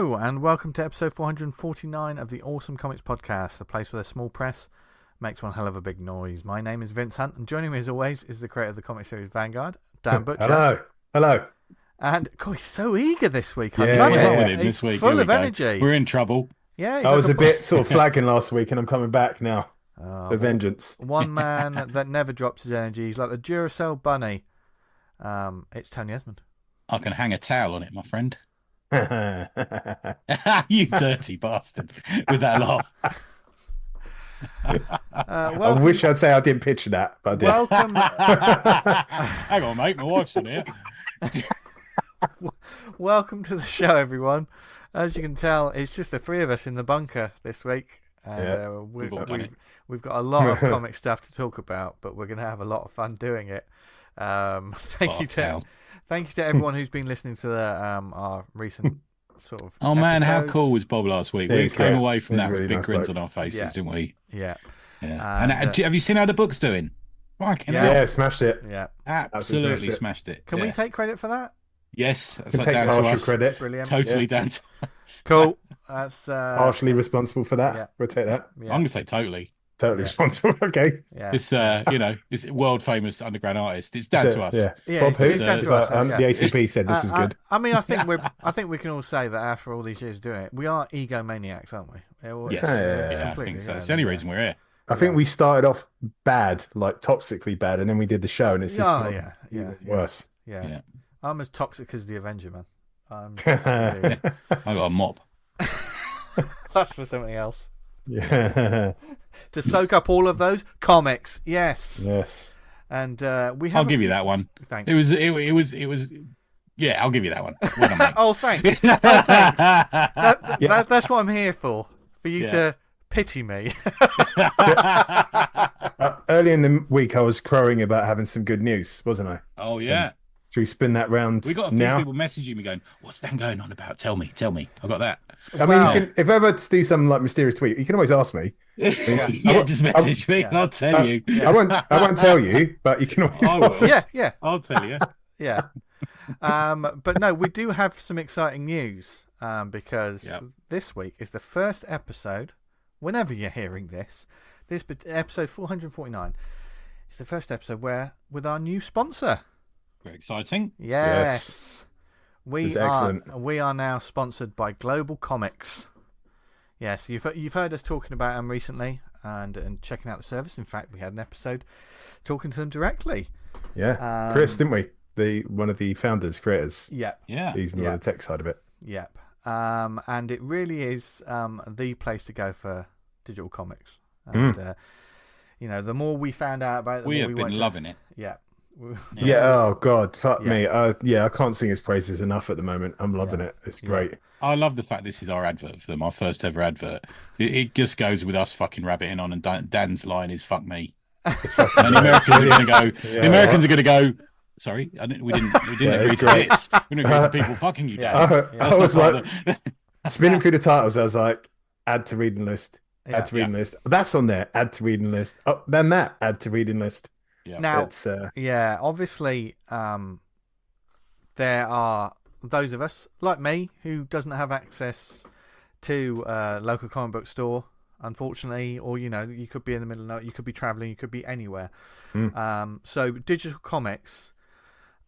Hello, and welcome to episode 449 of the Awesome Comics Podcast, a place where a small press makes one hell of a big noise. My name is Vince Hunt, and joining me as always is the creator of the comic series Vanguard, Dan Butcher. Hello. And God, he's so eager this week. What's up with him he's this week? full of energy. We're in trouble. Yeah, I was a bit sort of flagging last week, and I'm coming back now. The vengeance. One man that never drops his energy. He's like the Duracell bunny. It's Tony Esmond. I can hang a towel on it, my friend. You dirty bastard with that laugh. I wish I'd say I didn't picture that, but I did. Welcome. Hang on, mate. My wife's in here. Welcome to the show, everyone. As you can tell, it's just the three of us in the bunker this week. And we've got a lot of comic stuff to talk about, but we're going to have a lot of fun doing it. Thank you to everyone who's been listening to our recent sort of man, episodes. how cool was Bob last week? We came away from that with big grins on our faces, didn't we? Yeah. And have you seen how the book's doing? Yeah, smashed it. Yeah, absolutely smashed it. Can we take credit for that? Yes, that's take partial credit. Brilliant. Totally down to us. Cool. That's partially responsible for that. Yeah. We'll take that. Yeah. I'm going to say totally. Totally responsible. Okay. Yeah. It's it's world famous underground artist. It's down to us. Yeah. Bob, It's down to us. the ACP said this is good. I mean, I think we can all say that after all these years doing it, we are egomaniacs, aren't we? Yes. I think so. It's the only reason we're here. I think we started off bad, like toxically bad, and then we did the show, and it's just worse. Yeah. I'm as toxic as the Avenger, man. I got a mop. That's for something else. Yeah. To soak up all of those comics, yes. And we have. I'll give you that one. Thanks. It was. Yeah, I'll give you that one. Well done, mate. Oh, thanks. That's what I'm here for you to pity me. Early in the week, I was crowing about having some good news, wasn't I? Oh yeah. And should we spin that round? We got a few people messaging me going, "What's Dan going on about? Tell me. I got that." I mean, you can, if ever to do some like mysterious tweet, you can always ask me. Just message me and I'll tell you. I won't tell you, but you can always ask me. Yeah. I'll tell you. Yeah. But no, we do have some exciting news because this week is the first episode. Whenever you're hearing this episode 449 is the first episode with our new sponsor. Very exciting. Yes. We are now sponsored by GlobalComix. Yes, you've heard us talking about them recently and checking out the service. In fact, we had an episode talking to them directly. Yeah, Chris, didn't we? One of the founders, creators. Yeah. He's more on the tech side of it. Yep. And it really is the place to go for digital comics. And the more we found out about it, we have been loving it. Yeah. Oh God, fuck me. I can't sing his praises enough at the moment. I'm loving it. It's great. I love the fact this is our advert for them, our first ever advert. It just goes with us fucking rabbiting on, and Dan's line is "fuck me," and the Americans are going to go. The Americans are going to go. Sorry, we didn't agree to this. We didn't agree to people fucking you, Dan. I was like spinning through the titles. I was like, add to reading list. Add to reading list. That's on there. Add to reading list. Oh, then that. Add to reading list. Yeah. Now, it's, obviously, there are those of us like me who doesn't have access to a local comic book store, unfortunately, or you could be in the middle of nowhere, you could be traveling, you could be anywhere. So digital comics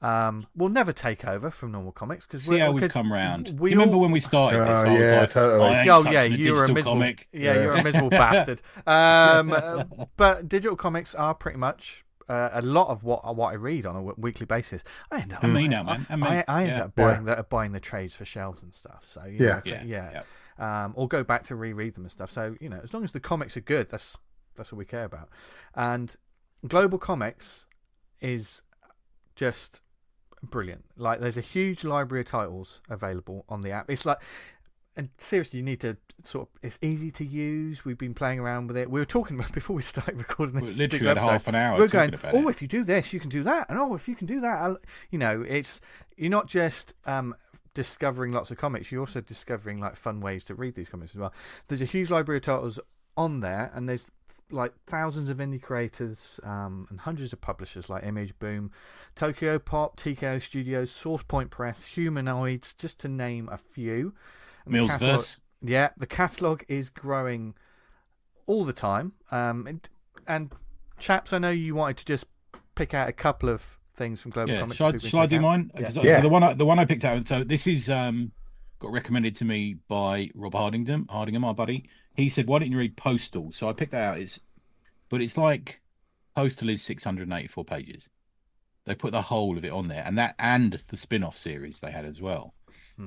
will never take over from normal comics because we've come round. Do you remember when we started this? I was like, totally. You're a miserable comic. You're a miserable bastard. But digital comics are pretty much a lot of what I read on a weekly basis. I end up buying the trades for shelves and stuff. So or go back to reread them and stuff. So as long as the comics are good, that's what we care about. And GlobalComix is just brilliant. Like, there's a huge library of titles available on the app. It's like, and seriously, you need to it's easy to use. We've been playing around with it. We were talking about before we started recording this. Literally had half an hour. We're going, if you do this, you can do that, and if you can do that, you're not just discovering lots of comics. You're also discovering like fun ways to read these comics as well. There's a huge library of titles on there, and there's like thousands of indie creators and hundreds of publishers like Image Boom, Tokyo Pop, TKO Studios, Source Point Press, Humanoids, just to name a few. Mills verse. Yeah, the catalogue is growing all the time. And chaps, I know you wanted to just pick out a couple of things from GlobalComix. Shall I do mine? So the one I picked out. So this is got recommended to me by Rob Hardingham, my buddy. He said, "Why don't you read Postal?" So I picked that out. But it's like Postal is 684 pages. They put the whole of it on there, and the spin-off series they had as well.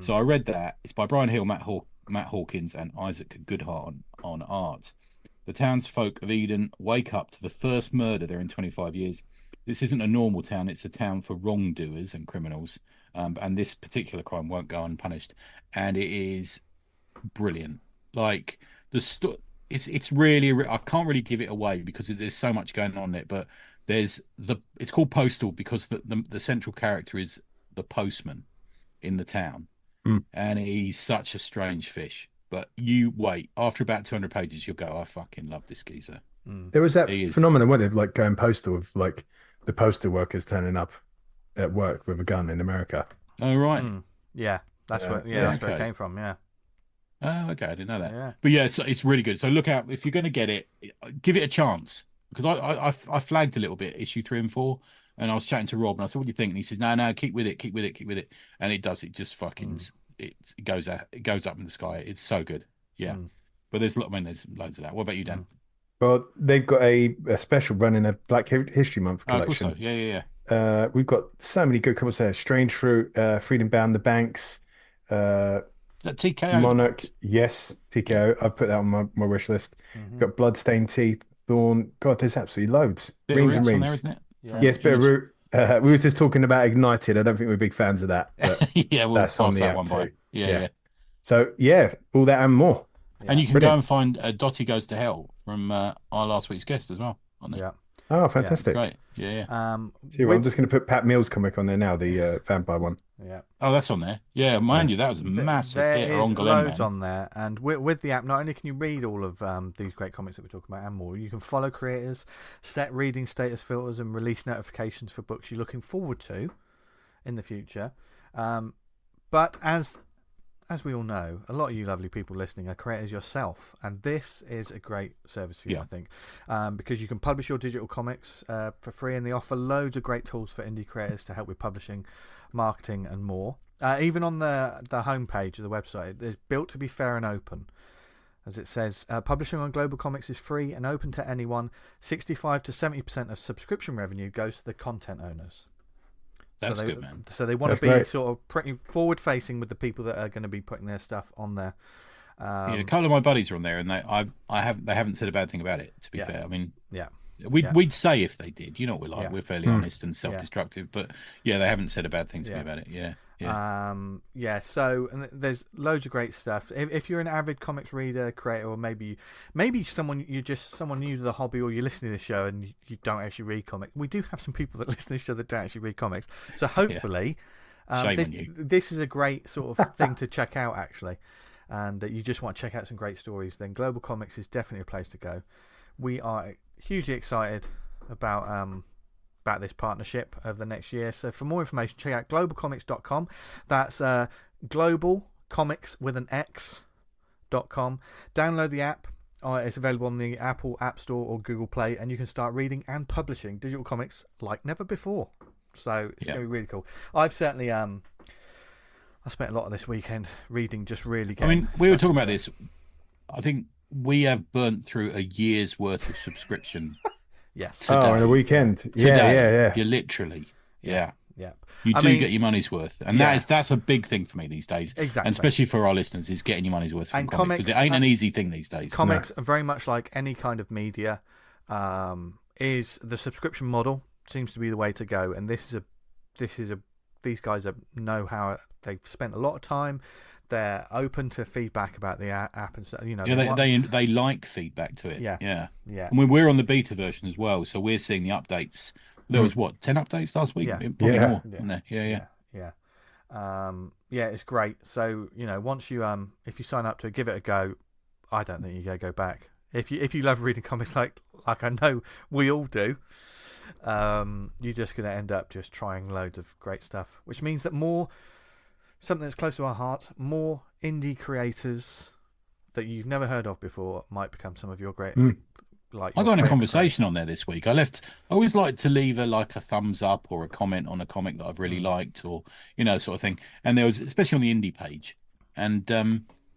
So I read that. It's by Brian Hill, Matt Hawkins, and Isaac Goodhart on art. The townsfolk of Eden wake up to the first murder there in 25 years. This isn't a normal town. It's a town for wrongdoers and criminals. And this particular crime won't go unpunished. And it is brilliant. Like, it's really, I can't really give it away because there's so much going on in it. But it's called Postal because the central character is the postman in the town. And he's such a strange fish. But you wait, after about 200 pages, you'll go, I fucking love this geezer. There was that phenomenon, wasn't it? Like going postal with like the postal workers turning up at work with a gun in America. Oh, right. Yeah, that's where it came from, yeah. Oh, okay, I didn't know that. Yeah. But yeah, so it's really good. So look out, if you're going to get it, give it a chance. Because I flagged a little bit, issue 3 and 4, and I was chatting to Rob, and I said, what do you think? And he says, no, keep with it. And it does, it just fucking... It goes up in the sky. It's so good. Yeah. But there's loads of that. What about you, Dan? Well, they've got a special running a Black History Month collection. Oh, of course so. Yeah. We've got so many good comics there. Strange Fruit, Freedom Bound, The Banks, that TKO Monarch. Yes, TKO. I've put that on my wish list. Got Bloodstained Teeth, Thorn. God, there's absolutely loads. Rings and Rings. There, isn't it? Yeah. Yes, bit of Root. We were just talking about Ignited. I don't think we're big fans of that. But we'll that's on the that app one by. too. Yeah. So all that and more. Yeah. And you can go and find Dottie Goes to Hell from our last week's guest as well on there. Yeah. Oh, fantastic! Great. Yeah. I'm just going to put Pat Mills' comic on there now, the vampire one. Yeah. Oh, that's on there. Yeah, mind you, that was a massive hit. There is loads on there, and with the app, not only can you read all of these great comics that we're talking about and more, you can follow creators, set reading status filters, and release notifications for books you're looking forward to in the future. But as we all know, a lot of you lovely people listening are creators yourself, and this is a great service for you, I think, because you can publish your digital comics for free, and they offer loads of great tools for indie creators to help with publishing, marketing, and more. Even on the homepage of the website, it's built to be fair and open. As it says, publishing on GlobalComix is free and open to anyone. 65 to 70% of subscription revenue goes to the content owners. That's good, man. So they want to be sort of pretty forward-facing with the people that are going to be putting their stuff on there. A couple of my buddies are on there, and they haven't said a bad thing about it. To be fair, I mean, we'd say if they did. You know what we're like. We're fairly honest and self-destructive, but they haven't said a bad thing to me about it. So and there's loads of great stuff. If you're an avid comics reader, creator, or maybe someone new to the hobby, or you're listening to the show and you don't actually read comics, we do have some people that listen to the show that don't actually read comics. So hopefully, this is a great sort of thing to check out actually, and you just want to check out some great stories. Then GlobalComix is definitely a place to go. We are hugely excited about this partnership over the next year. So for more information, check out globalcomics.com. That's globalcomics with an X.com. Download the app. It's available on the Apple App Store or Google Play, and you can start reading and publishing digital comics like never before. So it's going to be really cool. I've certainly I spent a lot of this weekend reading, just really getting... I mean, we were talking about this. I think we have burnt through a year's worth of subscription. Yes. Today. Oh, in a weekend. Yeah. You're literally, Yeah. You get your money's worth, and that's a big thing for me these days. Exactly. And especially for our listeners, is getting your money's worth from comics, because it ain't an easy thing these days. Comics are very much like any kind of media. Is the subscription model seems to be the way to go, and these guys know how they've spent a lot of time. They're open to feedback about the app and stuff. They like feedback to it. Yeah. And we're on the beta version as well, so we're seeing the updates. There was 10 updates last week. Probably more. Yeah, it's great. So once you if you sign up to it, give it a go. I don't think you're gonna go back. If you love reading comics like I know we all do, you're just gonna end up just trying loads of great stuff, which means that more something that's close to our hearts. More indie creators that you've never heard of before might become some of your great. Like I got in a conversation on there this week. I always like to leave a thumbs up or a comment on a comic that I've really liked, or sort of thing. And there was, especially on the indie page, and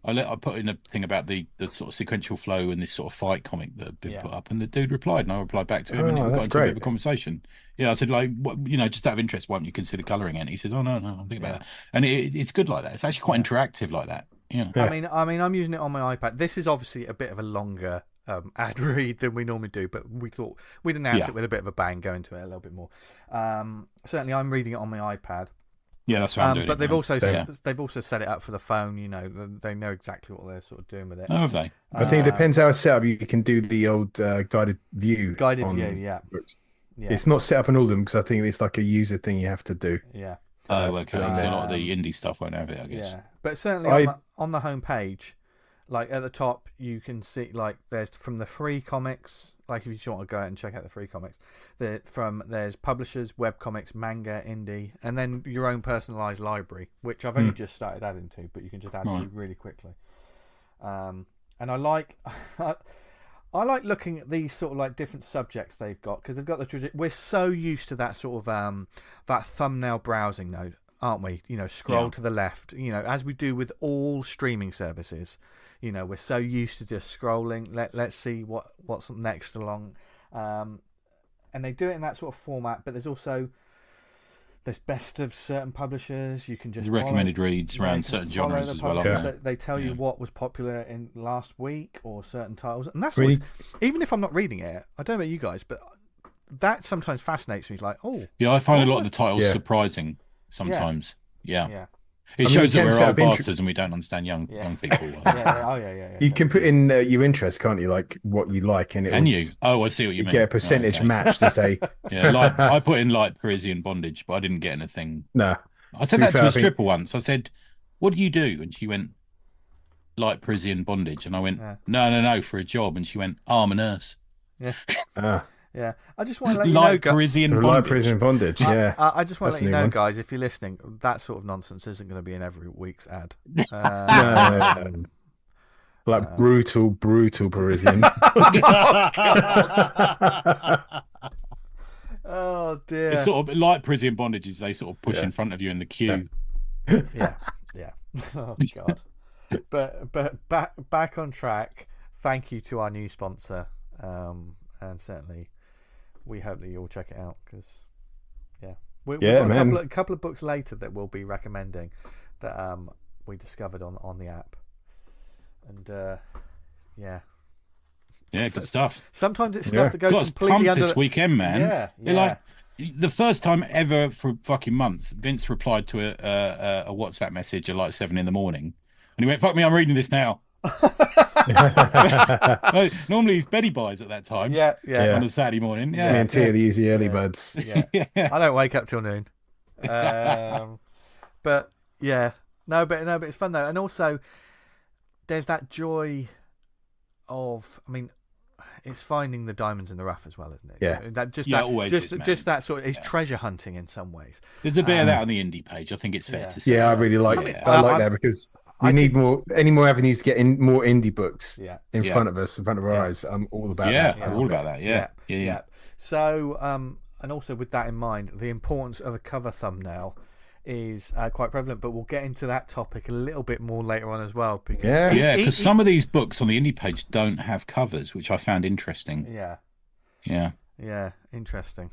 I put in a thing about the sort of sequential flow and this sort of fight comic that had been put up, and the dude replied, and I replied back to him, and it got into a bit of a conversation. Yeah, I said, like, what, just out of interest, why don't you consider colouring it? And he said, oh no, I'm thinking about that, and it's good like that. It's actually quite interactive like that. Yeah. I mean, I'm using it on my iPad. This is obviously a bit of a longer ad read than we normally do, but we thought we'd announce it with a bit of a bang, go into it a little bit more. Certainly, I'm reading it on my iPad. Yeah, that's what I'm doing. But they've also set it up for the phone. They know exactly what they're sort of doing with it. Oh, have they? I think it depends how it's set up. You can do the old guided view. Yeah. It's not set up on all of them because I think it's like a user thing you have to do. Yeah. Oh, okay. So a lot of the indie stuff won't have it, I guess. Yeah, but certainly on the home page, like at the top, you can see like there's from the free comics. Like if you just want to go out and check out the free comics, there's publishers, webcomics, manga, indie, and then your own personalised library, which I've only just started adding to, but you can just add to really quickly. And I like I like looking at these sort of like different subjects they've got, because they've got we're so used to that sort of that thumbnail browsing though, aren't we? Scroll to the left, as we do with all streaming services. We're so used to just scrolling. Let's see what's next along, and they do it in that sort of format. But there's best of certain publishers. You can just recommended reads around certain genres as well. They tell you what was popular in last week or certain titles, and that's always, even if I'm not reading it. I don't know about you guys, but that sometimes fascinates me. Like, I find a lot of the titles surprising sometimes. Yeah. It shows that we're old bastards and we don't understand young people. You can put in your interest, can't you? Like what you like, and I see what you mean. Get a percentage match to say. I put in like Parisian bondage, but I didn't get anything. No, I said that to a stripper once. I said, "What do you do?" And she went, "Like Parisian bondage." And I went, "No, for a job." And she went, "Oh, I'm a nurse." Yeah. Yeah, I just want to let you know, guys. Parisian bondage. Yeah, I just want to let you know, guys, if you're listening, that sort of nonsense isn't going to be in every week's ad. No. Like brutal Parisian. Oh dear! It's sort of like Parisian bondages. They sort of push in front of you in the queue. Yeah. Oh god! But back on track. Thank you to our new sponsor, and certainly. We hope that you'll check it out because, we've got a couple of books later that we'll be recommending that we discovered on the app, and good stuff. Sometimes it's stuff that goes completely under this weekend, man. Yeah. Like the first time ever for fucking months, Vince replied to a WhatsApp message at like 7 a.m, and he went, "Fuck me, I'm reading this now." Normally he's Betty buys at that time. On a Saturday morning. Me and Tia, the easy early birds. I don't wake up till noon. But it's fun though, and also there's that joy of, it's finding the diamonds in the rough as well, isn't it? Yeah, always just that sort of, it's treasure hunting in some ways. There's a bit of that on the indie page. I think it's fair to say. Yeah, I really like it. I like that because. We need any more avenues to get in more indie books in front of us, in front of our eyes. I'm all about that. I'm all about that. Yeah. So, and also with that in mind, the importance of a cover thumbnail is quite prevalent. But we'll get into that topic a little bit more later on as well. Because some of these books on the indie page don't have covers, which I found interesting. Yeah. Interesting.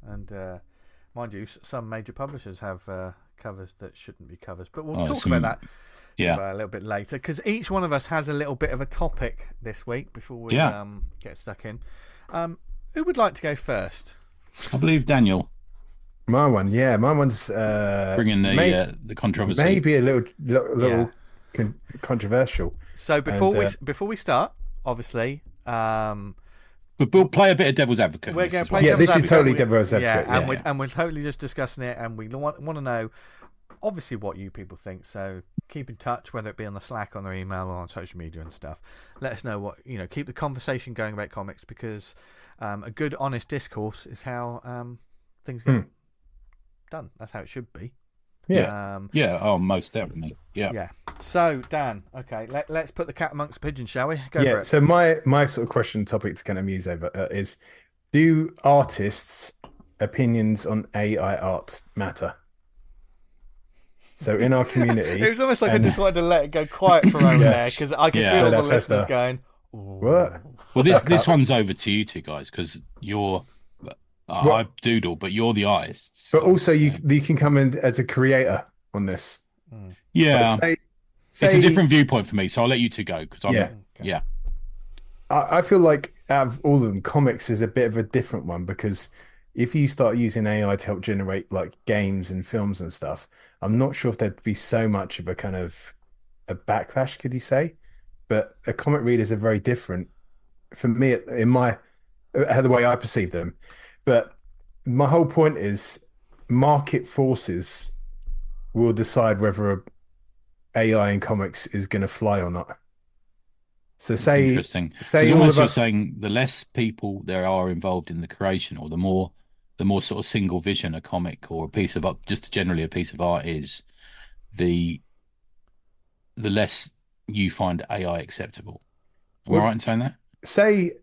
And mind you, some major publishers have. Covers that shouldn't be covers, but we'll talk about that a little bit later, because each one of us has a little bit of a topic this week before we get stuck in. Who would like to go first? I believe Daniel. My one's bringing the controversy, maybe a little controversial. So before we start, obviously. But we'll play a bit of devil's advocate. We're going to play devil's advocate. This is totally devil's advocate. And we're totally just discussing it, and we want to know, obviously, what you people think. So keep in touch, whether it be on the Slack, on the email, or on social media and stuff. Let us know what keep the conversation going about comics, because a good, honest discourse is how things get done. That's how it should be. Yeah. Oh, most definitely. Yeah. Yeah. So Dan, okay, let's put the cat amongst the pigeons, shall we? Go for it. So my sort of question topic to kind of muse over is, do artists' opinions on AI art matter? So in our community, it was almost like I just wanted to let it go quiet for a moment there, because I could feel all the listeners going, "What?" Well, this one's over to you two guys, because you're I doodle, but you're the artists. But also, you can come in as a creator on this. Yeah, it's a different viewpoint for me, so I'll let you two go, because I'm I feel like out of all of them, comics is a bit of a different one, because if you start using AI to help generate like games and films and stuff, I'm not sure if there'd be so much of a kind of a backlash, could you say? But a comic readers are very different for me in my the way I perceive them. But my whole point is market forces will decide whether AI in comics is going to fly or not. So interesting. So almost you're saying the less people there are involved in the creation, or the more sort of single vision a comic or a piece of art, just generally a piece of art is, the less you find AI acceptable. Am I right in saying that? Say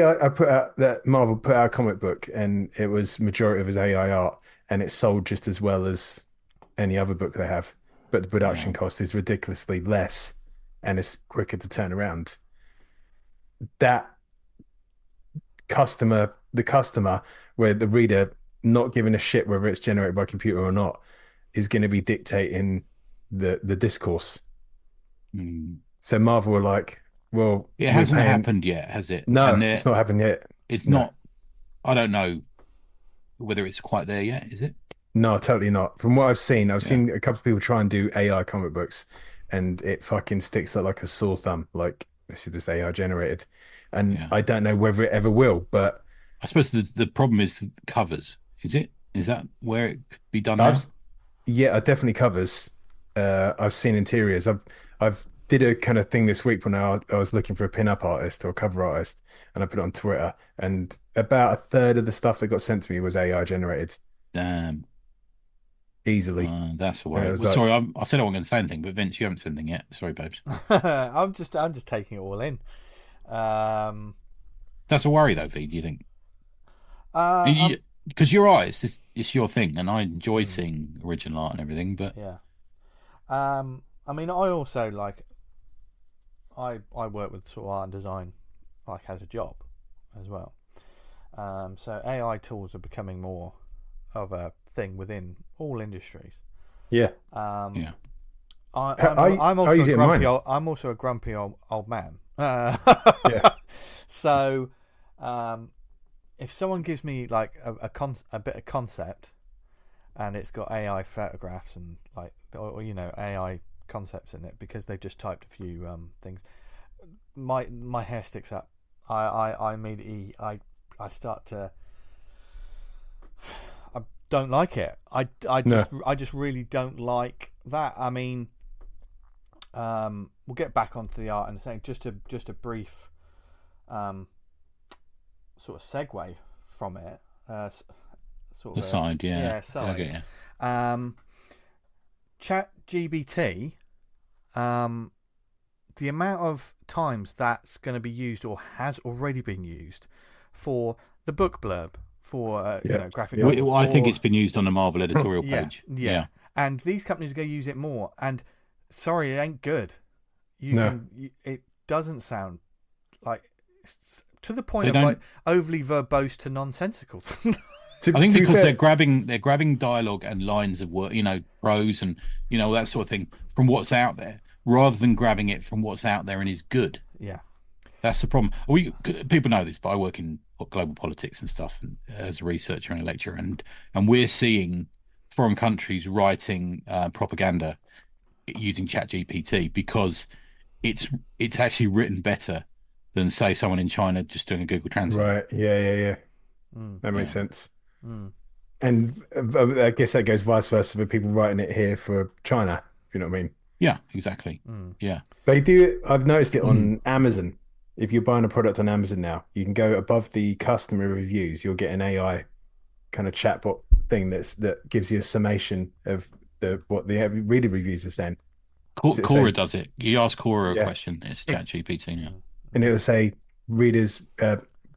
I put out that Marvel put out a comic book and it was majority of his AI art and it sold just as well as any other book they have, but the production cost is ridiculously less and it's quicker to turn around. That the customer, where the reader not giving a shit whether it's generated by computer or not, is going to be dictating the discourse. So Marvel were like, well, it hasn't happened yet, has it? No, it's not happened yet. It's not. I don't know whether it's quite there yet. Is it? No, totally not. From what I've seen a couple of people try and do AI comic books, and it fucking sticks out like a sore thumb. Like, this is just AI generated, and I don't know whether it ever will. But I suppose the problem is covers. Is that where it could be done now? Definitely covers. I've seen interiors. I've did a kind of thing this week when I was looking for a pin-up artist or a cover artist, and I put it on Twitter, and about a third of the stuff that got sent to me was AI generated. Damn. Easily. That's a worry. Sorry, I said I wasn't going to say anything, but Vince, you haven't said anything yet. Sorry, babes. I'm just taking it all in. That's a worry, though, V. Do you think? Because your eyes, it's your thing, and I enjoy seeing original art and everything. But I mean, I also I work with sort of art and design, like as a job, as well. So AI tools are becoming more of a thing within all industries. I'm also a grumpy old man. So if someone gives me like a bit of concept, and it's got AI photographs and or AI concepts in it because they've just typed a few things, my hair sticks up. I immediately I start to. I don't like it. I just really don't like that. I mean, we'll get back onto the art and saying just a brief sort of segue from it. Sort of aside, aside. Okay, yeah. ChatGPT, the amount of times that's going to be used or has already been used for the book blurb, for graphic novels. Well, I think it's been used on the Marvel editorial page. Yeah. And these companies are going to use it more. And sorry, it ain't good. It doesn't sound like, to the point of like overly verbose to nonsensical. I think because they're grabbing dialogue and lines of work, prose and all that sort of thing from what's out there, rather than grabbing it from what's out there and is good. Yeah, that's the problem. People know this, but I work in global politics and stuff, and as a researcher and a lecturer, and we're seeing foreign countries writing propaganda using ChatGPT because it's actually written better than, say, someone in China just doing a Google Translate. Right? Yeah. That makes sense. And I guess that goes vice versa for people writing it here for China, if you know what I mean. Yeah, exactly. Yeah, they do. I've noticed it on Amazon. If you're buying a product on Amazon now, you can go above the customer reviews. You'll get an AI kind of chatbot thing that gives you a summation of what the reader reviews are saying. Cora does it. You ask Cora a Yeah. question. It's ChatGPT now. And it will say readers,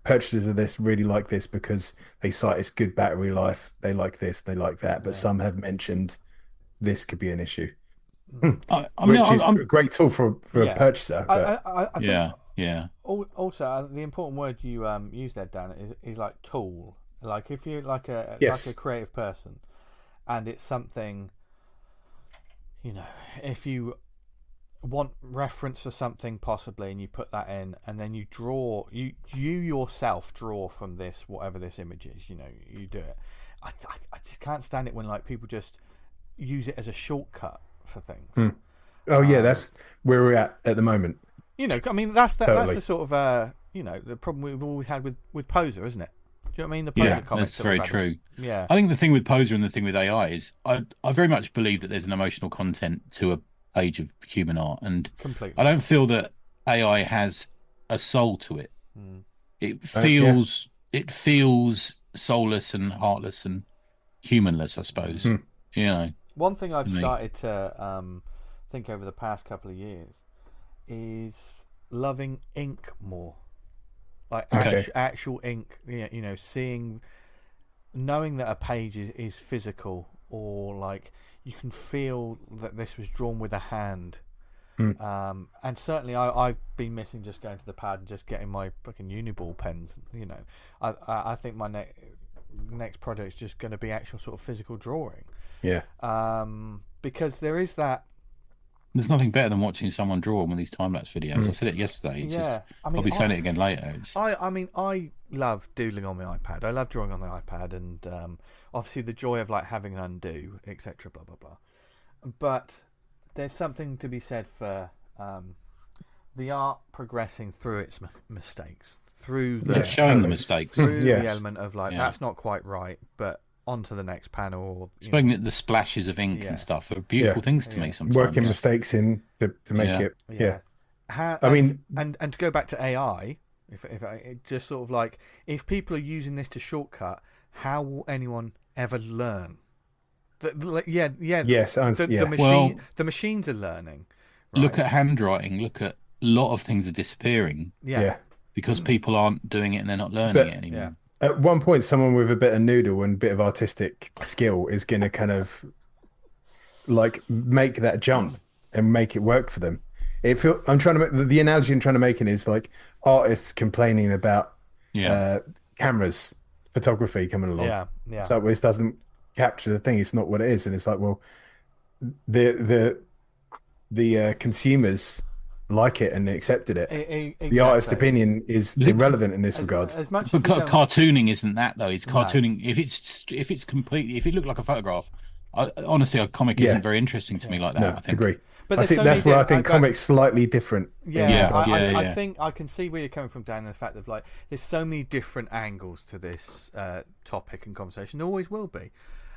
purchasers of this really like this because they cite its good battery life. They like this, they like that. But some have mentioned this could be an issue. Which is a great tool for a purchaser. But... I think yeah. Also, the important word you use there, Dan, is like tool. Like if you're like a creative person, and it's something, you know, if you want reference for something possibly, and you put that in, and then you yourself draw from this, whatever this image is, you know, you do it. I just can't stand it when like people just use it as a shortcut for things. Oh yeah, that's where we're at the moment. You know, I mean that's the sort of you know, the problem we've always had with Poser, isn't it? Do you know what I mean? The Poser comics. That's very true. Yeah, I think the thing with Poser and the thing with AI is I very much believe that there's an emotional content to a page of human art, and completely. I don't feel that AI has a soul to it. It feels soulless and heartless and humanless, I suppose. You know, one thing I've started to think over the past couple of years is loving ink more. Like actual ink, you know, knowing that a page is physical, or like you can feel that this was drawn with a hand. And certainly I've been missing just going to the pad and just getting my fucking Uniball pens. You know, I think my next project is just going to be actual sort of physical drawing. Yeah. Because there is that. There's nothing better than watching someone draw one of these time-lapse videos. I said it yesterday. It's just, I'll be saying it again later. I love doodling on my iPad. I love drawing on the iPad, and obviously the joy of like having an undo, etc. Blah blah blah. But there's something to be said for the art progressing through its mistakes, through the showing the mistakes, through the element of like that's not quite right, but on to the next panel. Or, the splashes of ink and stuff are beautiful things to me sometimes. Working mistakes in to make it. And to go back to AI, if I just sort of like, if people are using this to shortcut, how will anyone ever learn? The machines are learning. Right? Look at handwriting. Look at a lot of things are disappearing. Because people aren't doing it and they're not learning it anymore. At one point, someone with a bit of noodle and a bit of artistic skill is going to kind of like make that jump and make it work for them. I'm trying to make the analogy I'm trying to make is like artists complaining about cameras, photography coming along. So this doesn't capture the thing. It's not what it is, and it's like, well, the consumers like it and accepted it. Exactly. The artist's opinion is irrelevant in this regard. But cartooning isn't that though. It's cartooning. No. If it looked like a photograph, honestly, a comic isn't very interesting to me like that. No, I think. Agree. But I think that's where I think comics slightly different. I think I can see where you're coming from, Dan, in the fact of like there's so many different angles to this topic and conversation. There always will be.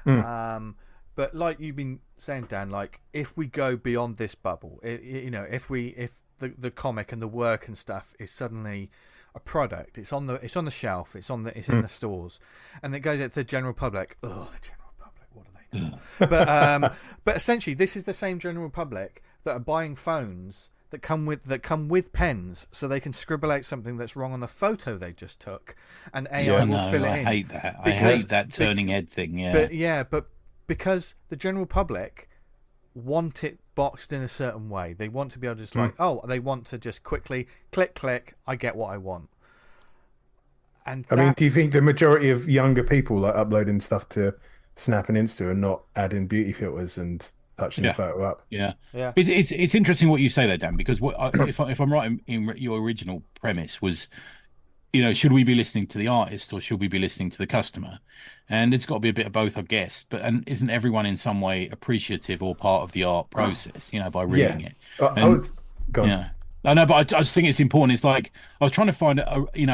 But like you've been saying, Dan, like if we go beyond this bubble, if the comic and the work and stuff is suddenly a product, it's on the shelf, it's in the stores, and it goes out to the general public. Oh, the general public, what do they know? But essentially, this is the same general public that are buying phones that come with pens, so they can scribble out something that's wrong on the photo they just took, and AI will fill it in. I hate that. I hate that turning head thing. But because the general public want it boxed in a certain way, they want to be able to just they want to just quickly click, I get what I want. And I mean, do you think the majority of younger people like uploading stuff to Snap and Insta and not adding beauty filters and touching the photo up? Yeah. It's interesting what you say there, Dan, because if I'm right in your original premise was, should we be listening to the artist or should we be listening to the customer? And it's got to be a bit of both, I guess. And isn't everyone in some way appreciative or part of the art process, by reading it? I know, but I just think it's important. It's like I was trying to find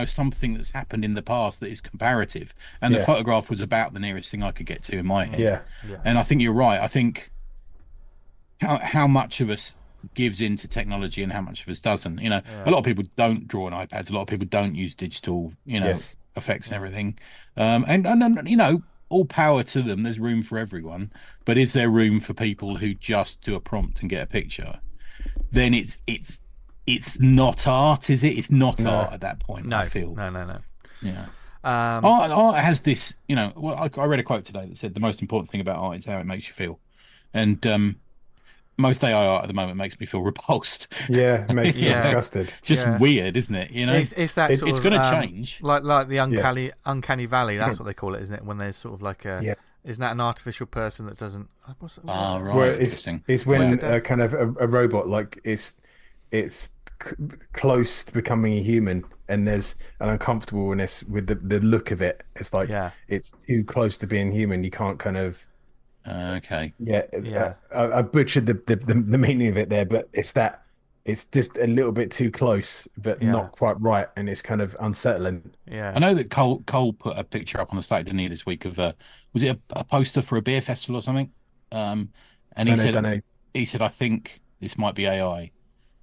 something that's happened in the past that is comparative, and the photograph was about the nearest thing I could get to in my head. And I think you're right. I think how much of us gives into technology and how much of us doesn't. A lot of people don't draw on iPads. A lot of people don't use digital, effects and everything. And all power to them. There's room for everyone, but is there room for people who just do a prompt and get a picture? Then it's not art, is it? It's not art at that point. I feel no. Yeah. Art has this, well, I read a quote today that said the most important thing about art is how it makes you feel, and most AI art at the moment makes me feel repulsed. Yeah, it makes me feel disgusted. Just weird, isn't it? It's that sort it's going to change, like the uncanny valley. That's what they call it, isn't it? When there's sort of like a isn't that an artificial person that doesn't? What's that? Right. Well, it's when kind of a robot, like it's close to becoming a human, and there's an uncomfortableness with the look of it. It's like it's too close to being human. You can't kind of. Okay. I butchered the meaning of it there, but it's just a little bit too close, but not quite right, and it's kind of unsettling. Yeah. I know that Cole put a picture up on the site, didn't he, this week of was it a poster for a beer festival or something? And he said, I think this might be AI.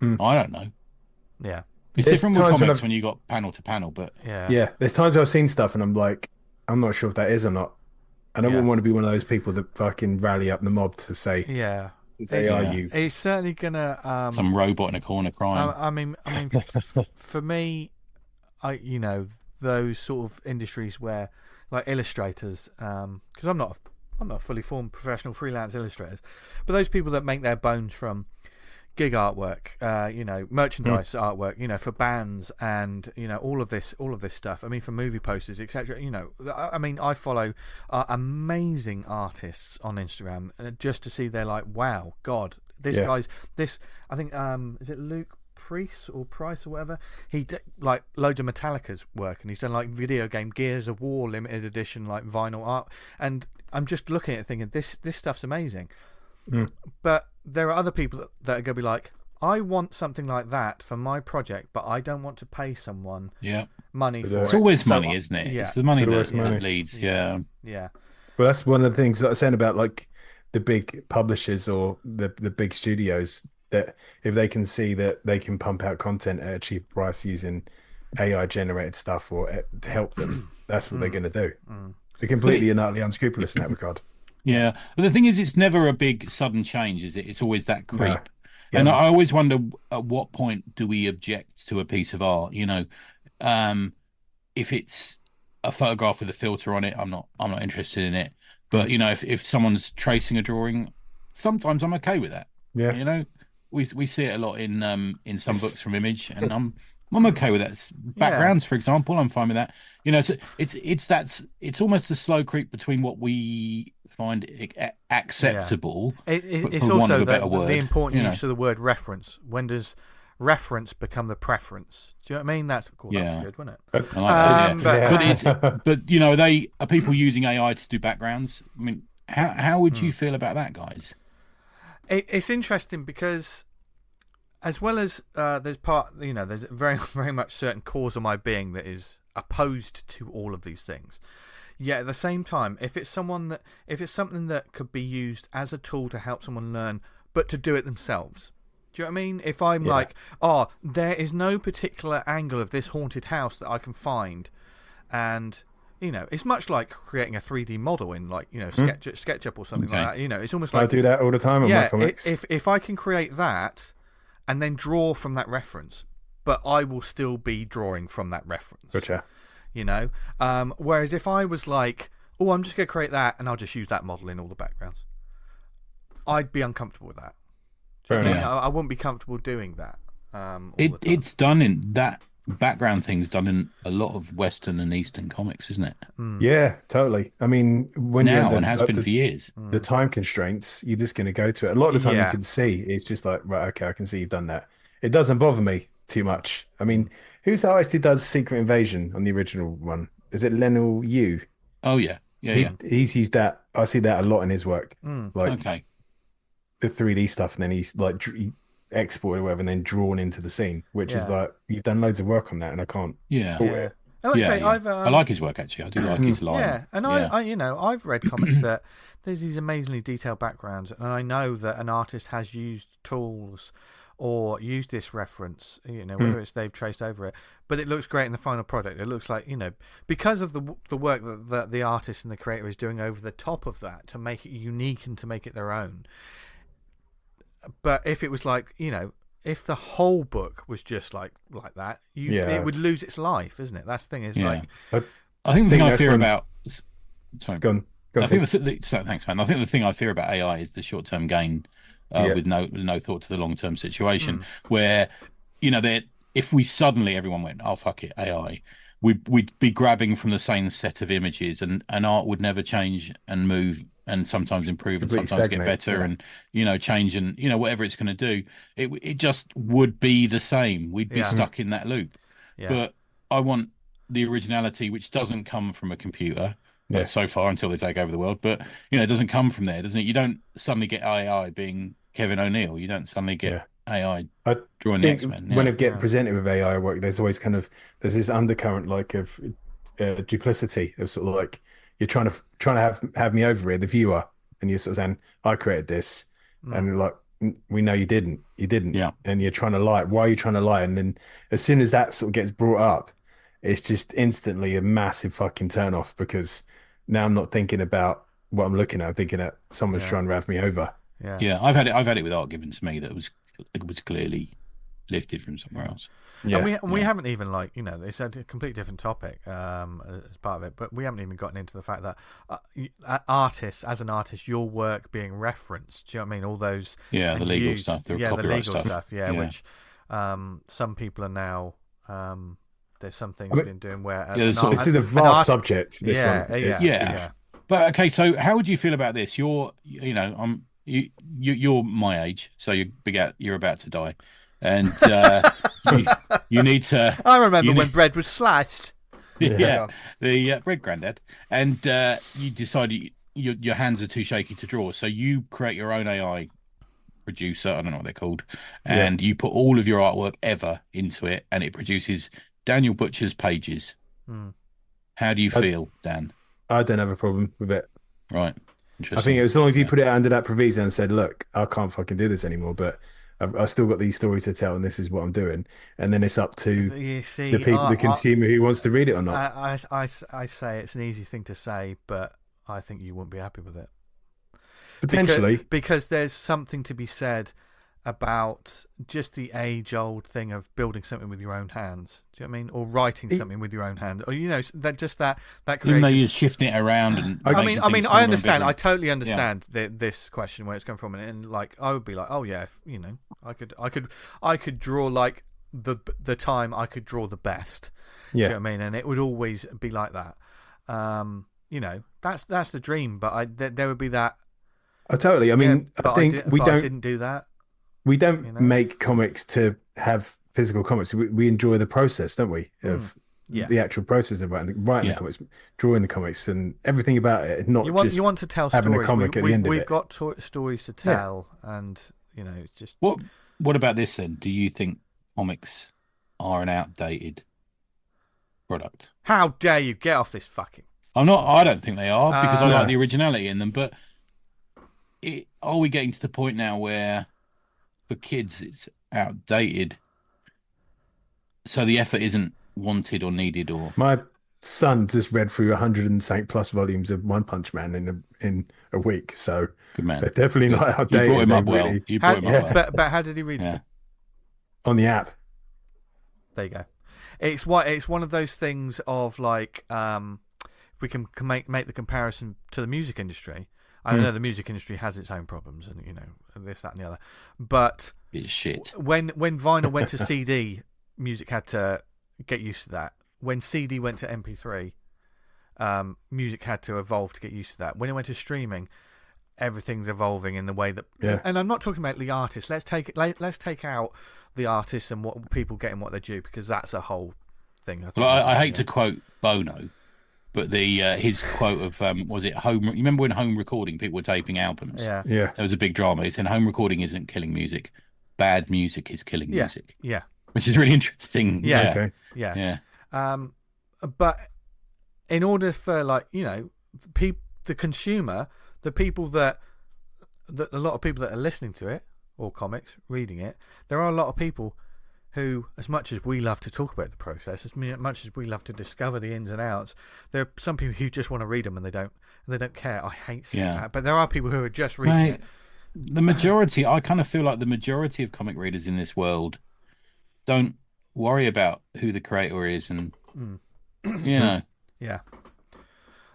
I don't know. Yeah. It's different with comics when you got panel to panel, but there's times where I've seen stuff and I'm like, I'm not sure if that is or not. And I wouldn't want to be one of those people that fucking rally up the mob to say, it's certainly gonna some robot in a corner crying. I mean, for me, those sort of industries where, like illustrators, because I'm not fully formed professional freelance illustrators, but those people that make their bones from gig artwork, merchandise artwork, for bands and all of this stuff. I mean, for movie posters, etc. I mean, I follow amazing artists on Instagram just to see they're like, wow, God, this guy's this. I think is it Luke Price or whatever? He did like loads of Metallica's work, and he's done like video game Gears of War limited edition like vinyl art. And I'm just looking at it thinking this stuff's amazing. But there are other people that are going to be like, I want something like that for my project, but I don't want to pay someone money for it. It's always money, isn't it? It's the money that leads. Yeah. Well, that's one of the things that I was saying about like the big publishers or the big studios, that if they can see that they can pump out content at a cheap price using AI generated stuff or to help them, that's what they're going to do. They're completely and utterly unscrupulous in that regard. Yeah, but the thing is, it's never a big sudden change, is it? It's always that creep. No. And I always wonder, at what point do we object to a piece of art? If it's a photograph with a filter on it, I'm not interested in it. But if someone's tracing a drawing, sometimes I'm okay with that. Yeah, we see it a lot in some books from Image, and I'm okay with that. Backgrounds, for example, I'm fine with that. So it's almost a slow creep between what we find acceptable. It's also the important use of the word reference. When does reference become the preference? Do you know what I mean? That's cool. That was good, wasn't it? But are people using AI to do backgrounds? I mean, how would you feel about that, guys? It's interesting because, as well as there's very, very much certain cause of my being that is opposed to all of these things. Yet at the same time, if it's something that could be used as a tool to help someone learn, but to do it themselves. Do you know what I mean? If I'm like, there is no particular angle of this haunted house that I can find, and it's much like creating a 3D model in like SketchUp or something like that. It's almost like I do that all the time on my comics. If I can create that and then draw from that reference, but I will still be drawing from that reference. Gotcha. Whereas if I was like, I'm just going to create that and I'll just use that model in all the backgrounds, I'd be uncomfortable with that. I wouldn't be comfortable doing that. It's done in that background thing's done in a lot of Western and Eastern comics, isn't it? Yeah, totally. I mean, when and has been for years. The time constraints, you're just going to go to it. A lot of the time, you can see it's just like, right, okay, I can see you've done that. It doesn't bother me too much. I mean, who's the artist who does Secret Invasion on the original one? Is it Lionel Yu? Oh yeah, He's used that. I see that a lot in his work. Okay. The 3D stuff, and then he's like exported or whatever, and then drawn into the scene, which is like, you've done loads of work on that, and I can't fault it. I like his work actually. I do like his line. Yeah, and I've read comics that there's these amazingly detailed backgrounds, and I know that an artist has used tools or use this reference, whether it's they've traced over it, but it looks great in the final product. It looks like, because of the work that the artist and the creator is doing over the top of that to make it unique and to make it their own. But if it was like, if the whole book was just like that, it would lose its life, isn't it? That's the thing. Is like, I think the thing I fear about. Sorry, go on. I think thanks, man. I think the thing I fear about AI is the short-term gain, with no thought to the long-term situation. Where, if we suddenly everyone went, oh fuck it, AI, we'd be grabbing from the same set of images, and art would never change and move, and sometimes improve, and sometimes get better, and change, and whatever it's going to do, it just would be the same. We'd be stuck in that loop. But I want the originality, which doesn't come from a computer. So far, until they take over the world, but it doesn't come from there, doesn't it? You don't suddenly get AI being Kevin O'Neill. You don't suddenly get AI drawing the X-Men. When I get presented with AI work, there's always there's this undercurrent of duplicity of sort of like you're trying to have me over here, the viewer, and you're sort of saying I created this, and like we know you didn't, and you're trying to lie. Why are you trying to lie? And then as soon as that sort of gets brought up, it's just instantly a massive fucking turn off, because now I'm not thinking about what I'm looking at. I'm thinking that someone's trying to have me over. I've had it with art given to me that it was clearly lifted from somewhere else. And we haven't even it's a completely different topic as part of it, but we haven't even gotten into the fact that artists, as an artist, your work being referenced. Do you know what I mean? All those the legal stuff, the copyright stuff, which some people are now. There's something we've been doing where this is a vast subject. This one, But okay, so how would you feel about this? You're my age, so you're about to die, and you need to. I remember when bread was sliced. The bread granddad, and you decided your hands are too shaky to draw, so you create your own AI producer. I don't know what they're called, and you put all of your artwork ever into it, and it produces Daniel Butcher's pages. How do you feel, Dan? I don't have a problem with it. Right. I think as long as you put it under that proviso and said, look, I can't fucking do this anymore, but I've still got these stories to tell, and this is what I'm doing. And then it's up to the consumer who wants to read it or not. I say it's an easy thing to say, but I think you wouldn't be happy with it. Potentially. Because there's something to be said about just the age-old thing of building something with your own hands. Do you know what I mean? Or writing something with your own hand, or that creation. Even though you're shifting it around, and I understand. I totally understand this question where it's come from, and like I would be like, oh yeah, I could draw like the time I could draw the best. Do you know what I mean? And it would always be like that. That's the dream, but there would be that. I totally. I mean, I think I didn't do that. We don't make comics to have physical comics. We enjoy the process, don't we? Of the actual process of writing the comics, drawing the comics, and everything about it. Not you want to tell having stories. A comic at the end of it. We've got stories to tell, and it's just. What about this then? Do you think comics are an outdated product? How dare you get off this fucking? I don't think they are, because I like the originality in them. But are we getting to the point now where, for kids, it's outdated, so the effort isn't wanted or needed? Or my son just read through 100+ volumes of One Punch Man in a week, so good man. They're definitely not outdated. You brought him up well. You brought him up well. But how did he read it? On the app. There you go. It's one of those things of like, we can make the comparison to the music industry. I know the music industry has its own problems, and this, that, and the other. But it's shit. When vinyl went to CD, music had to get used to that. When CD went to MP3, music had to evolve to get used to that. When it went to streaming, everything's evolving in the way that. And I'm not talking about the artists. Let's take out the artists and what people getting what they're due, because that's a whole thing. I hate to quote Bono. But his quote of was it home? You remember when home recording people were taping albums? Yeah. There was a big drama. He said home recording isn't killing music, bad music is killing music. Yeah. Which is really interesting. Yeah. Okay. Yeah. But in order for the consumer, the people that a lot of people that are listening to it or comics, reading it, there are a lot of people who, as much as we love to talk about the process, as much as we love to discover the ins and outs, there are some people who just want to read them and they don't care. I hate seeing that, but there are people who are just reading it. The majority, I kind of feel like the majority of comic readers in this world don't worry about who the creator is, and yeah.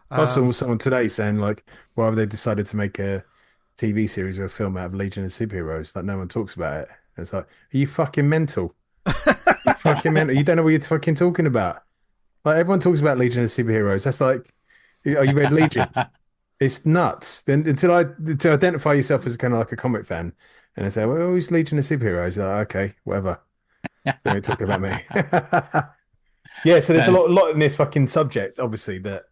I saw someone today saying like, why have they decided to make a TV series or a film out of Legion of Superheroes? Like no one talks about it. It's like, are you fucking mental? You fucking mental. You don't know what you're fucking talking about. Like everyone talks about Legion of Superheroes. That's like, oh, you read Legion? It's nuts. Then to identify yourself as kind of like a comic fan, and I say, well, who's Legion of Superheroes? You're like, okay, whatever. Don't talk about me. Yeah, so there's a lot in this fucking subject, obviously, that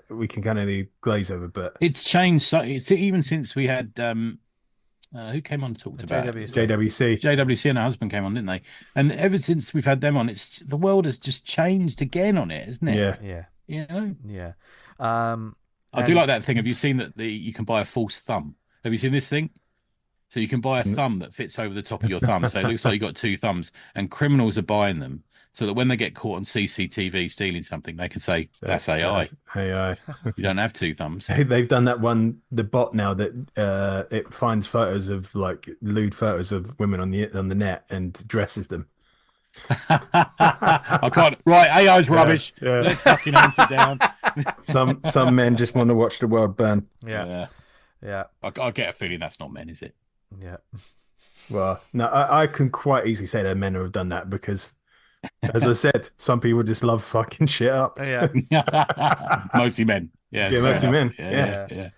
we can kind of glaze over, but it's changed. So it's even since we had who came on and talked about JWC and her husband came on, didn't they? And ever since we've had them on, the world has just changed again on it, isn't it? Yeah. You know? Yeah. I do like that thing. Have you seen that you can buy a false thumb? Have you seen this thing? So you can buy a thumb that fits over the top of your thumb, so it looks like you got two thumbs, and criminals are buying them so that when they get caught on CCTV stealing something, they can say, that's AI. AI. You don't have two thumbs. They've done that one, the bot now that it finds photos of like lewd photos of women on the net and dresses them. I can't. Right, AI's rubbish. Yeah. Let's fucking hunt it down. Some men just want to watch the world burn. Yeah. I get a feeling that's not men, is it? Yeah. Well, no, I can quite easily say that men have done that because, as I said, some people just love fucking shit up. Yeah. Mostly men. Yeah, mostly men. Yeah.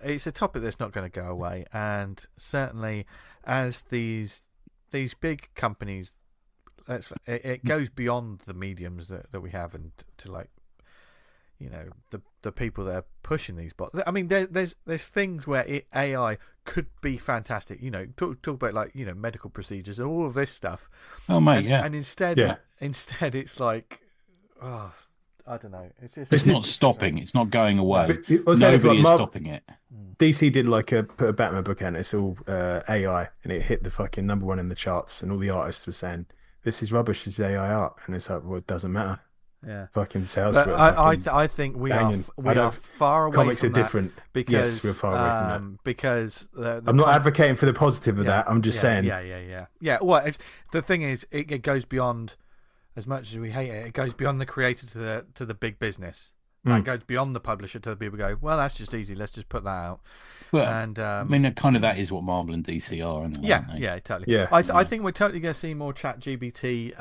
It's a topic that's not going to go away, and certainly as these big companies, it goes beyond the mediums that we have, and to like, you know, the people that are pushing these bots. I mean, there's things where AI could be fantastic. You know, talk about like, you know, medical procedures and all of this stuff. Oh mate, and instead it's like, oh, I don't know. It's not stopping. It's not going away. Nobody is stopping it. DC did put a Batman book out. And it's all AI, and it hit the fucking #1 in the charts. And all the artists were saying, "This is rubbish. This is AI art." And it's like, well, it doesn't matter. Yeah, fucking sales. But I think we are far away. Comics from are different because yes, we're far away from that. Because I'm not advocating for the positive of that. I'm just saying. Yeah. Well, the thing is, it goes beyond. As much as we hate it, it goes beyond the creator to the big business. It goes beyond the publisher to the people who go, well, that's just easy. Let's just put that out. Well, and I mean, kind of that is what Marvel and DC are, aren't they? Yeah, totally. Yeah. I think we're totally going to see more ChatGPT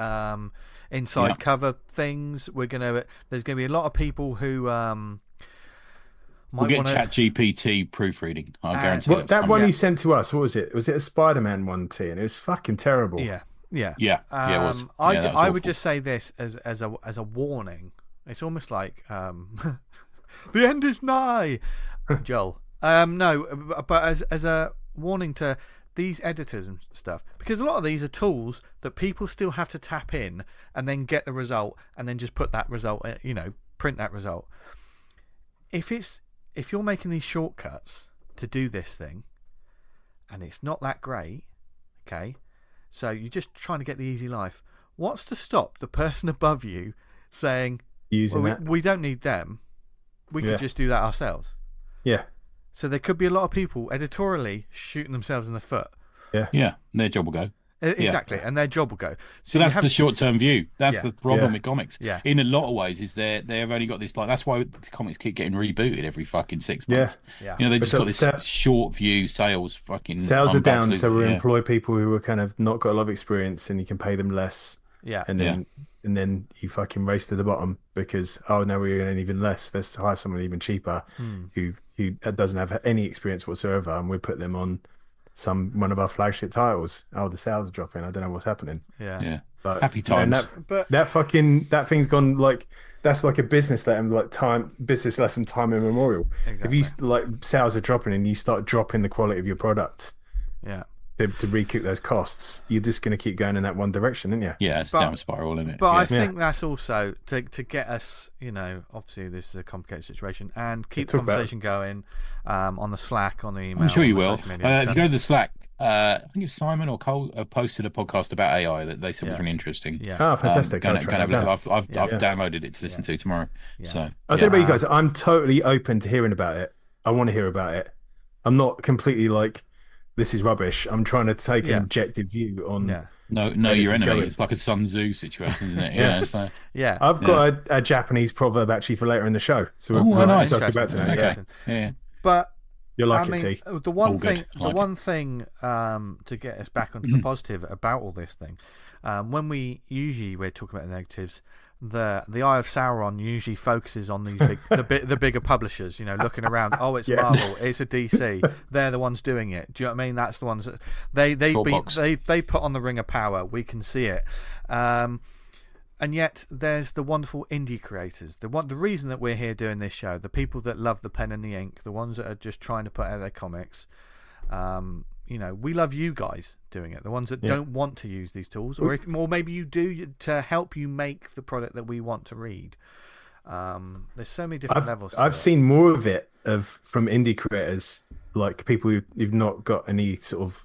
inside cover things. There's going to be a lot of people who we'll get ChatGPT proofreading. I guarantee that one he sent to us. What was it? Was it a Spider-Man one, T? And it was fucking terrible. Yeah. It was. I would just say this as a warning. It's almost like the end is nigh, Joel. No, but as a warning to these editors and stuff, because a lot of these are tools that people still have to tap in and then get the result and then just put that result, you know, print that result. If you're making these shortcuts to do this thing, and it's not that great, okay. So you're just trying to get the easy life. What's to stop the person above you saying, we don't need them. We could just do that ourselves. Yeah. So there could be a lot of people editorially shooting themselves in the foot. Yeah. Their job will go. Exactly, and their job will go. So that's the short-term view. That's the problem with comics. Yeah. In a lot of ways, is they've only got this that's why comics keep getting rebooted every fucking 6 months. Yeah. You know, they just got this short view sales sales are down, so we employ people who are kind of not got a lot of experience, and you can pay them less. Yeah. And then you fucking race to the bottom because no, we're going even less. Let's hire someone even cheaper who doesn't have any experience whatsoever, and we put them on one of our flagship titles. The sales are dropping. I don't know what's happening. Yeah. But happy times. That thing's gone like that's like a business lesson time immemorial. Exactly. If you sales are dropping and you start dropping the quality of your product, to recoup those costs, you're just going to keep going in that one direction, aren't you? Yeah, it's down spiral, isn't it? But I think that's also to get us, you know, obviously this is a complicated situation, and keep the conversation going on the Slack, on the email. I'm sure you will. If you go to the Slack, I think it's Simon or Cole posted a podcast about AI that they said was really interesting. Yeah. Oh, fantastic! I've downloaded it to listen to tomorrow. Yeah. So I don't know about you guys. I'm totally open to hearing about it. I want to hear about it. I'm not completely like this is rubbish. I'm trying to take an objective view on. Yeah. Know your enemy. It's like a Sun Tzu situation, isn't it? Yeah. So, I've got a Japanese proverb actually for later in the show. So we're nice. About tonight. Okay. Yeah. But you'll like it, T. The one thing to get us back onto the positive about all this thing, when we're talking about the negatives, the Eye of Sauron usually focuses on these the bigger publishers, looking around. Oh, it's Marvel, it's a DC. They're the ones doing it. Do you know what I mean? That's the ones that they put on the ring of power. We can see it. And yet there's the wonderful indie creators. The reason that we're here doing this show, the people that love the pen and the ink, the ones that are just trying to put out their comics. We love you guys doing it. The ones that don't want to use these tools, or maybe you do to help you make the product that we want to read. There's so many different levels. I've seen more of it from indie creators, like people who've not got any sort of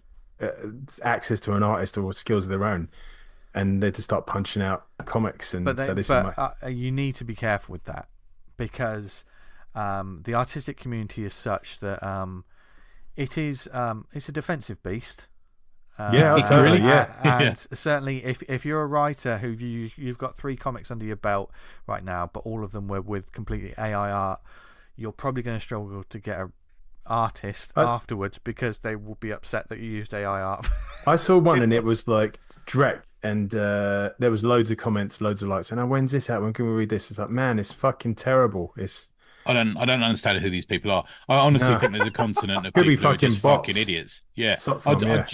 access to an artist or skills of their own, and they just start punching out comics. And you need to be careful with that, because the artistic community is such that it's a defensive beast. Totally. And certainly, if you're a writer who you've got 3 comics under your belt right now, but all of them were with completely AI art, you're probably going to struggle to get an artist afterwards, because they will be upset that you used AI art. I saw one and it was like direct, and there was loads of comments, loads of likes. And when's this out? When can we read this? It's like, man, it's fucking terrible. I don't understand who these people are. I honestly think there's a continent of people who are just fucking idiots. Yeah.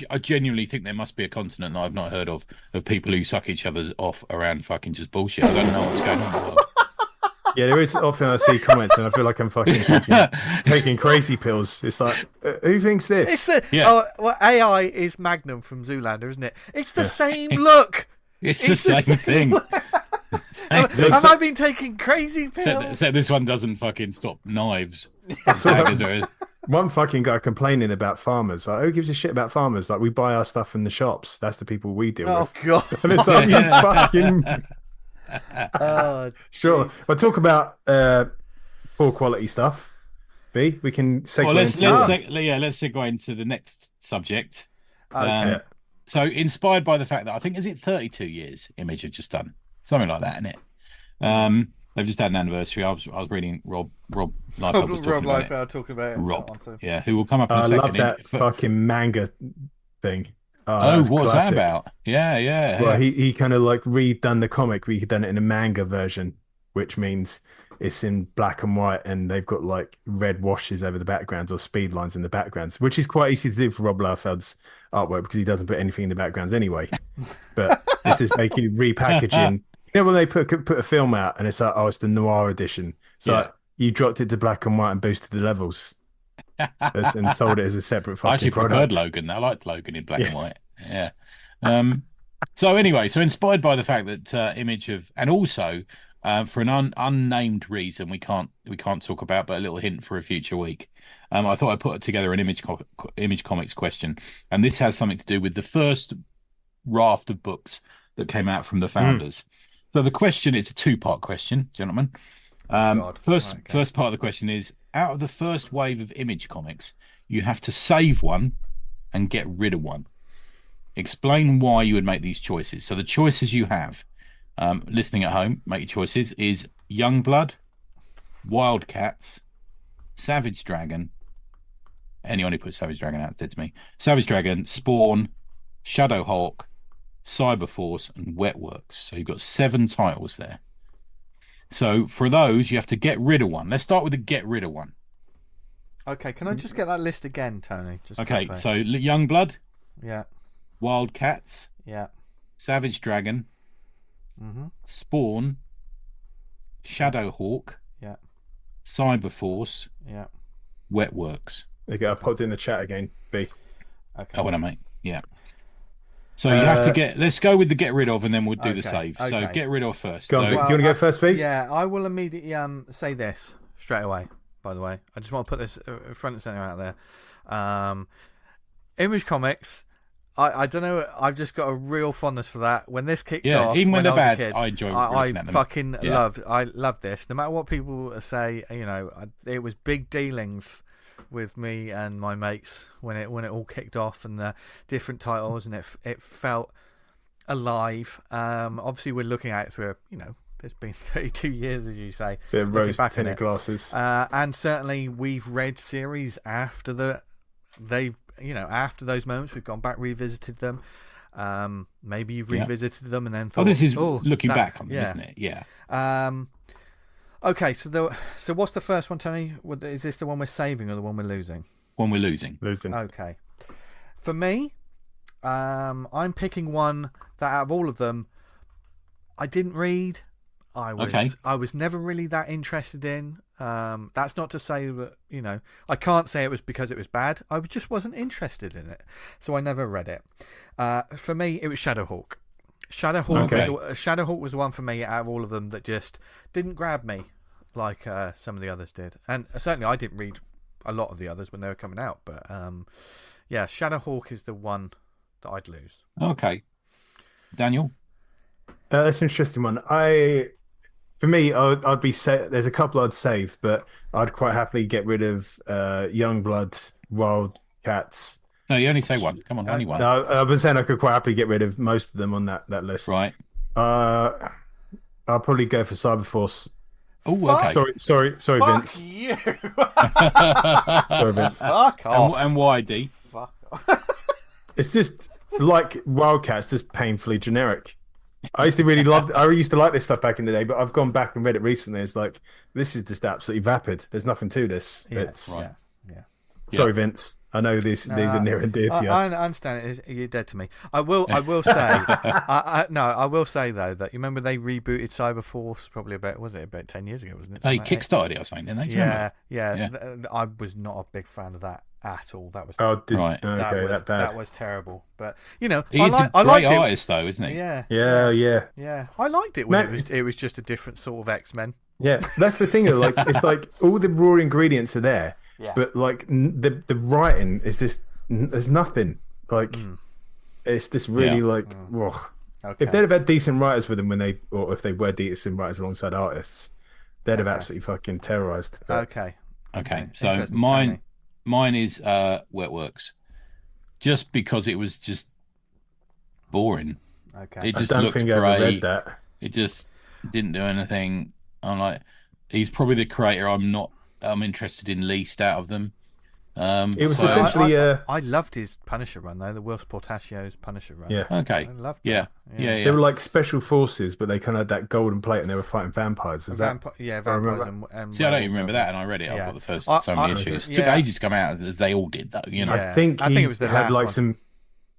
I genuinely think there must be a continent that I've not heard of people who suck each other off around fucking just bullshit. I don't know what's going on. Yeah, there is often I see comments and I feel like I'm fucking taking crazy pills. It's like, who thinks this? AI is Magnum from Zoolander, isn't it? It's the same look. It's the same thing. Have I been taking crazy pills? Except this one doesn't fucking stop knives. One fucking guy complaining about farmers. Like, who gives a shit about farmers? Like, we buy our stuff from the shops. That's the people we deal with. Oh, God. And it's like, you fucking... Sure. Geez. We'll talk about poor quality stuff. B, we can segue let's segue into the next subject. Okay. So, inspired by the fact that I think, is it 32 years Image have just done? Something like that, isn't it? They've just had an anniversary. I was reading Rob Liefeld was talking about it. Talking about it. Rob, who will come up in a second. I love that fucking manga thing. What was that about? Yeah. Well, he kind of like redone the comic, but he done it in a manga version, which means it's in black and white, and they've got like red washes over the backgrounds or speed lines in the backgrounds, which is quite easy to do for Rob Liefeld's artwork because he doesn't put anything in the backgrounds anyway. But this is making repackaging. When they put a film out and it's like, it's the noir edition. So like, you dropped it to black and white and boosted the levels. And sold it as a separate fucking I actually product. preferred Logan. I liked Logan in black and white. Yeah. So inspired by the fact that Image have, and also for an unnamed reason we can't talk about, but a little hint for a future week. I thought I'd put together an Image Comics question, and this has something to do with the first raft of books that came out from the founders. So the question is a 2-part question, gentlemen. First part of the question is, out of the first wave of Image comics, you have to save one and get rid of one. Explain why you would make these choices. So the choices you have, listening at home, make your choices, is Youngblood, WildC.A.T.S, Savage Dragon. Anyone who puts Savage Dragon out is dead to me. Savage Dragon, Spawn, Shadowhawk, Cyberforce, and Wetworks. So you've got 7 titles there. So for those, you have to get rid of one. Let's start with the get rid of one. Okay, can I just get that list again, Tony? Okay, so Youngblood. Yeah. WildC.A.T.S. Yeah. Savage Dragon. Spawn. Shadowhawk. Yeah. Cyberforce. Yeah. Wetworks. Okay, I popped in the chat again, B. Okay. Oh, mate. Yeah. So you have to let's go with the get rid of, and then we'll do the save. Okay. So get rid of first. Go on, do you want to go first, V? Yeah, I will immediately say this straight away, by the way. I just want to put this front and center out there. Image Comics. I don't know. I've just got a real fondness for that. When this kicked off, even when they're bad, kid, I enjoy. I fucking loved. I love this. No matter what people say, it was big dealings with me and my mates when it all kicked off, and the different titles, and it felt alive. Obviously, we're looking at it through It's been 32 years, as you say. Bit of rose-tinted glasses. And certainly we've read series after after those moments. We've gone back, revisited them. Maybe you've revisited them and then thought... this is looking back on them, isn't it? Yeah. Okay, so what's the first one, Tony? Is this the one we're saving or the one we're losing? One we're losing. Okay. For me, I'm picking one that out of all of them, I didn't read. I was never really that interested in. That's not to say that I can't say it was because it was bad. I just wasn't interested in it, so I never read it. For me, it was Shadowhawk. Shadowhawk was the one for me out of all of them that just didn't grab me like some of the others did, and certainly I didn't read a lot of the others when they were coming out. But Shadowhawk is the one that I'd lose. Okay, Daniel. That's an interesting one. For me, I'd be there's a couple I'd save, but I'd quite happily get rid of Youngblood, WildC.A.T.S. No, you only say one. Come on, only one. No, I've been saying I could quite happily get rid of most of them on that list. Right. I'll probably go for Cyberforce. Oh, okay. Sorry, Fuck Vince. You. Sorry, Vince. Fuck off. And why, D? Fuck off. It's just like WildC.A.T.S, just painfully generic. I used to really love. I used to like this stuff back in the day, but I've gone back and read it recently. It's like this is just absolutely vapid. There's nothing to this. Sorry, Vince. I know these are near and dear to you. I understand it. You're dead to me. I will say. I will say though that you remember they rebooted Cyberforce probably about 10 years ago, wasn't it? They kickstarted it or something, didn't they? Yeah. I was not a big fan of that at all. That was right. Okay, that was terrible. But he's a great artist, though, isn't he? Yeah. I liked it when it was just a different sort of X-Men. Yeah, that's the thing. Like it's like all the raw ingredients are there, but like the writing is just there's nothing. Like it's just really whoa. Okay. If they'd have had decent writers with them if they were decent writers alongside artists, they'd have absolutely fucking terrorized. Okay. So mine is Wetworks, just because it was just boring. Okay. It just I don't looked think great. I ever read that. It just didn't do anything. I'm like, he's probably the creator I'm interested in least out of them. It was essentially I loved his Punisher run though, the Will Portacio's Punisher run. Yeah. Okay. I loved yeah. They were like special forces, but they kind of had that golden plate and they were fighting vampires. Vampires and See, I don't even remember that, and I read it. I've got the first so many issues. It took ages to come out, as they all did, though. I think it was the had like one.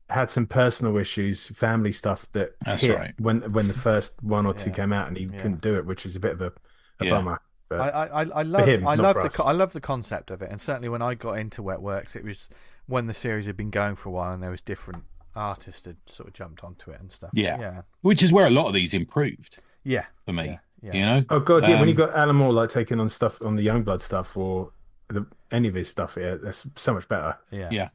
Had some personal issues, family stuff that hit when the first one or two came out, and he couldn't do it, which is a bit of a bummer. But I love the concept of it, and certainly when I got into Wetworks, it was when the series had been going for a while, and there was different artists that sort of jumped onto it and stuff. Yeah. Which is where a lot of these improved. Yeah, for me, yeah. You know. Oh god, when you got Alan Moore like taking on stuff on the Youngblood stuff or any of his stuff, that's so much better. Yeah.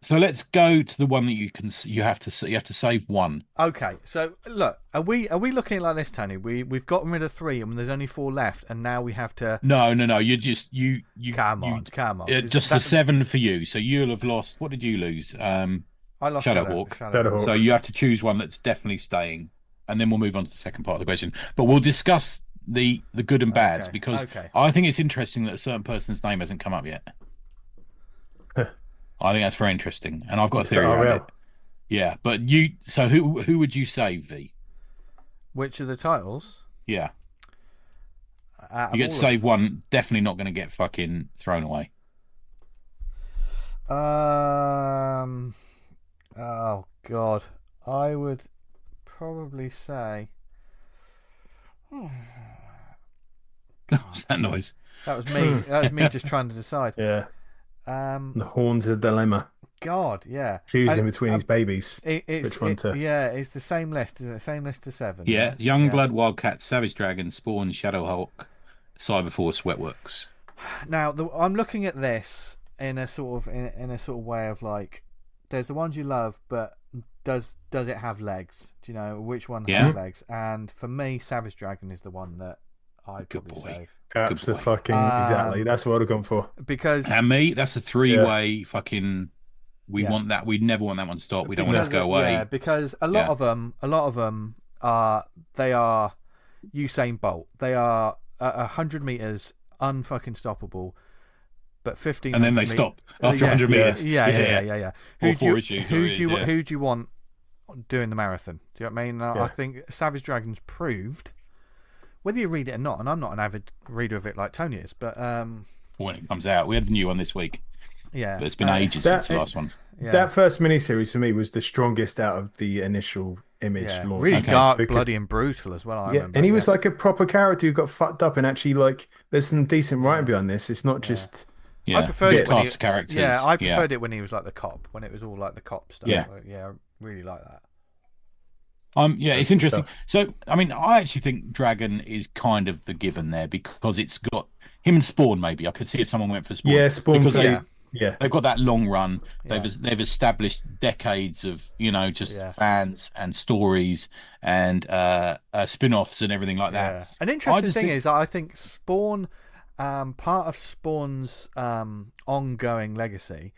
So let's go to the one that you have to save one. Okay, so look, are we looking at it like this, Tony? We've gotten rid of 3, and there's only 4 left, and now we have to. No. You come on. Just the 7 for you. So you'll have lost. What did you lose? I lost Shadowhawk. So you have to choose one that's definitely staying, and then we'll move on to the second part of the question. But we'll discuss the good and bads because I think it's interesting that a certain person's name hasn't come up yet. I think that's very interesting, and I've got a theory around it. Yeah, but so who would you save, V? Which of the titles? Yeah, you get to save one. Definitely not going to get fucking thrown away. Oh God, I would probably say. What's that noise? That was me. That was me just trying to decide. Yeah. The horns of the dilemma. God, yeah. Choosing between his babies. Which one to? Yeah, it's the same list, isn't it? Same list to 7. Yeah, Youngblood, WildC.A.T.S, Savage Dragon, Spawn, Shadowhawk, Cyberforce, Wetworks. Now, I'm looking at this, in a sort of way of like, there's the ones you love, but does it have legs? Do you know which one has legs? And for me, Savage Dragon is the one that I'd probably save. Exactly. That's what I'd have gone for. Because and me, that's a three-way fucking. We want that. We never want that one to stop. We don't want it to go away. Yeah, because a lot of them are Usain Bolt. They are 100 meters unfucking stoppable, but 15. And then they stop after 100 meters. Yeah. Who do you want doing the marathon? Do you know what I mean? I think Savage Dragon's proved, whether you read it or not, and I'm not an avid reader of it like Tony is, but when it comes out, we had the new one this week. Yeah, but it's been ages since the last one. Yeah. That first miniseries for me was the strongest out of the initial Image launch. Really dark, bloody, and brutal as well. I remember. And he was like a proper character who got fucked up, and actually, like, there's some decent writing behind this. It's not just. Yeah. I preferred it when characters. Yeah, I preferred it when he was like the cop, when it was all like the cop stuff. Yeah, I really like that. It's interesting. So, I mean, I actually think Dragon is kind of the given there because it's got him and Spawn. Maybe I could see if someone went for Spawn. Yeah, Spawn. Because they've got that long run. They've established decades of fans and stories and spin-offs and everything like that. An interesting thing is, I think Spawn, part of Spawn's ongoing legacy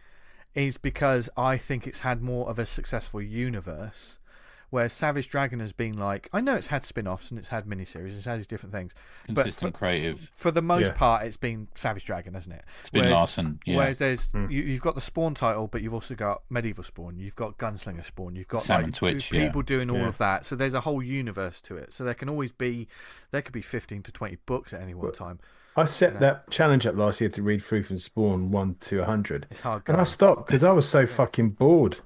is because I think it's had more of a successful universe. Whereas Savage Dragon has been like, I know it's had spin-offs and it's had miniseries, it's had these different things. Consistent creative. For the most part, it's been Savage Dragon, hasn't it? It's been Larson. Yeah. Whereas there's you've got the Spawn title, but you've also got Medieval Spawn, you've got Gunslinger Spawn, you've got Sam and Twitch, people doing all of that. So there's a whole universe to it. So there could be 15 to 20 books at any one time. I set that challenge up last year to read through from Spawn 1 to 100. It's hard. And I stopped because I was so fucking bored.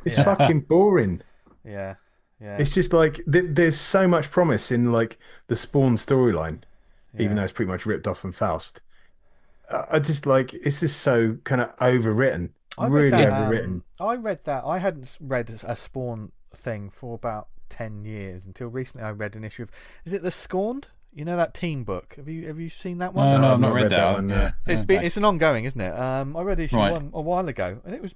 It's fucking boring. Yeah. It's just like there's so much promise in like the Spawn storyline, even though it's pretty much ripped off from Faust. I just like it's just so kind of overwritten, overwritten. I read that. I hadn't read a Spawn thing for about 10 years until recently. I read an issue of the Scorned? You know that teen book? Have you seen that one? No, I've not read that one. Yeah. It's an ongoing, isn't it? I read issue 1 a while ago, and it was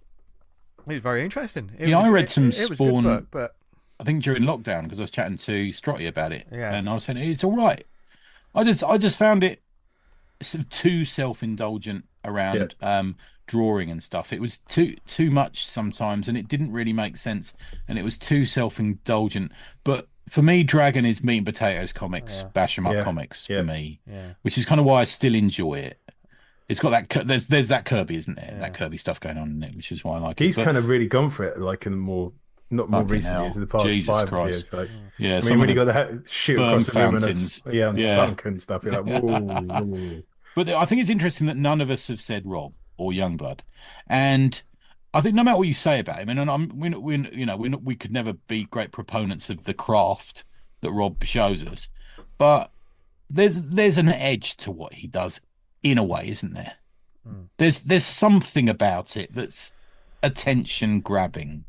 very interesting. I read some Spawn. It was a good book, but I think during lockdown because I was chatting to Strotty about it, and I was saying it's all right. I just found it sort of too self-indulgent around drawing and stuff. It was too much sometimes, and it didn't really make sense, and it was too self-indulgent. But for me, Dragon is meat and potatoes comics, bash 'em up comics for me, which is kind of why I still enjoy it. It's got that there's that Kirby, isn't there? That Kirby stuff going on in it, which is why I like it. He's kind of really gone for it, like in the more. Not more recent years, in the past Jesus 5 Christ. years. Like, I mean, when you got that shoot across the room and spunk and stuff, you're like, whoa. But I think it's interesting that none of us have said Rob or Youngblood, and I think no matter what you say about him, and we could never be great proponents of the craft that Rob shows us, but there's an edge to what he does in a way, isn't there? There's something about it that's attention grabbing.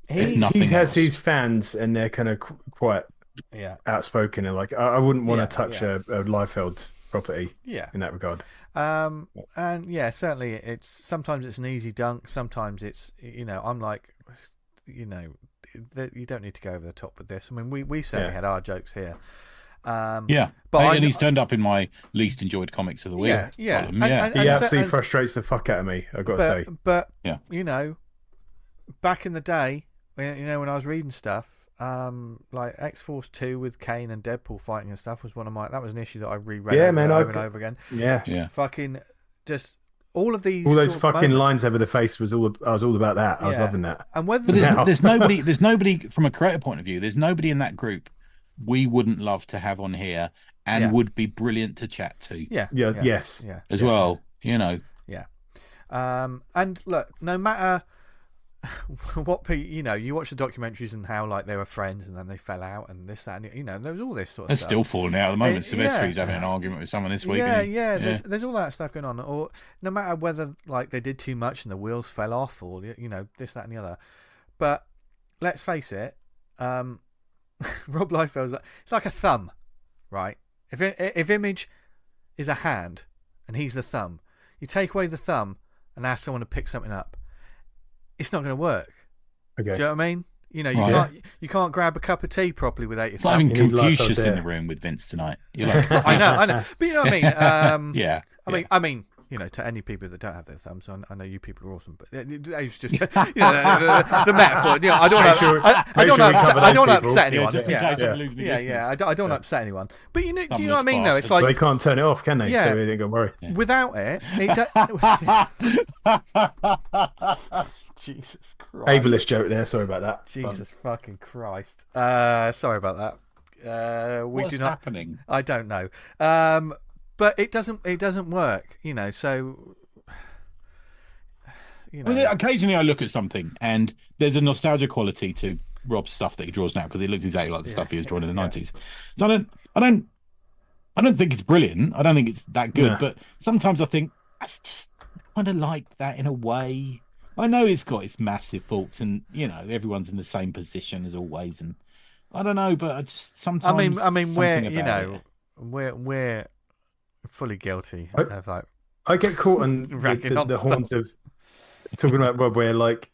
He has his fans, and they're kind of quite outspoken, and like I wouldn't want to touch a Liefeld property in that regard. And certainly sometimes it's an easy dunk, sometimes it's I'm like you don't need to go over the top with this. I mean we certainly had our jokes here. And he's turned up in my least enjoyed comics of the week. He absolutely frustrates the fuck out of me, I've got to say. But back in the day, when I was reading stuff, like X-Force 2 with Kane and Deadpool fighting and stuff was that was an issue that I reread over and over again. Yeah. Fucking just all of these. All those fucking lines over the face I was all about that. I was loving that. And whether there's nobody from a creator point of view, there's nobody in that group we wouldn't love to have on here and would be brilliant to chat to. As well. Yeah. And look, no matter what you watch the documentaries and how like they were friends and then they fell out and this, that, and there was all this sort of They're stuff. still falling out at the moment. Silvestri's having an argument with someone this week. There's all that stuff going on. Or no matter whether like they did too much and the wheels fell off or this, that, and the other. But let's face it, Rob Liefeld's it's like a thumb, right? If Image is a hand and he's the thumb, you take away the thumb, and ask someone to pick something up, it's not going to work. Okay. Do you know what I mean? You know, you can't grab a cup of tea properly without your. It's not even Confucius in the room with Vince tonight. You're like, I know, but you know what I mean. Yeah. I mean, you know, to any people that don't have their thumbs, I know you people are awesome, but it's just the metaphor. You know, I don't want to upset anyone. Just in case I'm losing the business. I don't want to upset anyone. But you know, do you know what I mean? Though it's like they can't turn it off, can they? Yeah. So they don't worry. Yeah. Without it, Jesus Christ. Ableist joke there. Sorry about that. Jesus fucking Christ. Sorry about that. What's happening? I don't know. But it doesn't work, you know. So, you know. I mean, occasionally I look at something and there's a nostalgia quality to Rob's stuff that he draws now because it looks exactly like the stuff he was drawing in the 90s. So I don't think it's brilliant. I don't think it's that good. But sometimes I think that's just kind of like that in a way. I know it's got its massive faults, and you know everyone's in the same position as always, and I don't know, but I just sometimes. I mean, we're fully guilty of like. I get caught on the horns of talking about Rob, where like,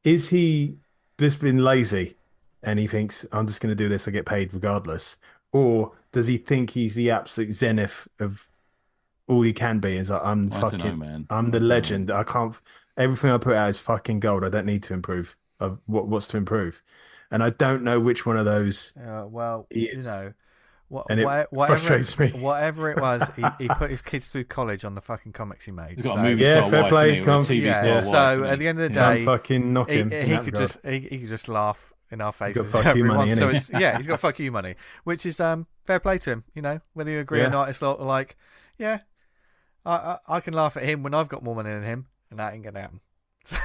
is he just been lazy, and he thinks I'm just going to do this, I get paid regardless, or does he think he's the absolute zenith of all he can be? Is like I'm the legend. I can't. Everything I put out is fucking gold. I don't need to improve. What's to improve? And I don't know which one of those. Well, you know, frustrates me. Whatever it was, he put his kids through college on the fucking comics he made. He's got a movie star fair wife, play. TV star wife, so at the end of the day, fucking knock him. He could just laugh in our faces. He's got fuck you money, so he's got fuck you money, which is fair play to him. You know, whether you agree or not, it's like, I can laugh at him when I've got more money than him. And that ain't gonna happen.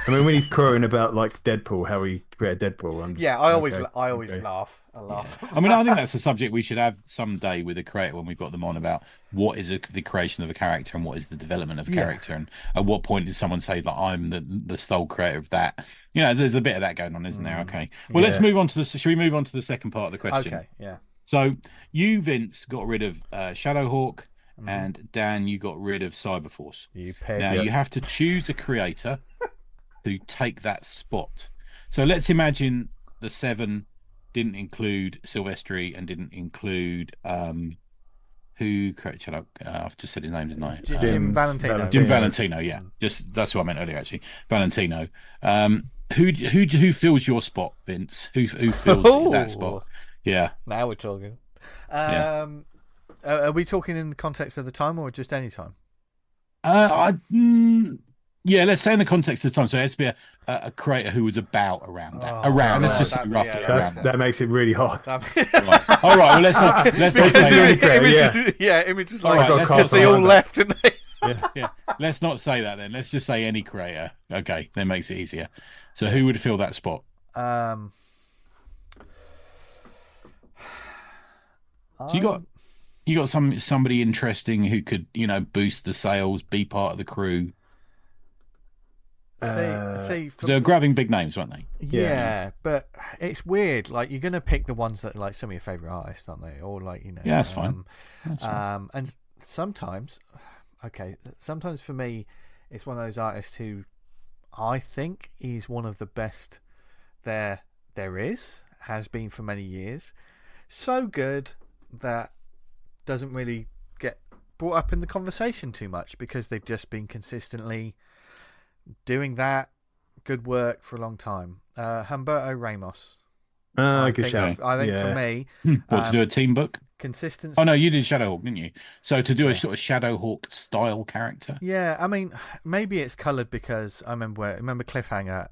I mean, when he's crowing about like Deadpool, how he created Deadpool, I always laugh. I laugh. Yeah. I mean, I think that's a subject we should have someday with a creator when we've got them on about what is the creation of a character and what is the development of a character, and at what point did someone say that I'm the sole creator of that? You know, there's a bit of that going on, isn't there? Okay. Well, let's move on to should we move on to the second part of the question? Okay. Yeah. So you, Vince, got rid of Shadowhawk. And Dan, you got rid of Cyberforce. You have to choose a creator to take that spot. So let's imagine the 7 didn't include Silvestri and didn't include who created Shadowhawk? I've just said his name, didn't I? Jim Valentino. Jim Valentino, yeah. Just that's what I meant earlier, actually. Valentino. Who fills your spot, Vince? Who fills that spot? Yeah. Now we're talking. Are we talking in the context of the time or just any time? Yeah, let's say in the context of the time. So it has to be a creator who was about around that. Let's just say roughly around that. That makes it really hard. Right. All right. Well, let's not say Image was like because they all left, didn't they? Yeah. Let's not say that then. Let's just say any creator. Okay, that makes it easier. So who would fill that spot? So you got somebody interesting who could, you know, boost the sales, be part of the crew. They're grabbing big names, weren't they? Yeah, but it's weird. Like you're gonna pick the ones that like some of your favorite artists, aren't they? Or like, you know. Yeah, that's fine. That's fine. And sometimes for me, it's one of those artists who I think is one of the best there is, has been for many years. So good that doesn't really get brought up in the conversation too much because they've just been consistently doing that good work for a long time. Humberto Ramos. I think for me, to do a team book? Consistency. Oh no, you did Shadowhawk, didn't you? So to do a sort of Shadowhawk style character. Yeah, I mean, maybe it's coloured because I remember Cliffhanger,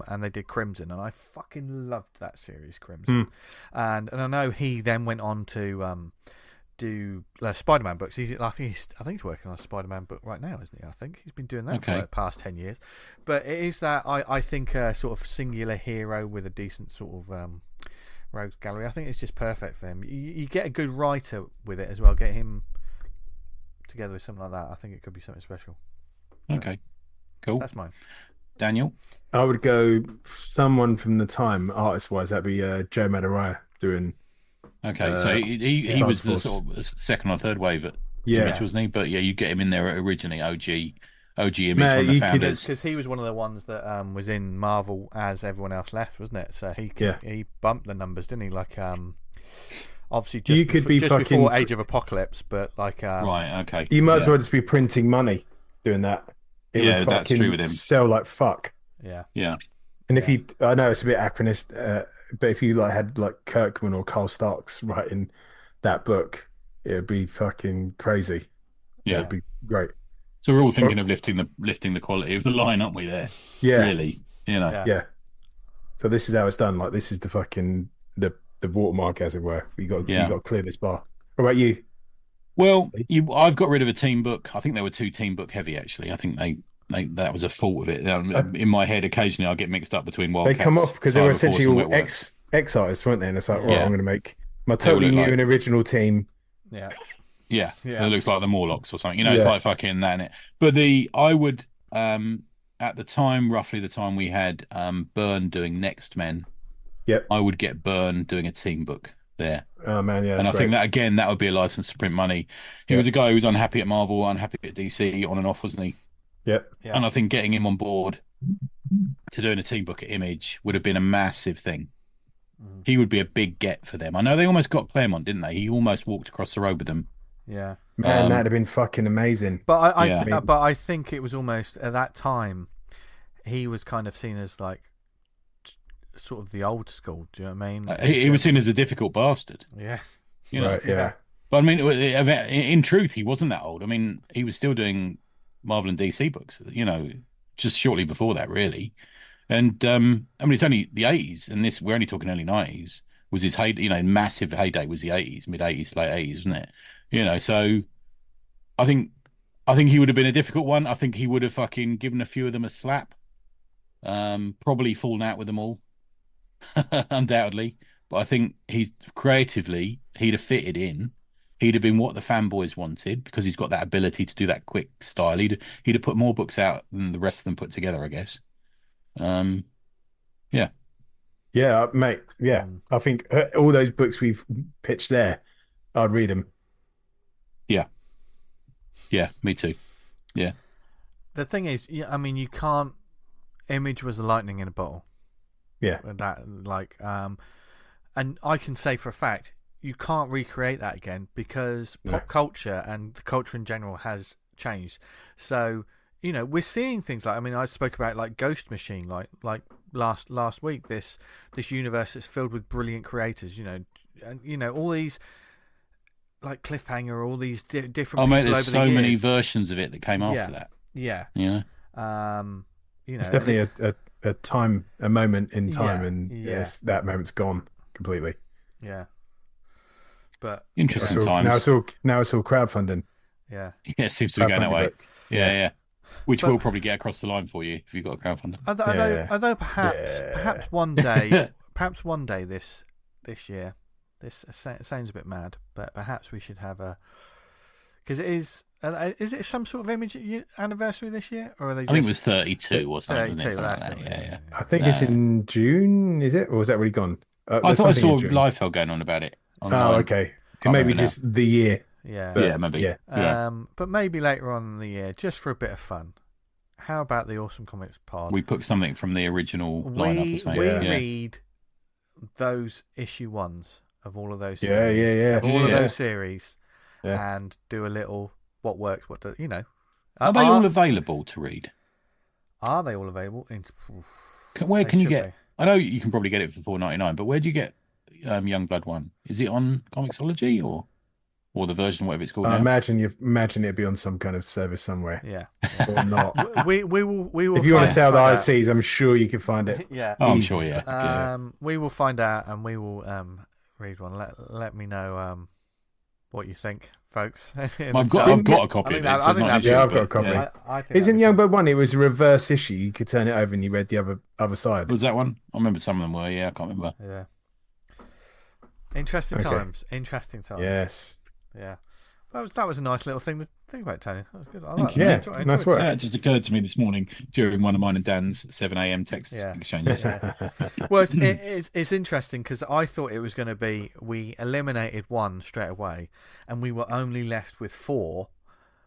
and they did Crimson, and I fucking loved that series, Crimson. And I know he then went on to do Spider-Man books. I think he's working on a Spider-Man book right now, isn't he? I think he's been doing that for the past 10 years. But it is that I think a sort of singular hero with a decent sort of rogues gallery. I think it's just perfect for him. You get a good writer with it as well. Get him together with something like that. I think it could be something special. Okay, cool. That's mine. Daniel? I would go someone from the time, artist-wise. That'd be Joe Madureira doing. Okay, so he was the sort of second or third wave at Image, wasn't he? But yeah, you get him in there originally, OG OG Image, one of the founders. Because he was one of the ones that was in Marvel as everyone else left, wasn't it? So he bumped the numbers, didn't he? Like obviously just before Age of Apocalypse, but like right, okay. You might as well just be printing money doing that. It would that's true with him. Sell like fuck. Yeah. And if I know it's a bit acronist, but if you had Kirkman or Carl Starks writing that book, it would be fucking crazy. Yeah, it'd be great. So we're all thinking of lifting the quality of the line, aren't we? There, really, Yeah. So this is how it's done. Like this is the fucking the watermark, as it were. You got to clear this bar. What about you? Well, I've got rid of a team book. I think they were 2 team book heavy. Actually, I think that was a fault of it. In my head, occasionally I get mixed up between Wildcats. They come off because they were essentially all X artists, weren't they? And it's like, I'm going to make my totally new and original team. Yeah. It looks like the Morlocks or something. It's like fucking that. Innit? But I would at the time, roughly the time we had Byrne doing Next Men. Yep. I would get Byrne doing a team book there. Oh man, yeah. And I think that would be a license to print money. He was a guy who was unhappy at Marvel, unhappy at DC, on and off, wasn't he? Yep. Yeah. And I think getting him on board to doing a team book at Image would have been a massive thing. He would be a big get for them. I know they almost got Claremont, didn't they? He almost walked across the road with them. Yeah. Man, that'd have been fucking amazing. But I think it was almost at that time he was kind of seen as like sort of the old school. Do you know what I mean? He was seen as a difficult bastard. Yeah. Yeah. But I mean, in truth, he wasn't that old. I mean, he was still doing Marvel and DC books, just shortly before that, really. And I mean, it's only the 80s, and we're only talking early 90s. Was his heyday? Massive heyday was the 80s, mid 80s, late 80s, wasn't it? So I think he would have been a difficult one. I think he would have fucking given a few of them a slap. Probably fallen out with them all, undoubtedly. But I think he'd have fitted in. He'd have been what the fanboys wanted because he's got that ability to do that quick style. He'd have put more books out than the rest of them put together, I guess. Yeah, mate. Yeah, I think all those books we've pitched there, I'd read them. Yeah, me too. Yeah. The thing is, I mean, you can't. Image was the lightning in a bottle. Yeah. And I can say for a fact, you can't recreate that again because pop culture and the culture in general has changed. So, we're seeing things like, I mean, I spoke about like Ghost Machine, like last week, this universe that's filled with brilliant creators, and all these like Cliffhanger, all these different people over the years. There's so many versions of it that came after that. Yeah. It's definitely a moment in time, and yes, that moment's gone completely. Yeah. But interesting times. Now it's all crowdfunding. Yeah. Yeah, it seems to be going that way. Yeah. Which we'll probably get across the line for you if you've got a crowdfunder. Although perhaps one day this year, this sounds a bit mad, but perhaps we should have because it is it some sort of Image anniversary this year, or are they? I think it was 32 or something. 32. Yeah. I think it's in June. Is it, or is that already gone? I thought I saw Liefeld going on about it. Oh, okay. Maybe just the year. Yeah. But, maybe. Yeah. But maybe later on in the year, just for a bit of fun. How about the Awesome Comics pod? We put something from the original lineup or something. We read those issue ones of all of those series. Of all of those series. Yeah. And do a little what works, what do Are they all available to read? Are they all available? Where can you get? I know you can probably get it for $4.99, but where do you get Youngblood 1? Is it on Comixology or the version, whatever it's called? I imagine it'd be on some kind of service somewhere. Yeah. Or not. We will. If you want to sell the ICs, I'm sure you can find it. Yeah. Oh, I'm sure. Yeah. We will find out, and we will read one. Let me know what you think, folks. I've got a copy of it. I've got a copy. Yeah. Isn't Youngblood 1? It was a reverse issue. You could turn it over and you read the other side. Was that one? I remember some of them were. Yeah, I can't remember. Yeah. Interesting times. Yes. Yeah. That was a nice little thing to think about, Tony. That was good. Nice work. It just occurred to me this morning during one of mine and Dan's 7 a.m. text exchanges. Yeah. Well, it's interesting because I thought it was going to be we eliminated one straight away and we were only left with 4.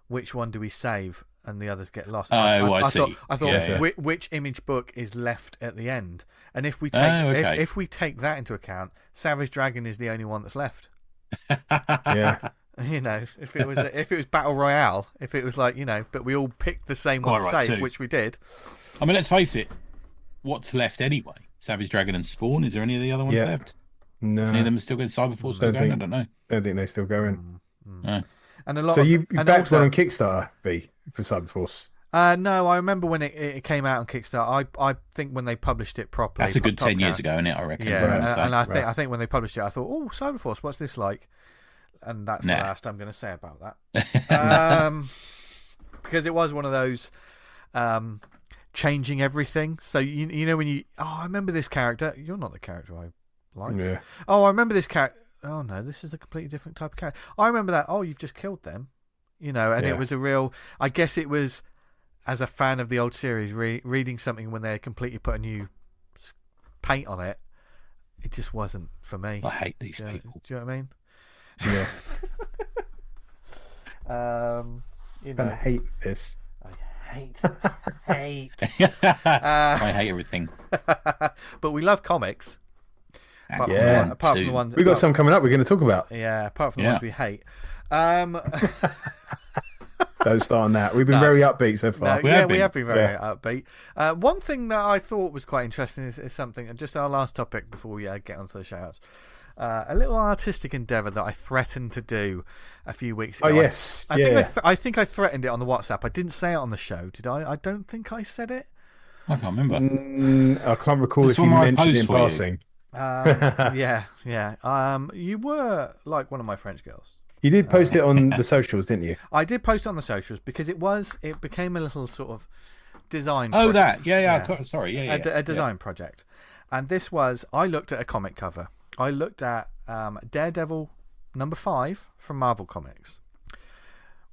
Which one do we save and the others get lost. I see. I thought which image book is left at the end, and if we take if we take that into account, Savage Dragon is the only one that's left. Yeah. You know, if it was Battle Royale, if it was like, you know, but we all picked the same one to save, which we did. I mean, let's face it. What's left anyway? Savage Dragon and Spawn. Is there any of the other ones left? No. Any of them are still going? Cyberforce still going? I don't know. Don't think they're still going. No. And a lot. So you backed one on Kickstarter, V, for Cyberforce? No, I remember when it came out on Kickstarter. I think when they published it properly. That's a good 10 years ago, isn't it? I reckon. Yeah, and I think when they published it, I thought, oh, Cyberforce, what's this like? And that's the last I'm going to say about that. Because it was one of those changing everything. So, you know, when I remember this character. You're not the character I like. Yeah. Oh, I remember this character. Oh, no, this is a completely different type of character. I remember that. Oh, you've just killed them. You know, and it was a real. I guess it was, as a fan of the old series, reading something when they completely put a new paint on it. It just wasn't for me. I hate these people. Do you know what I mean? Yeah. You know, I hate this. I hate. I hate everything. But we love comics. Apart from the ones we got some coming up. We're going to talk about. Yeah, apart from the ones we hate. Don't start on that. We've been very upbeat so far. We have been very upbeat. One thing that I thought was quite interesting is something, and just our last topic before we get onto the shout-outs. A little artistic endeavour that I threatened to do a few weeks ago. Oh, yes. I think I threatened it on the WhatsApp. I didn't say it on the show, did I? I don't think I said it. I can't remember. I can't recall if you mentioned it in passing. You were like one of my French girls. You did post it on the socials, didn't you? I did post it on the socials because it became a little sort of design project. That. Yeah. Sorry. A design project. And this was, I looked at a comic cover. I looked at Daredevil #5 from Marvel Comics.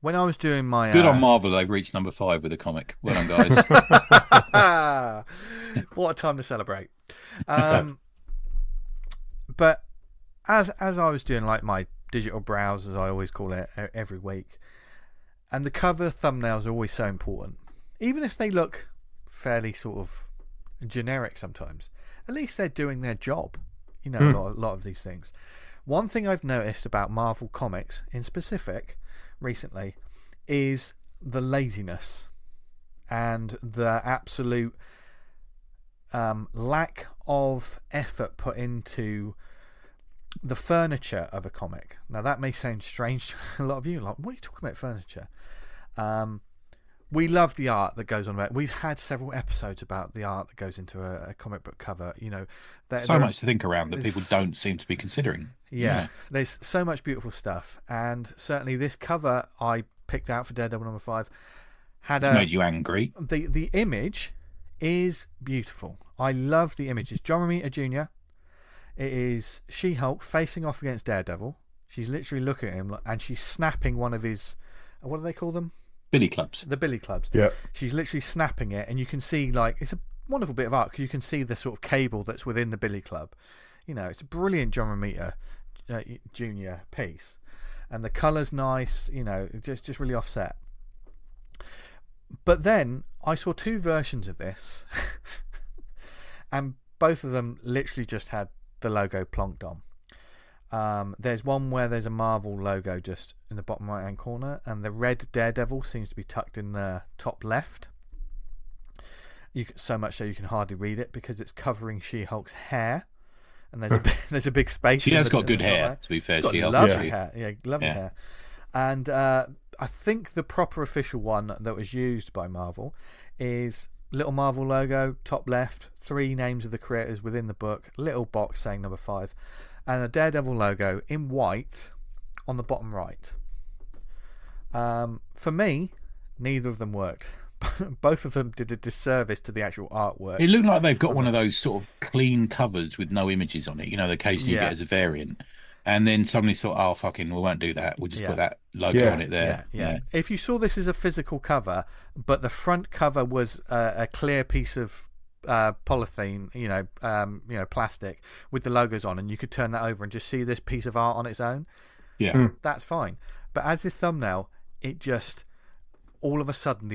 When I was doing my... Good on Marvel, they've reached #5 with a comic. Well done, guys. What a time to celebrate. But as I was doing like my digital browse, as I always call it, every week, and the cover thumbnails are always so important. Even if they look fairly sort of generic sometimes, at least they're doing their job. You know, a lot of these things. One thing I've noticed about Marvel Comics in specific recently is the laziness and the absolute lack of effort put into the furniture of a comic. Now, that may sound strange to a lot of you. Like, what are you talking about, furniture? We love the art that goes on about it. We've had several episodes about the art that goes into a comic book cover. You know, so much to think around that people don't seem to be considering. Yeah, there's so much beautiful stuff, and certainly this cover I picked out for Daredevil #5 made you angry. The image is beautiful. I love the image. It's John Romita Jr. It is She-Hulk facing off against Daredevil. She's literally looking at him, and she's snapping one of his, what do they call them? Billy clubs. The Billy clubs. Yeah. She's literally snapping it, and you can see, like, it's a wonderful bit of art because you can see the sort of cable that's within the Billy club. You know, it's a brilliant John Romita Jr. piece, and the colour's nice. You know, just really offset. But then I saw two versions of this, and both of them literally just had the logo plonked on. There's one where there's a Marvel logo just in the bottom right hand corner, and the red Daredevil seems to be tucked in the top left. So much so you can hardly read it because it's covering She-Hulk's hair, and there's a big space. She has got good hair, to be fair. She-Hulk, lovely hair, lovely hair. And I think the proper official one that was used by Marvel is little Marvel logo, top left, 3 names of the creators within the book, little box saying #5. And a Daredevil logo in white on the bottom right. For me, neither of them worked. Both of them did a disservice to the actual artwork. It looked like they've got one of those sort of clean covers with no images on it. You know, the case you get as a variant. And then somebody thought, oh, fucking, we won't do that. We'll just put that logo on it there. Yeah. If you saw this as a physical cover, but the front cover was a clear piece of polythene, plastic with the logos on, and you could turn that over and just see this piece of art on its own. Yeah, that's fine. But as this thumbnail, it just all of a sudden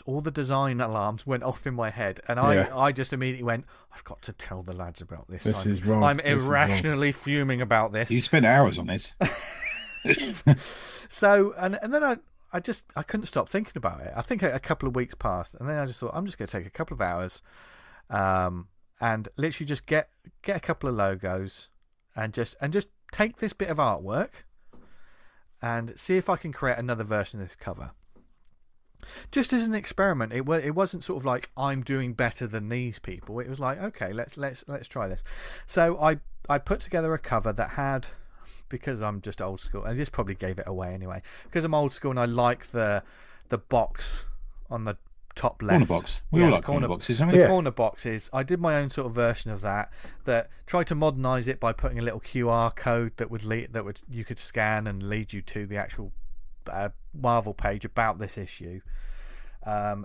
all the design alarms went off in my head, and I just immediately went, I've got to tell the lads about this. This is wrong. I'm irrationally fuming about this. You spent hours on this. So, and then I couldn't stop thinking about it. I think a couple of weeks passed, and then I just thought, I'm just going to take a couple of hours, and literally just get a couple of logos, and just take this bit of artwork, and see if I can create another version of this cover. Just as an experiment. It wasn't sort of like I'm doing better than these people. It was like, okay, let's try this. So I put together a cover that had, because I'm just old school, and this probably gave it away anyway, because I'm old school and I like the box on the top left. Corner box. We all like corner boxes, don't we? The corner boxes. I did my own sort of version of that tried to modernise it by putting a little QR code that would you could scan and lead you to the actual Marvel page about this issue.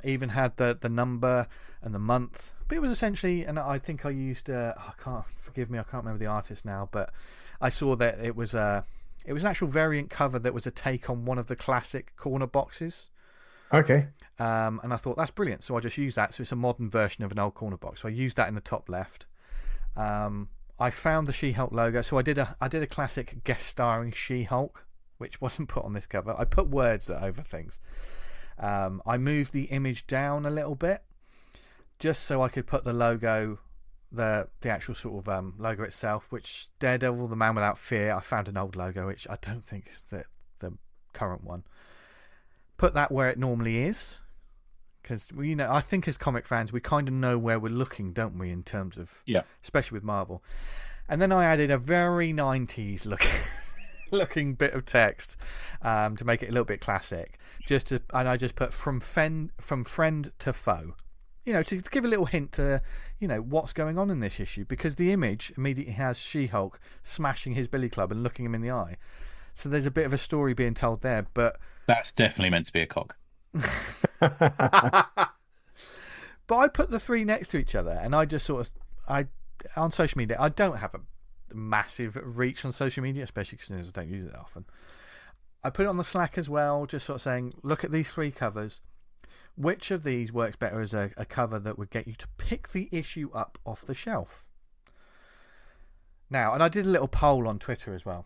Even had the number and the month, but it was essentially, and I think I used I can't remember the artist now, but I saw that it was an actual variant cover that was a take on one of the classic corner boxes. Okay. And I thought, that's brilliant. So I just used that. So it's a modern version of an old corner box. So I used that in the top left. I found the She-Hulk logo. So I did a classic guest starring She-Hulk, which wasn't put on this cover. I put words over things. I moved the image down a little bit, just so I could put the logo, the actual sort of logo itself, which Daredevil, the Man Without Fear. I found an old logo, which I don't think is the current one. Put that where it normally is, because I think as comic fans we kind of know where we're looking, don't we, in terms of, especially with Marvel. And then I added a very 90s looking bit of text to make it a little bit classic, and I just put from friend to foe, to give a little hint to what's going on in this issue, because the image immediately has She-Hulk smashing his billy club and looking him in the eye. So there's a bit of a story being told there, but that's definitely meant to be a cock. But I put the three next to each other, and I just on social media, I don't have a massive reach on social media, especially because I don't use it often. I put it on the Slack as well, just sort of saying, look at these three covers. Which of these works better as a cover that would get you to pick the issue up off the shelf? Now, and I did a little poll on Twitter as well,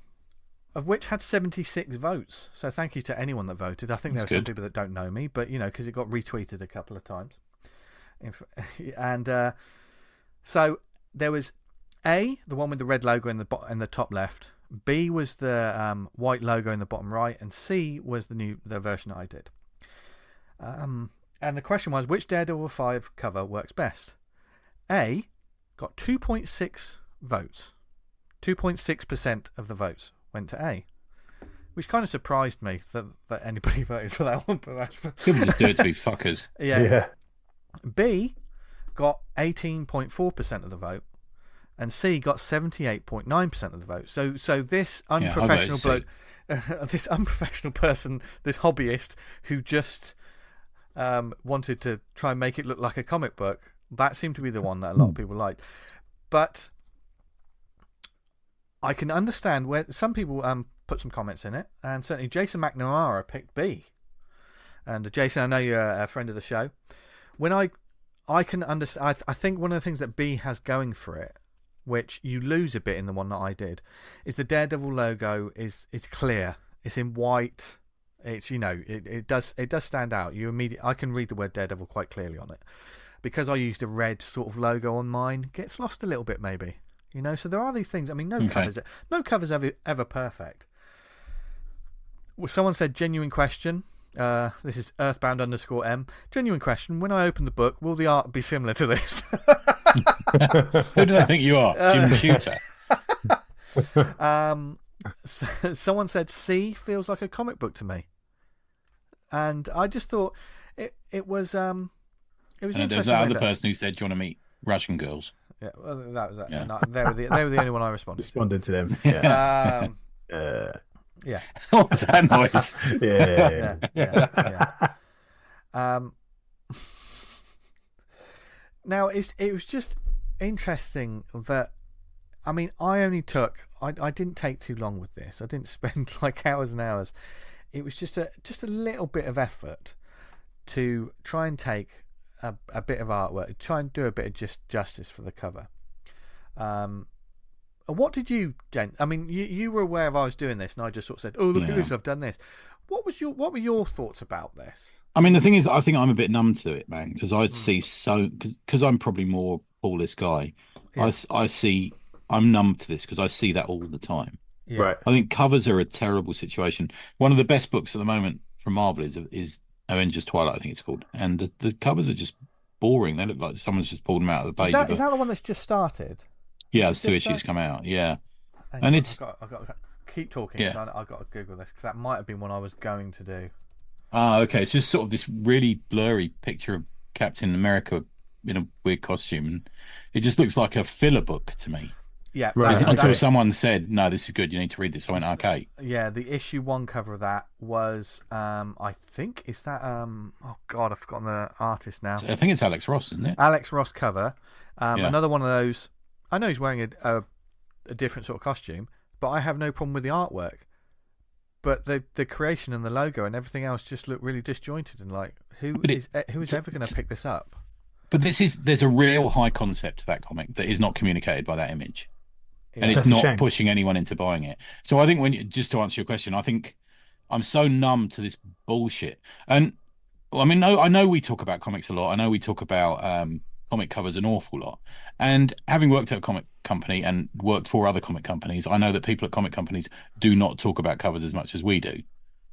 of which had 76 votes. So thank you to anyone that voted. I think there are some people that don't know me, but because it got retweeted a couple of times. And so there was A, the one with the red logo in the top left. B was the white logo in the bottom right, and C was the version I did. And the question was, which Daredevil 5 cover works best? A got 2.6 votes. 2.6% of the votes went to A, which kind of surprised me that anybody voted for that one. But that's people just do it to be fuckers. Yeah. B got 18.4% of the vote, and C got 78.9% of the vote. So this unprofessional bloke, this unprofessional person, this hobbyist who just wanted to try and make it look like a comic book, that seemed to be the one that a lot of people liked. But I can understand where some people put some comments in it, and certainly Jason McNamara picked B. And Jason, I know you're a friend of the show. When I can understand, I think one of the things that B has going for it, which you lose a bit in the one that I did, is the Daredevil logo is clear. It's in white. It's it does stand out. I can read the word Daredevil quite clearly on it. Because I used a red sort of logo on mine, gets lost a little bit maybe. So there are these things. I mean, no covers ever perfect. Well, someone said, genuine question. This is Earthbound_M. Genuine question. When I open the book, will the art be similar to this? Who do I think you are? Jim Shooter. Someone said C feels like a comic book to me, and I just thought it was. It was. And there's that other person who said, "Do you want to meet Russian girls?" Yeah, well, that was that. Yeah. They were the only one I responded to them. Yeah. Yeah. What was that noise? Yeah. Now it was just interesting that, I mean, I didn't take too long with this. I didn't spend like hours and hours. It was just a little bit of effort, to try and take a bit of artwork, try and do a bit of justice for the cover. What did you, Jen? I mean, you were aware of I was doing this, and I just sort of said, "Oh, look at this! I've done this." What were your thoughts about this? I mean, the thing is, I think I'm a bit numb to it, man, because I see because I'm probably more Paulist guy. Yeah. I'm numb to this because I see that all the time. Yeah. Right. I think covers are a terrible situation. One of the best books at the moment from Marvel is Avengers Twilight, I think it's called, and the covers are just boring. They look like someone's just pulled them out of the page. Is that the one that's just started? Yeah, there's 2 issues come out. Yeah, I've got keep talking. Yeah, I've got to Google this because that might have been one I was going to do. Okay. It's just sort of this really blurry picture of Captain America in a weird costume, and it just looks like a filler book to me. Yeah, right. Until someone said, "No, this is good. You need to read this." I went, "Okay." Yeah, the issue 1 cover of that was, I think, is that oh god, I've forgotten the artist now. I think it's Alex Ross, isn't it? Alex Ross cover. Another one of those. I know he's wearing a different sort of costume, but I have no problem with the artwork. But the creation and the logo and everything else just look really disjointed and like who is ever going to pick this up? But there's a real high concept to that comic that is not communicated by that image. Yeah. And it's not pushing anyone into buying it. So I think just to answer your question, I think I'm so numb to this bullshit. And I mean, I know we talk about comics a lot. I know we talk about comic covers an awful lot. And having worked at a comic company and worked for other comic companies, I know that people at comic companies do not talk about covers as much as we do,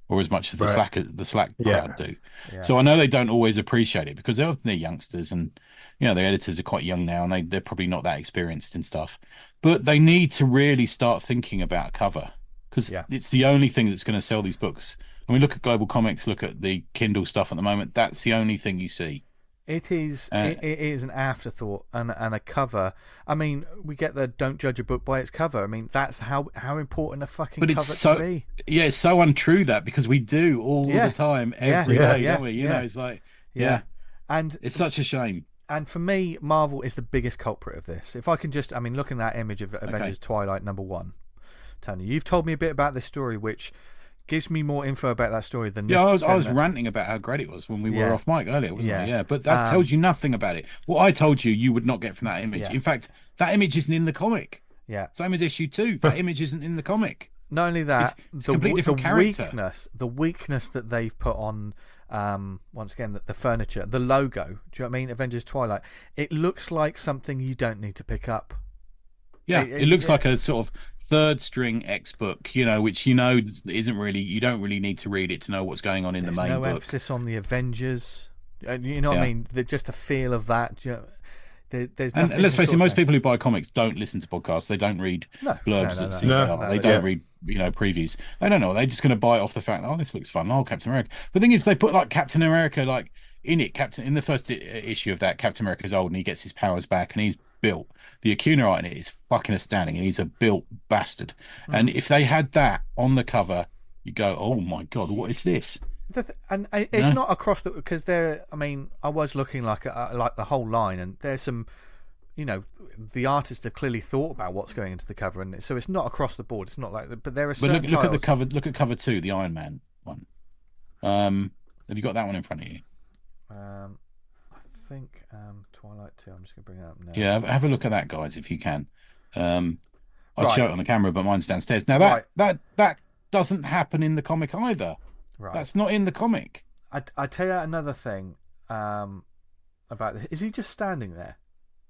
or as much as the Slack crowd do. Yeah. So I know they don't always appreciate it because they're youngsters, and the editors are quite young now, and they're probably not that experienced in stuff. But they need to really start thinking about cover because it's the only thing that's going to sell these books. I mean, look at GlobalComix, look at the Kindle stuff at the moment. That's the only thing you see. It is an afterthought and a cover. I mean, we get the don't judge a book by its cover. I mean, that's how important a fucking cover can be. Yeah, it's so untrue that because we do all the time, every day, don't we? You know, it's like, and it's such a shame. And for me, Marvel is the biggest culprit of this. If I can just, looking at that image of Avengers Twilight #1, Tony, you've told me a bit about this story, which gives me more info about that story than I was ranting about how great it was when we were off mic earlier, wasn't I? Yeah, but that tells you nothing about it. What I told you would not get from that image. In fact, that image isn't in the comic. Yeah, same as issue 2. That image isn't in the comic. Not only that, it's a completely different character. The weakness that they've put on, once again, the furniture, the logo. Do you know what I mean? Avengers Twilight. It looks like something you don't need to pick up. Yeah, it looks like a sort of third string X book, which isn't really. You don't really need to read it to know what's going on in the main book. There's no emphasis on the Avengers. You know what I mean? Just a feel of that. There's and let's face it, most people who buy comics don't listen to podcasts. They don't read blurbs at CBR. They don't read previews. They don't know. They're just going to buy it off the fact, oh, this looks fun. Oh, Captain America. But the thing is, they put like Captain America in it. In the first issue of that, Captain America's old and he gets his powers back and he's built. The Acuna art in it is fucking astounding and he's a built bastard. And if they had that on the cover, you go, oh my god, what is this? And it's not across because there. I mean, I was looking like the whole line, and there's some, the artists have clearly thought about what's going into the cover, and so it's not across the board. It's not like, but there are. But look at the cover. Look at cover 2, the Iron Man one. Have you got that one in front of you? I think Twilight 2. I'm just gonna bring it up now. Yeah, have a look at that, guys, if you can. I'd show it on the camera, but mine's downstairs. Now that doesn't happen in the comic either. Right. That's not in the comic. I tell you another thing about this. Is he just standing there?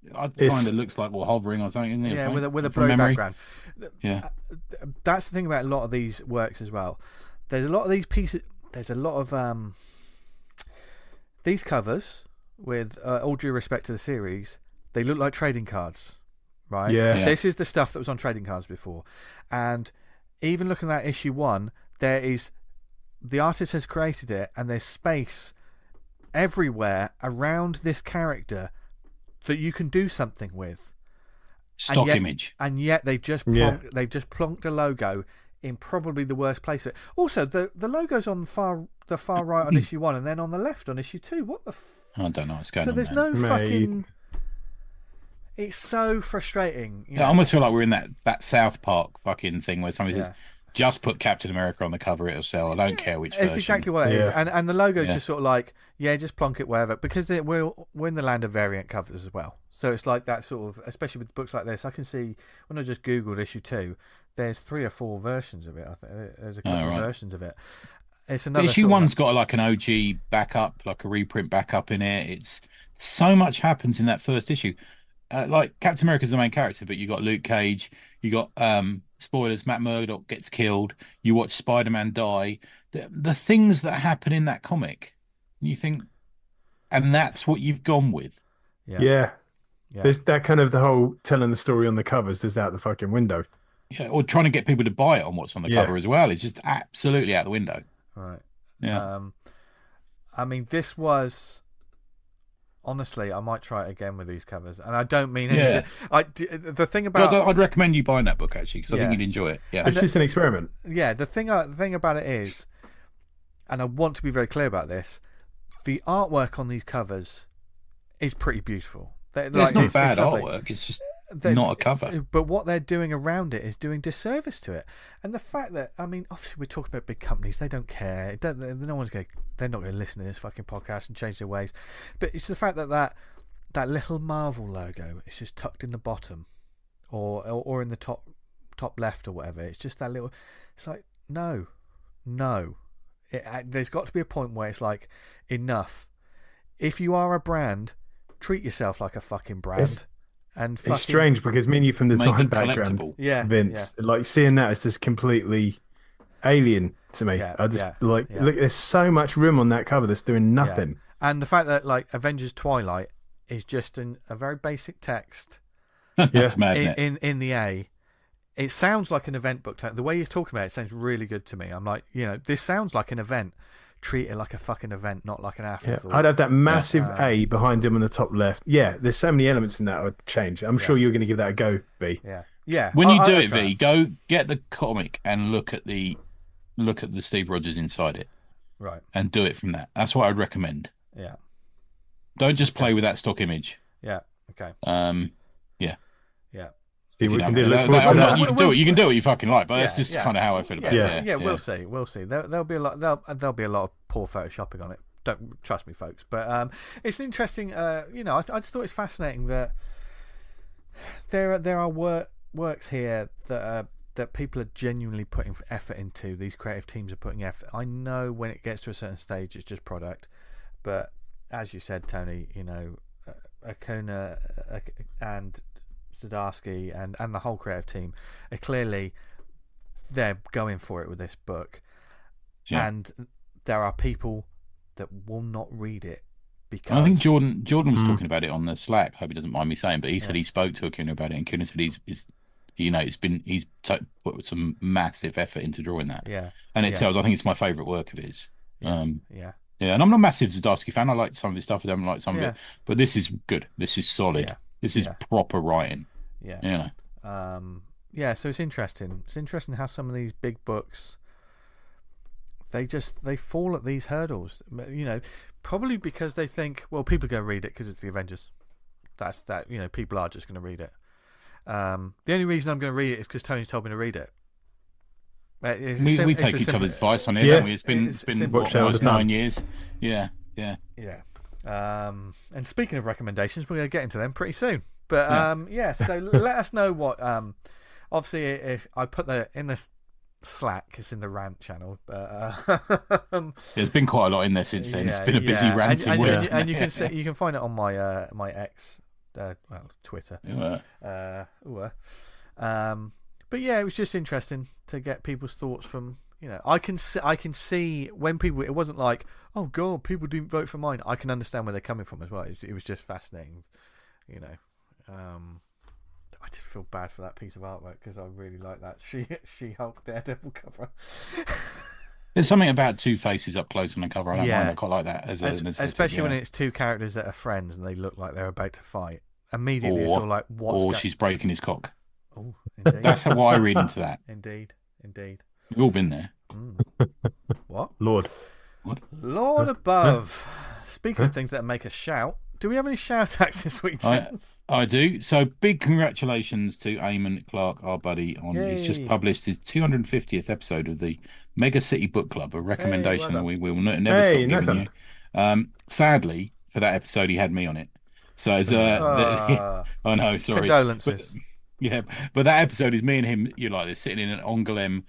It kind of looks like hovering or something. Yeah, with a blurry background. Yeah, that's the thing about a lot of these works as well. There's a lot of these pieces. There's a lot of these covers. With all due respect to the series, they look like trading cards, right? Yeah. This is the stuff that was on trading cards before, and even looking at issue 1, there is. The artist has created it, and there's space everywhere around this character that you can do something with. Stock image, and yet they've just plonked a logo in probably the worst place. Also, the logo's on the far right on issue 1, and then on the left on issue 2. What the? I don't know what's going on. So there's no fucking. It's so frustrating. I almost feel like we're in that South Park fucking thing where somebody says, Just put Captain America on the cover; it'll sell. I don't care which. It's version. exactly what it is, and the logo's just sort of like, just plonk it wherever, because we're in the land of variant covers as well. So it's like that sort of, especially with books like this. I can see when I just googled issue 2, there's 3 or 4 versions of it. I think there's a couple of versions of it. It's another issue 1's got like an OG backup, like a reprint backup in it. It's so much happens in that first issue. Like Captain America's the main character, but you got Luke Cage, you got spoilers, Matt Murdock gets killed, you watch Spider-Man die. The things that happen in that comic, you think, and that's what you've gone with. Yeah. There's that kind of the whole telling the story on the covers is out the fucking window. Yeah, or trying to get people to buy it on what's on the cover as well. It's just absolutely out the window. Right. Yeah. I mean, this was... Honestly, I might try it again with these covers, and I don't mean it. The thing about I'd recommend you buying that book actually, because I think you'd enjoy it. Yeah, it's just an experiment. Yeah, the thing about it is, and I want to be very clear about this, the artwork on these covers is pretty beautiful. It's not bad artwork. It's just not a cover. But what they're doing around it is doing disservice to it. And the fact that, I mean, obviously we're talking about big companies. They don't care. They're not going to listen to this fucking podcast and change their ways. But it's the fact that little Marvel logo is just tucked in the bottom or in the top left or whatever. It's just that little... It's like, no. There's got to be a point where it's like, enough. If you are a brand, treat yourself like a fucking brand. It's strange because me and you from the design background, Vince, like seeing that is just completely alien to me. Look, there's so much room on that cover that's doing nothing. And the fact that like Avengers Twilight is just a very basic text. That's mad, in the A. It sounds like an event book. The way he's talking about it sounds really good to me. I'm like, this sounds like an event. Treat it like a fucking event, not like an afterthought. I'd have that massive A behind him on the top left. Yeah, there's so many elements in that I would change. I'm sure you're going to give that a go, V. Yeah. When you do it, V, go get the comic and look at the Steve Rogers inside it. Right. And do it from that. That's what I'd recommend. Yeah. Don't just play with that stock image. Yeah. Okay. Yeah. Yeah. See what we can do. You can do what you fucking like, but that's just kind of how I feel about it. Yeah, we'll see. There'll be a lot of poor photoshopping on it. Don't trust me, folks. But it's an interesting. I just thought it's fascinating that there are works here that people are genuinely putting effort into. These creative teams are putting effort. I know when it gets to a certain stage, it's just product. But as you said, Tony, Acuna and Zdarsky and the whole creative team are clearly they're going for it with this book, and there are people that will not read it because I think Jordan was talking about it on the Slack. I hope he doesn't mind me saying, but he said he spoke to Acuna about it, and Acuna said he's put some massive effort into drawing that. And it tells. I think it's my favourite work of his. And I'm not a massive Zdarsky fan. I like some of his stuff. I don't like some of it, but this is good. This is solid. This is proper writing. So it's interesting. It's interesting how some of these big books they fall at these hurdles. Probably because they think, well, people are going to read it because it's the Avengers. That's that. People are just going to read it. The only reason I'm going to read it is because Tony's told me to read it. We take each other's advice on it, don't we? It's been 9 years. Yeah. And speaking of recommendations, we're going to get into them pretty soon. But so let us know what. Obviously, if I put that in the Slack, it's in the rant channel. But there's been quite a lot in there since then. It's been a busy ranting week. And you can find it on my my X, Twitter. But yeah, it was just interesting to get people's thoughts from. I can see when people. It wasn't like, oh god, people didn't vote for mine. I can understand where they're coming from as well. It was just fascinating, I just feel bad for that piece of artwork because I really like that She-Hulk Daredevil cover. There's something about two faces up close on the cover. I don't mind. I quite like that especially when it's two characters that are friends and they look like they're about to fight. Immediately, it's all like, what? She's breaking his cock. Oh, indeed. That's how I read into that. Indeed. We've all been there. What? Lord above. Speaking of things that make us shout, Do we have any shout-outs this week, James? I do. So big congratulations to Eamon Clark, our buddy. He's just published his 250th episode of the Mega City Book Club, a recommendation that we will never stop giving you. Sadly, for that episode, he had me on it. So as oh no, sorry. Condolences. But that episode is me and him. You're like this, sitting in an Angoulême,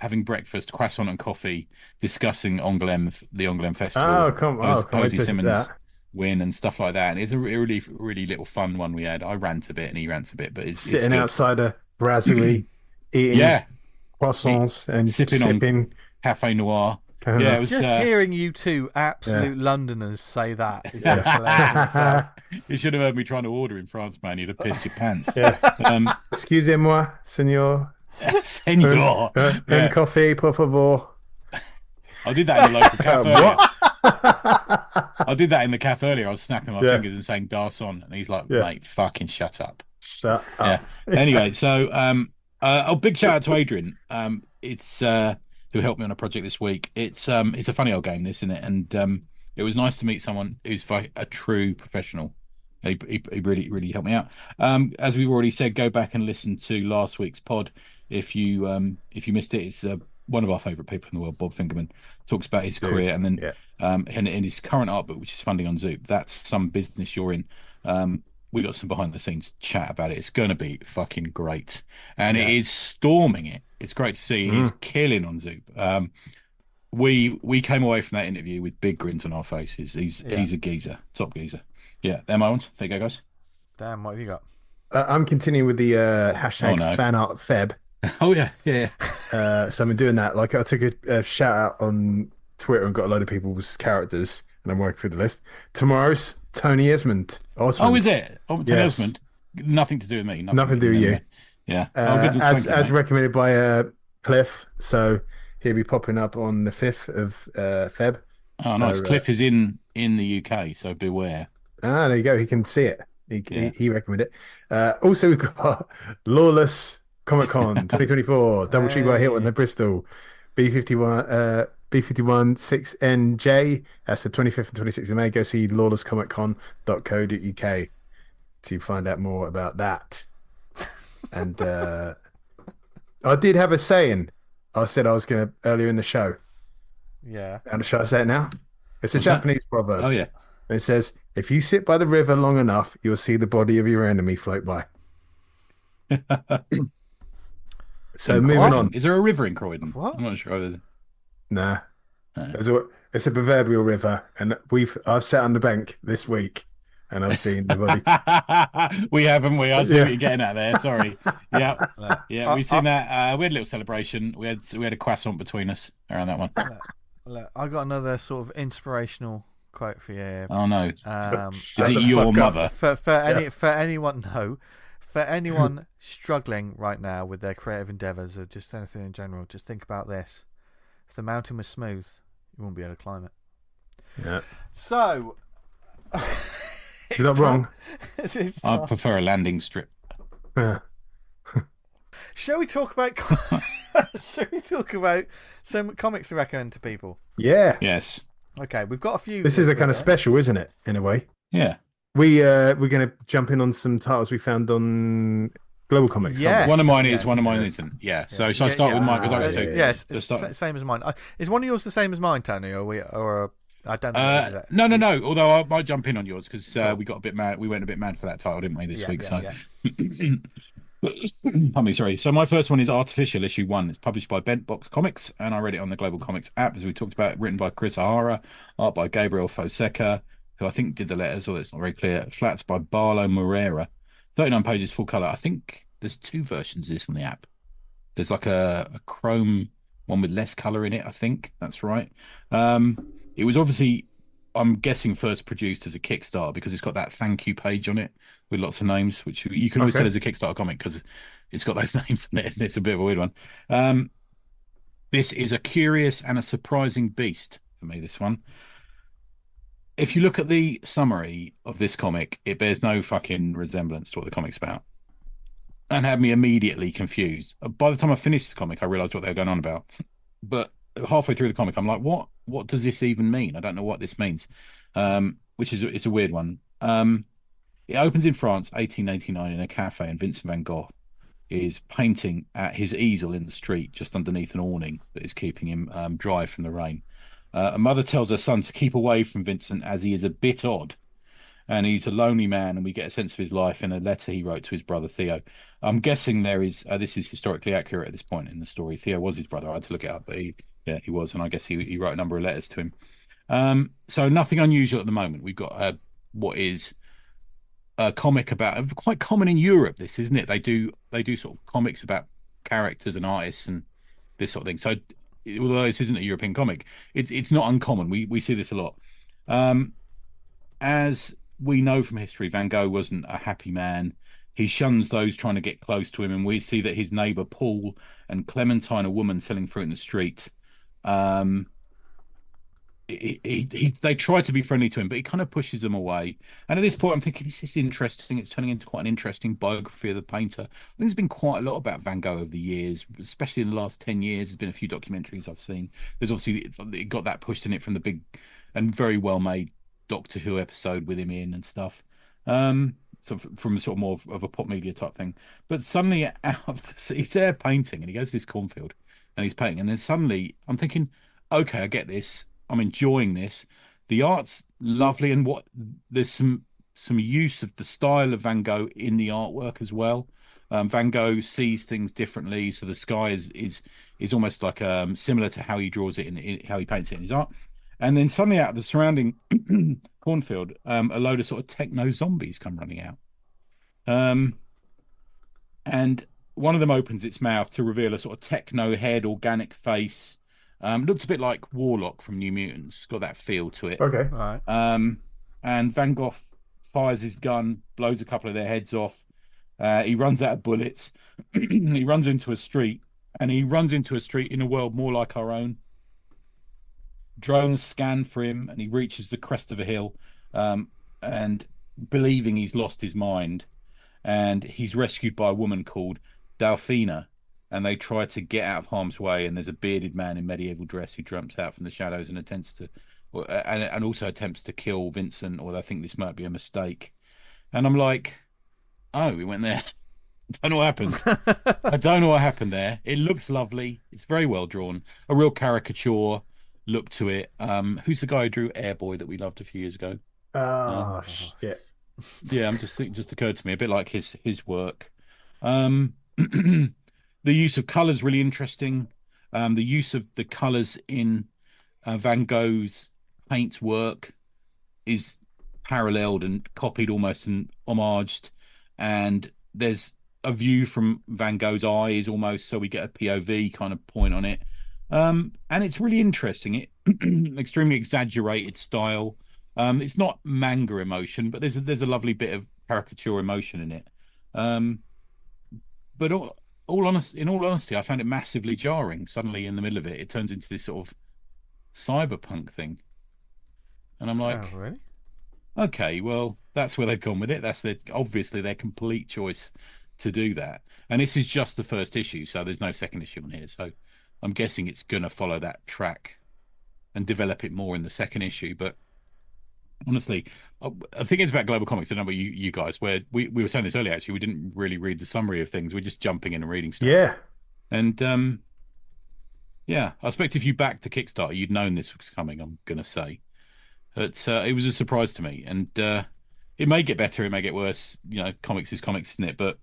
having breakfast, croissant and coffee, discussing Angoulême, the Angoulême festival. Oh, come on! Posey Simmons win and stuff like that. And it's a really, really little fun one we had. I rant a bit and he rants a bit, but it's sitting outside a brasserie, eating croissants and sipping on Café Noir. Yeah, it was, just hearing you two absolute Londoners say that is just hilarious. You should have heard me trying to order in France, man. You'd have pissed your pants. Excusez-moi, senor. Senor. Un café, por favor. I did that in the local cafe earlier. I did that in the cafe earlier. I was snapping my fingers and saying "Garçon," and he's like, "Mate, fucking shut up." Shut up. Anyway, so big shout out to Adrian. It's who helped me on a project this week. It's a funny old game, this, isn't it? And it was nice to meet someone who's a true professional. He really, really helped me out. As we've already said, go back and listen to last week's pod if you missed it. It's one of our favourite people in the world, Bob Fingerman, talks about his career and then and his current art book, which is funding on Zoop. That's Some Business You're In. We got some behind the scenes chat about it. It's going to be fucking great, and it is storming it. It's great to see. He's killing on Zoop. We came away from that interview with big grins on our faces. He's a geezer, top geezer. Yeah, they're my ones. There you go, guys. Dan, what have you got? I'm continuing with the hashtag Fanart Feb. Oh yeah. So I've been doing that. Like I took a shout out on Twitter and got a load of people's characters, and I'm working through the list. Tomorrow's Tony Osmond. Oh, is it? Oh, Tony Osmond. Nothing to do with me. Nothing to do with you. Yeah. As recommended by Cliff. So he'll be popping up on the 5th of Feb. Oh, nice. Cliff is in the UK, so beware. Ah, there you go. He can see it. He recommended it. Also, we've got Lawless Comic Con 2024, Double Tree by Hilton at Bristol, B51 6NJ. That's the 25th and 26th of May. Go see lawlesscomiccon.co.uk to find out more about that. And I did have a saying. I said I was going to earlier in the show. Yeah. And shall I say it now? It's a Japanese proverb. Oh yeah. And it says, if you sit by the river long enough, you'll see the body of your enemy float by. So moving on. Is there a river in Croydon? What? I'm not sure. Nah. It's a proverbial river, and I've sat on the bank this week, and I've seen the body. We haven't we? I see what you're getting at there. Sorry. Yeah, we've seen that. We had a little celebration. We had a croissant between us around that one. Look, I got another sort of inspirational quote for you. Oh no! Is it your mother? For anyone struggling right now with their creative endeavours or just anything in general, just think about this: if the mountain was smooth, you wouldn't be able to climb it. Yeah. So, is that wrong? I prefer a landing strip. Yeah. Shall we talk about? Shall we talk about some comics to recommend to people? Yeah. Yes. Okay, we've got a few. This is a kind of special, isn't it? In a way. Yeah. We're going to jump in on some titles we found on GlobalComix. Yeah. One of mine is, one of mine isn't. Yeah. So shall I start with mine? Yes. Same as mine. Is one of yours the same as mine, Tony? Or I don't know. No. Although I might jump in on yours because we got a bit mad. We went a bit mad for that title, didn't we, this week? Pardon me, sorry. So my first one is Artificial issue 1. It's published by Bent Box Comics, and I read it on the GlobalComix app, as we talked about. Written by Chris O'Hara, art by Gabriel Fonseca, who I think did the letters, although it's not very clear. Flats by Barlow Moreira. 39 pages, full colour. I think there's 2 versions of this on the app. There's like a chrome one with less colour in it, I think. That's right. It was obviously, I'm guessing, first produced as a Kickstarter because it's got that thank you page on it with lots of names, which you can always tell as a Kickstarter comic because it's got those names in it. It's a bit of a weird one. This is a curious and a surprising beast for me, this one. If you look at the summary of this comic, it bears no fucking resemblance to what the comic's about and had me immediately confused. By the time I finished the comic, I realised what they were going on about. But halfway through the comic, I'm like, what does this even mean? I don't know what this means, which is it's a weird one. It opens in France, 1889, in a cafe, and Vincent van Gogh is painting at his easel in the street just underneath an awning that is keeping him dry from the rain. A mother tells her son to keep away from Vincent as he is a bit odd and he's a lonely man, and we get a sense of his life in a letter he wrote to his brother Theo. I'm guessing there is this is historically accurate at this point in the story. Theo was his brother. I had to look it up, but he was, and I guess he wrote a number of letters to him. So nothing unusual at the moment. We've got what is a comic about, quite common in Europe. This, isn't it? They do sort of comics about characters and artists and this sort of thing. So although this isn't a European comic, it's not uncommon. We see this a lot. As we know from history, Van Gogh wasn't a happy man. He shuns those trying to get close to him, and we see that his neighbour Paul and Clementine, a woman selling fruit in the street, they try to be friendly to him, but he kind of pushes them away. And at this point, I'm thinking, this is interesting. It's turning into quite an interesting biography of the painter. I think there's been quite a lot about Van Gogh over the years, especially in the last 10 years. There's been a few documentaries I've seen. There's obviously, it got that pushed in it from the big and very well-made Doctor Who episode with him in and stuff. So from sort of more of a pop media type thing. But suddenly he's there painting, and he goes to this cornfield and he's painting, and then suddenly I'm thinking, okay, I get this. I'm enjoying this. The art's lovely, and there's some use of the style of Van Gogh in the artwork as well. Van Gogh sees things differently, so the sky is almost like similar to how he draws it in how he paints it in his art. And then suddenly out of the surrounding cornfield, a load of sort of techno zombies come running out. And one of them opens its mouth to reveal a sort of techno head, organic face. Looks a bit like Warlock from New Mutants. Got that feel to it. Okay. All right. And Van Gogh fires his gun, blows a couple of their heads off. He runs out of bullets. He runs into a street, and he runs into a street in a world more like our own. Drones scan for him, and he reaches the crest of a hill, and believing he's lost his mind, and he's rescued by a woman called Delphina, and they try to get out of harm's way, and there's a bearded man in medieval dress who jumps out from the shadows and also attempts to kill Vincent, or I think this might be a mistake. And I'm like, oh, we went there. I don't know what happened. I don't know what happened there. It looks lovely. It's very well drawn. A real caricature look to it. Who's the guy who drew Airboy that we loved a few years ago? Shit. Yeah, I'm just thinking, just occurred to me, a bit like his work. The use of colours really interesting. The use of the colours in Van Gogh's paint work is paralleled and copied almost and homaged. And there's a view from Van Gogh's eyes almost, so we get a POV kind of point on it. And it's really interesting. It extremely exaggerated style. It's not manga emotion, but there's a lovely bit of caricature emotion in it. But in all honesty, I found it massively jarring. Suddenly, in the middle of it, it turns into this sort of cyberpunk thing, and I'm like, oh, really? Okay, well, that's where they've gone with it. That's obviously their complete choice to do that. And this is just the first issue, so there's no second issue on here. So I'm guessing it's going to follow that track and develop it more in the second issue. But honestly, I think it's about GlobalComix. I don't know about you guys, where we were saying this earlier, actually, we didn't really read the summary of things. We're just jumping in and reading stuff. Yeah. And yeah, I expect if you backed the Kickstarter, you'd known this was coming, I'm going to say. But it was a surprise to me. And it may get better, it may get worse. You know, comics is comics, isn't it? But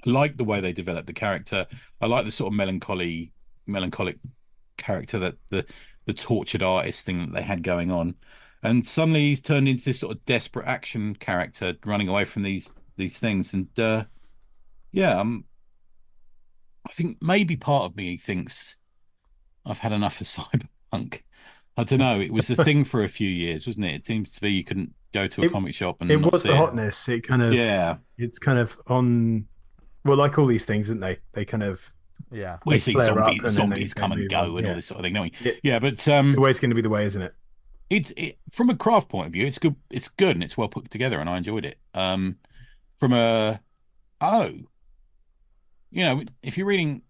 I like the way they developed the character. I like the sort of melancholic character, that the tortured artist thing that they had going on. And suddenly he's turned into this sort of desperate action character running away from these things. And yeah, I think maybe part of me thinks I've had enough of cyberpunk. I don't know. It was the thing for a few years, wasn't it? It seems to be you couldn't go to a comic shop and it not was see the hotness. It kind of it's kind of on. Well, like all these things, didn't they? They kind of we see zombies come and go and all this sort of thing, don't we? Yeah, but the way it's going to be the way, isn't it? It's from a craft point of view, it's good. It's good and it's well put together, and I enjoyed it. From a if you're reading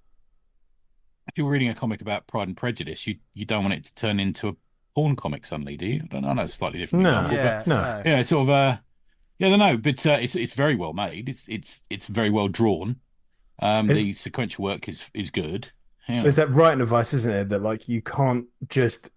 a comic about Pride and Prejudice, you don't want it to turn into porn comic suddenly, do you? I don't know. That's a slightly different No. example, Yeah, but No. yeah, sort of. Yeah, I don't know, but it's very well made. It's very well drawn. The sequential work is good. Yeah. There's that writing advice, isn't there? That like you can't just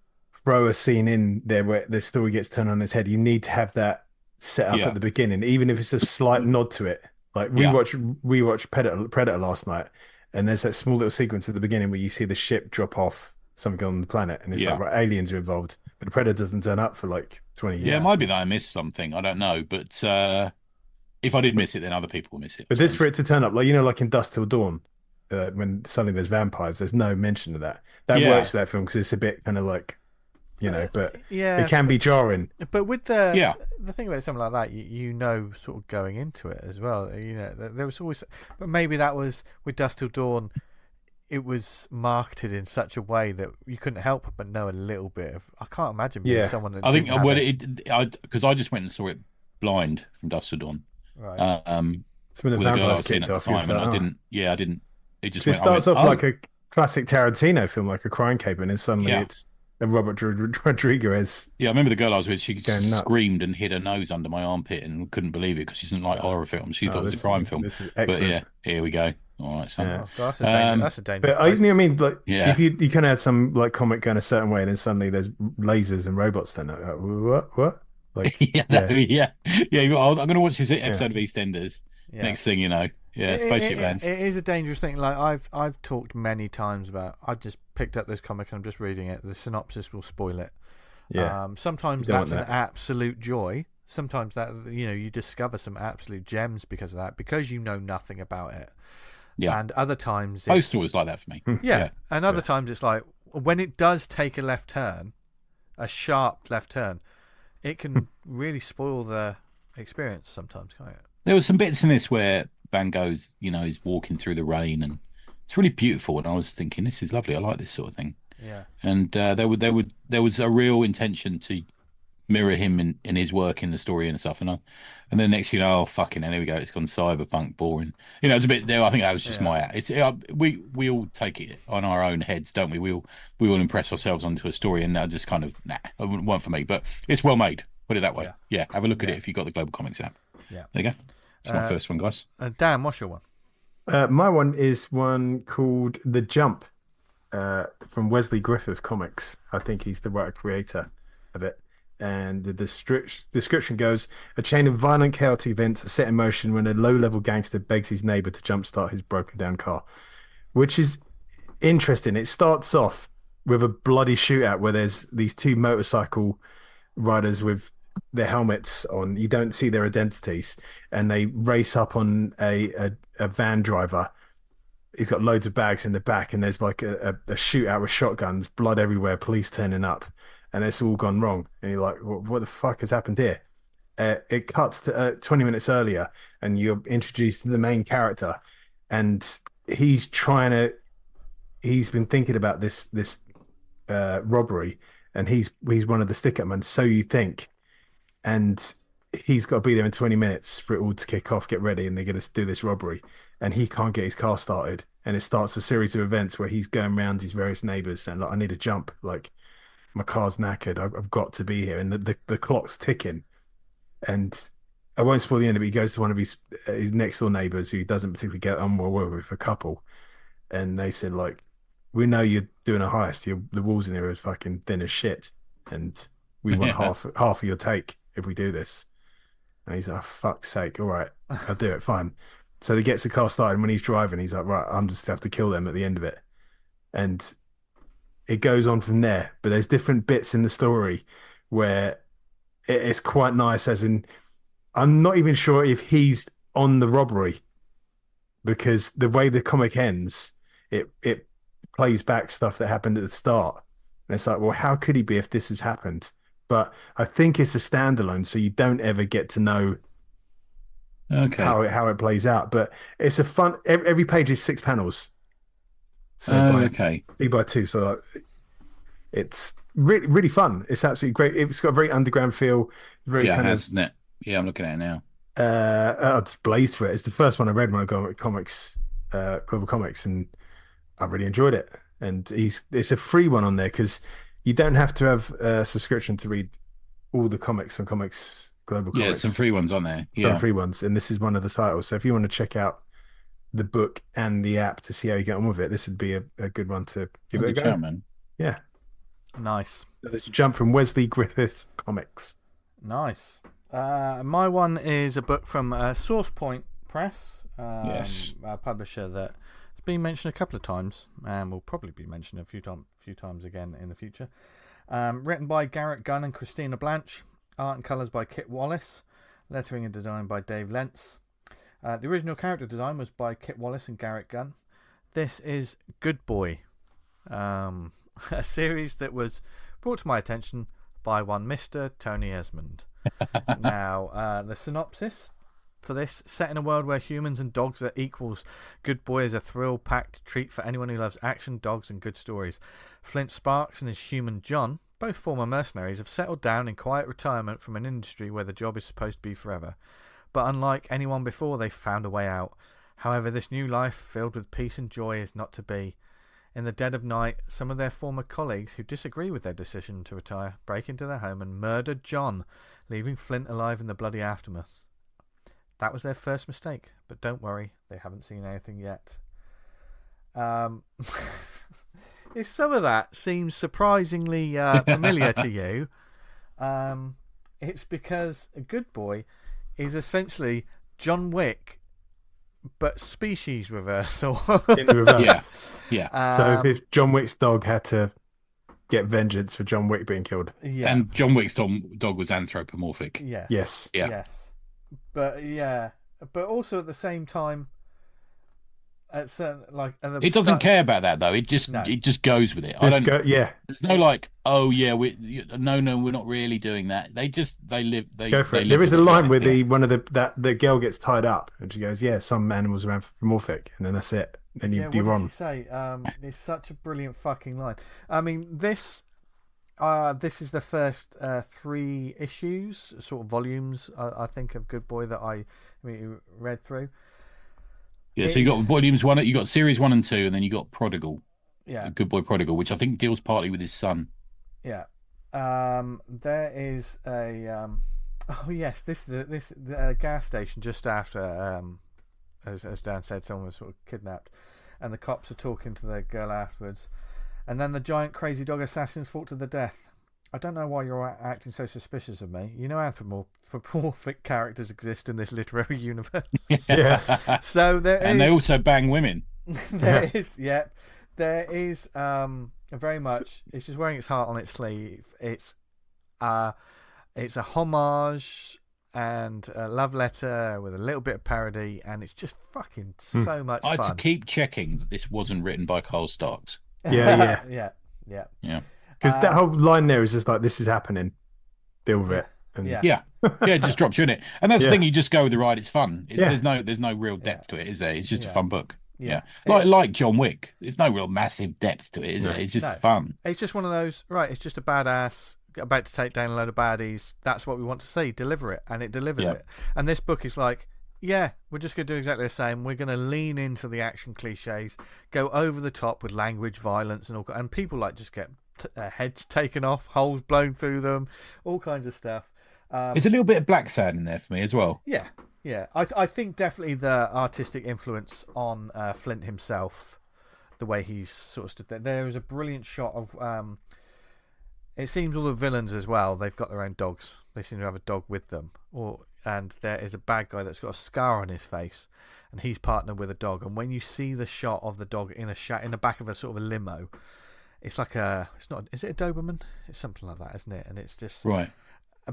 throw a scene in there where the story gets turned on its head. You need to have that set up Yeah. at the beginning, even if it's a slight nod to it. Like we Yeah. watched Predator last night, and there's that small little sequence at the beginning where you see the ship drop off something on the planet, and it's Yeah. like right, aliens are involved, but the Predator doesn't turn up for like 20 years. Yeah, it might be that I missed something. I don't know, but if I did miss it, then other people will miss it. But this for it to turn up, like like in Dusk Till Dawn, when suddenly there's vampires, there's no mention of that. That Yeah. works for that film because it's a bit kind of like, but yeah, it can be jarring. But with the thing about something like that, you know, sort of going into it as well. You know, there was always, but maybe that was with Dusk Till Dawn. It was marketed in such a way that you couldn't help but know a little bit of. I can't imagine being someone that. I think because I just went and saw it blind from Dusk Till Dawn. Right. With a girl I was seeing at the time, and I didn't. It just it starts off like a classic Tarantino film, like a crime caper, and then suddenly it's a Robert Rodriguez. Yeah, I remember the girl I was with. She screamed and hid her nose under my armpit and couldn't believe it because she doesn't like horror films. She thought it was a crime film. This is excellent. But yeah, here we go. All right, son. Yeah. Oh, that's a dangerous. But I mean, like, if you kind of had some like comic going a certain way, and then suddenly there's lasers and robots, then like, what? Like, I'm going to watch this episode of EastEnders. Yeah. Next thing you know, spaceship lands. It is a dangerous thing. Like I've talked many times about. I just picked up this comic and I'm just reading it. The synopsis will spoil it. Yeah. Sometimes that's an absolute joy. Sometimes that you discover some absolute gems because of that, because you know nothing about it. Yeah. And other times Postal was like that for me. Yeah. And other times it's like when it does take a left turn, a sharp left turn, it can really spoil the experience sometimes, can't it? There were some bits in this where Van Gogh's, is walking through the rain, and it's really beautiful. And I was thinking, this is lovely. I like this sort of thing. Yeah. And there was a real intention to mirror him in his work in the story and stuff. And then next oh fucking hell, here we go. It's gone cyberpunk, boring. It's a bit there. I think that was just we all take it on our own heads, don't we? We all impress ourselves onto a story, and just kind of it weren't for me. But it's well made. Put it that way. Yeah. Have a look at it if you've got the GlobalComix app. Yeah. There you go. It's my first one, guys. Dan, what's your one? My one is one called The Jump, from Wesley Griffiths Comics. I think he's the writer creator of it. And the description goes: a chain of violent, chaotic events are set in motion when a low-level gangster begs his neighbor to jumpstart his broken-down car, which is interesting. It starts off with a bloody shootout where there's these two motorcycle riders with their helmets on. You don't see their identities, and they race up on a van driver. He's got loads of bags in the back, and there's like a shootout with shotguns, blood everywhere, police turning up. And it's all gone wrong. And you're like, what the fuck has happened here? It cuts to 20 minutes earlier, and you're introduced to the main character. And he's been thinking about this robbery, and he's one of the stick-up men, so you think. And he's got to be there in 20 minutes for it all to kick off, get ready, and they're going to do this robbery. And he can't get his car started. And it starts a series of events where he's going around his various neighbors saying, like, I need a jump. Like, my car's knackered. I've got to be here. And the clock's ticking. And I won't spoil the end, but he goes to one of his next door neighbors who he doesn't particularly get on well with, a couple. And they said, like, we know you're doing a heist. The walls in here are fucking thin as shit. And we want half of your take if we do this. And he's like, oh, fuck's sake. All right, I'll do it. Fine. So he gets the car started. And when he's driving, he's like, right, I'm just have to kill them at the end of it. And it goes on from there, but there's different bits in the story where it's quite nice, as in, I'm not even sure if he's on the robbery, because the way the comic ends, it plays back stuff that happened at the start. And it's like, well, how could he be if this has happened? But I think it's a standalone, so you don't ever get to know how it plays out. But it's a fun, every page is 6 panels. So 3 by 2, so it's really, really fun. It's absolutely great. It's got a very underground feel. Very hasn't it? Yeah, I'm looking at it now. I just blazed for it. It's the first one I read when I got at GlobalComix, and I really enjoyed it. And it's a free one on there because you don't have to have a subscription to read all the comics on Comics Global Comics. Yeah, some free ones on there. Some free ones, and this is one of the titles. So if you want to check out the book and the app to see how you get on with it, this would be a good one to give it a go. Man. Yeah. Nice. So there's a jump from Wesley Griffiths Comics. Nice. My one is a book from Source Point Press, a publisher that has been mentioned a couple of times and will probably be mentioned a few times again in the future. Written by Garrett Gunn and Christina Blanche. Art and colours by Kit Wallace. Lettering and design by Dave Lentz. The original character design was by Kit Wallace and Garrett Gunn. This is Good Boy, a series that was brought to my attention by one Mr. Tony Esmond. Now, the synopsis for this: set in a world where humans and dogs are equals, Good Boy is a thrill-packed treat for anyone who loves action, dogs, and good stories. Flint Sparks and his human John, both former mercenaries, have settled down in quiet retirement from an industry where the job is supposed to be forever. But unlike anyone before, they've found a way out. However, this new life, filled with peace and joy, is not to be. In the dead of night, some of their former colleagues who disagree with their decision to retire break into their home and murder John, leaving Flint alive in the bloody aftermath. That was their first mistake, but don't worry, they haven't seen anything yet. If some of that seems surprisingly familiar to you, it's because a Good Boy is essentially John Wick, but species reversal. In the reverse. Yeah. So if John Wick's dog had to get vengeance for John Wick being killed. Yeah. And John Wick's dog was anthropomorphic. Yeah. Yes. Yeah. Yes. But also at the same time, at certain, like it doesn't care about that though. It just goes with it. There's no like, oh yeah, we're not really doing that. They go for it. There is a line where the girl gets tied up and she goes, "Yeah, some animals are anthropomorphic," and then that's it. Then you're on. What did she say? It's such a brilliant fucking line. I mean, this is the first 3 issues, sort of volumes, I think, of Good Boy that I read through. Yeah, so you got volumes 1, you got series 1 and 2, and then you got Prodigal. Yeah, Good Boy Prodigal, which I think deals partly with his son. Yeah, there is a this gas station just after as Dan said, someone was sort of kidnapped, and the cops are talking to the girl afterwards, and then the giant crazy dog assassins fought to the death. I don't know why you're acting so suspicious of me. You know anthropomorphic characters exist in this literary universe. Yeah. So they also bang women. There is very much. It's just wearing its heart on its sleeve. It's a homage and a love letter with a little bit of parody, and it's just fucking so much fun. I had to keep checking that this wasn't written by Cole Starks. Yeah. Yeah. Because that whole line there is just like, this is happening. Deal with it. And it just drops you in it. And that's the thing, you just go with the ride, it's fun. There's no real depth to it, is there? It's just a fun book. Yeah. Like John Wick. There's no real massive depth to it, is there? It's just fun. It's just one of those, right, it's just a badass about to take down a load of baddies. That's what we want to see. Deliver it. And it delivers it. And this book is like, yeah, we're just going to do exactly the same. We're going to lean into the action cliches, go over the top with language, violence, and people like just get heads taken off, holes blown through them, all kinds of stuff. There's a little bit of Black Sad in there for me as well. Yeah. I think definitely the artistic influence on Flint himself, the way he's sort of stood there. There is a brilliant shot of. It seems all the villains as well, they've got their own dogs. They seem to have a dog with them, and there is a bad guy that's got a scar on his face, and he's partnered with a dog. And when you see the shot of the dog in the back of a sort of a limo. It's like is it a Doberman? It's something like that, isn't it? And it's just right,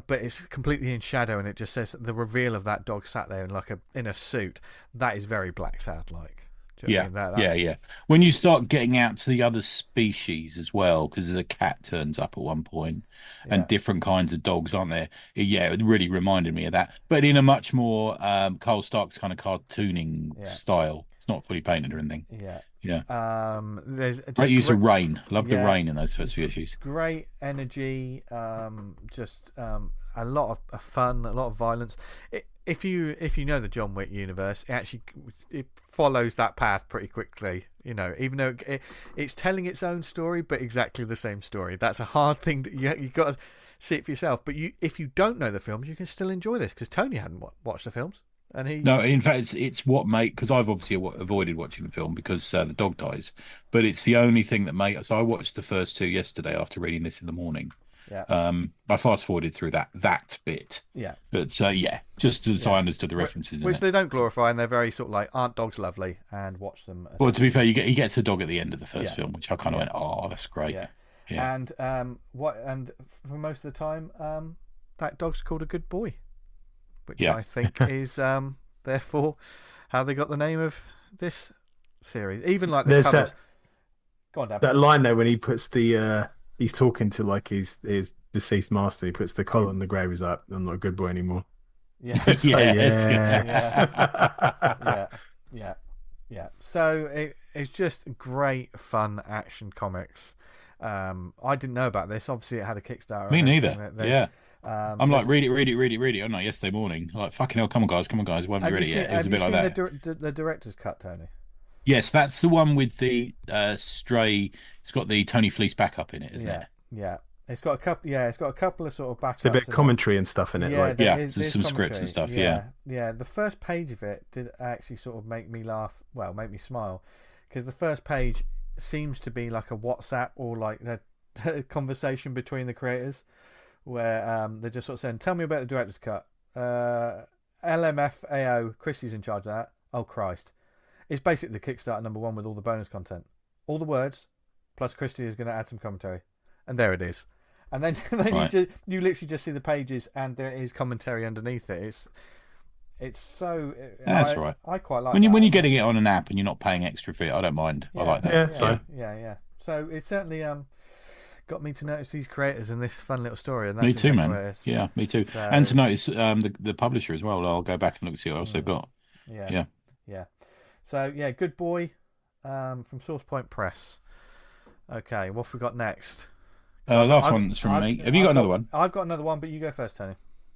but it's completely in shadow, and it just says the reveal of that dog sat there in a suit. That is very Black Sad like. Yeah. When you start getting out to the other species as well, because the cat turns up at one point, and different kinds of dogs, aren't there? Yeah, it really reminded me of that, but in a much more Cole Starks kind of cartooning style. It's not fully painted or anything. Yeah. There's great use of rain. Love the rain in those first few issues. Great energy. a lot of fun, a lot of violence. If you know the John Wick universe, it follows that path pretty quickly. Even though it's telling its own story, but exactly the same story. That's a hard thing. You got to see it for yourself. But if you don't know the films, you can still enjoy this because Tony hadn't watched the films. No, in fact, it's what because I've obviously avoided watching the film because the dog dies, but it's the only thing that so I watched the first two yesterday after reading this in the morning. Yeah. I fast forwarded through that bit. Yeah. But just as I understood the references, which they don't glorify, and they're very sort of like, aren't dogs lovely? And watch them. Well, to be fair, he gets a dog at the end of the first film, which I kind of went, oh, that's great. Yeah. And and for most of the time, that dog's called a good boy. Which I think is therefore how they got the name of this series. Even like the covers. Go on, Dad. That line there when he puts he's talking to like his deceased master. He puts the collar on the grave. He's like, "I'm not a good boy anymore." Yeah, yeah. So it's just great fun action comics. I didn't know about this. Obviously, it had a Kickstarter. Me neither. Yeah. I'm like, read it. On like yesterday morning, like, fucking hell, come on guys, why haven't you read it yet? It was a bit like that. The director's cut, Tony? Yes, that's the one with the stray. It's got the Tony Fleece backup in it, isn't it? Yeah. It's got a couple. Yeah, it's got a couple of sort of backups. It's a bit of commentary and stuff in it, right? There's some scripts and stuff. Yeah. The first page of it did actually sort of make me laugh. Well, make me smile, because the first page seems to be like a WhatsApp or like a conversation between the creators, where they're just sort of saying, "Tell me about the director's cut." LMFAO, Christie's in charge of that. Oh Christ! It's basically the Kickstarter #1 with all the bonus content, all the words, plus Christie is going to add some commentary, and there it is. And then right. you literally just see the pages, and there is commentary underneath it. It's so. That's right. I quite like when you're getting it on an app and you're not paying extra fee. I don't mind. I like that. Yeah. So it certainly got me to notice these creators and this fun little story. And that's me too, man. Yeah, me too. So, and to notice the publisher as well. I'll go back and look see what else they've got. Yeah. So Good Boy, from Source Point Press. Okay, what have we got next? Last one's from me. Have you got another one? I've got another one, but you go first, Tony.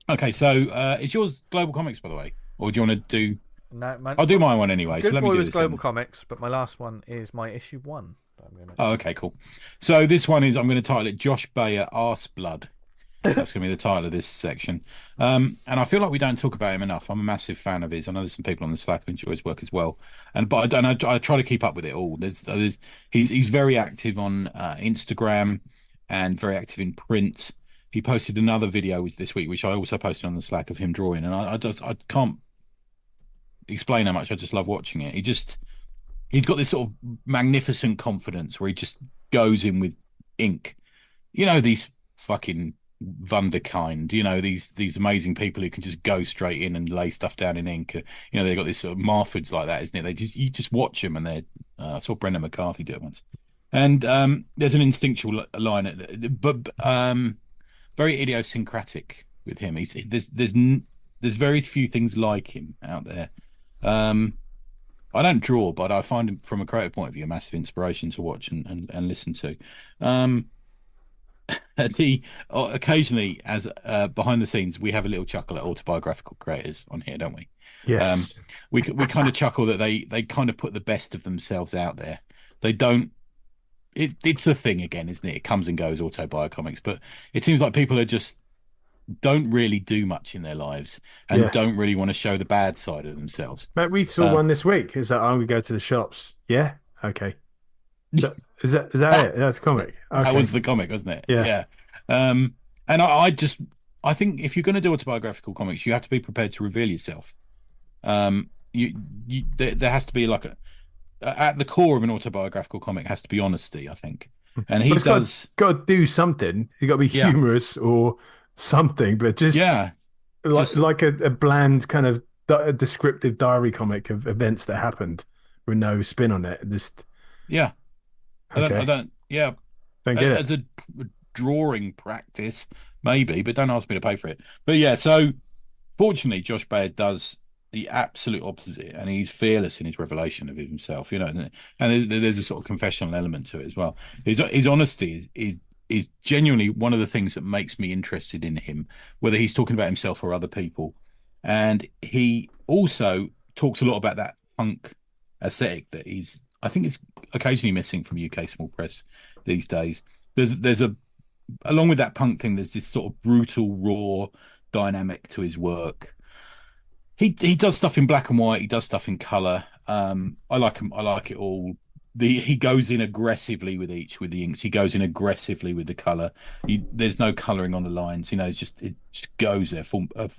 Okay, so is yours GlobalComix, by the way, or do you want to do? No, I'll do my one anyway. Good so let Boy me do was this GlobalComix, but my last one is my issue 1. Oh, okay, cool. So this one is, I'm going to title it Josh Bayer Arse Blood. That's going to be the title of this section. And I feel like we don't talk about him enough. I'm a massive fan of his. I know there's some people on the Slack who enjoy his work as well. But I try to keep up with it all. He's very active on Instagram and very active in print. He posted another video this week, which I also posted on the Slack, of him drawing. And I can't explain how much I just love watching it. He's got this sort of magnificent confidence where he just goes in with ink. You know, these fucking Wunderkind, these amazing people who can just go straight in and lay stuff down in ink. They've got this sort of Marfords like that, isn't it? You just watch them, and they're. I saw Brendan McCarthy do it once. And there's an instinctual line, but very idiosyncratic with him. There's very few things like him out there. I don't draw, but I find him, from a creative point of view, a massive inspiration to watch and listen to. Occasionally, as behind the scenes, we have a little chuckle at autobiographical creators on here, don't we? Yes. We kind of chuckle that they kind of put the best of themselves out there. They don't. It's a thing again, isn't it? It comes and goes, autobiographics, but it seems like people don't really do much in their lives and don't really want to show the bad side of themselves. Mate, we saw one this week. Is that I'm going to go to the shops? Yeah. Okay. So, is that it? That's a comic. Okay. That was the comic, wasn't it? Yeah. And I think if you're going to do autobiographical comics, you have to be prepared to reveal yourself. There has to be at the core of an autobiographical comic has to be honesty, I think. And he does got to do something. You got to be humorous or something, but just like a bland kind of descriptive diary comic of events that happened with no spin on it. I don't get it. As a drawing practice, maybe, but don't ask me to pay for it. But so fortunately, Josh Bayer does the absolute opposite, and he's fearless in his revelation of himself, and there's a sort of confessional element to it as well. His honesty is is genuinely one of the things that makes me interested in him, whether he's talking about himself or other people. And he also talks a lot about that punk aesthetic that I think is occasionally missing from UK small press these days. There's along with that punk thing, there's this sort of brutal, raw dynamic to his work. He does stuff in black and white. He does stuff in color. I like him. I like it all. He goes in aggressively with the inks. He goes in aggressively with the color. There's no coloring on the lines. It just goes there,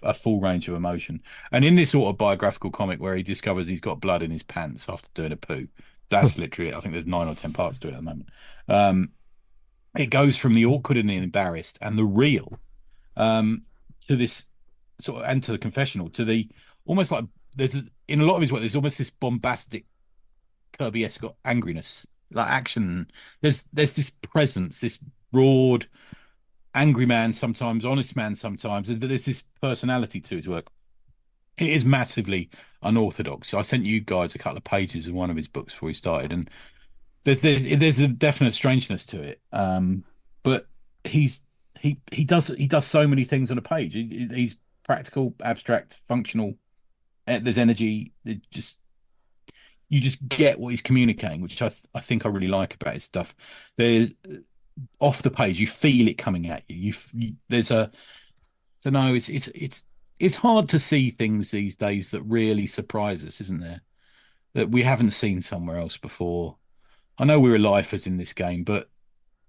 a full range of emotion. And in this autobiographical comic where he discovers he's got blood in his pants after doing a poo, that's literally it. I think there's 9 or 10 parts to it at the moment. It goes from the awkward and the embarrassed and the real, to this sort of, and to the confessional, to the almost like in a lot of his work, there's almost this bombastic Kirby-esque angriness, like action. There's this presence, this broad, angry man sometimes, honest man sometimes, but there's this personality to his work. It is massively unorthodox. I sent you guys a couple of pages of one of his books before he started, and there's a definite strangeness to it. But he does so many things on a page. He's practical, abstract, functional. There's energy. You just get what he's communicating, which I think I really like about his stuff. There's off the page, you feel it coming at you. There's a, I don't know. It's hard to see things these days that really surprise us, isn't there? That we haven't seen somewhere else before. I know we're lifers in this game, but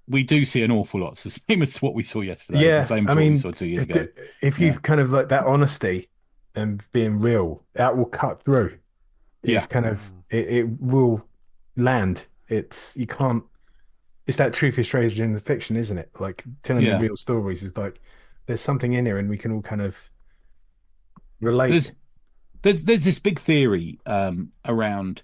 we do see an awful lot. It's the same as what we saw yesterday. Yeah, it's the same as what we saw 2 years ago. If you've kind of like that honesty and being real, that will cut through. It's kind of it will land. You can't. It's that truth is stranger in the fiction, isn't it? Like telling the real stories is like there's something in here, and we can all kind of relate. There's this big theory around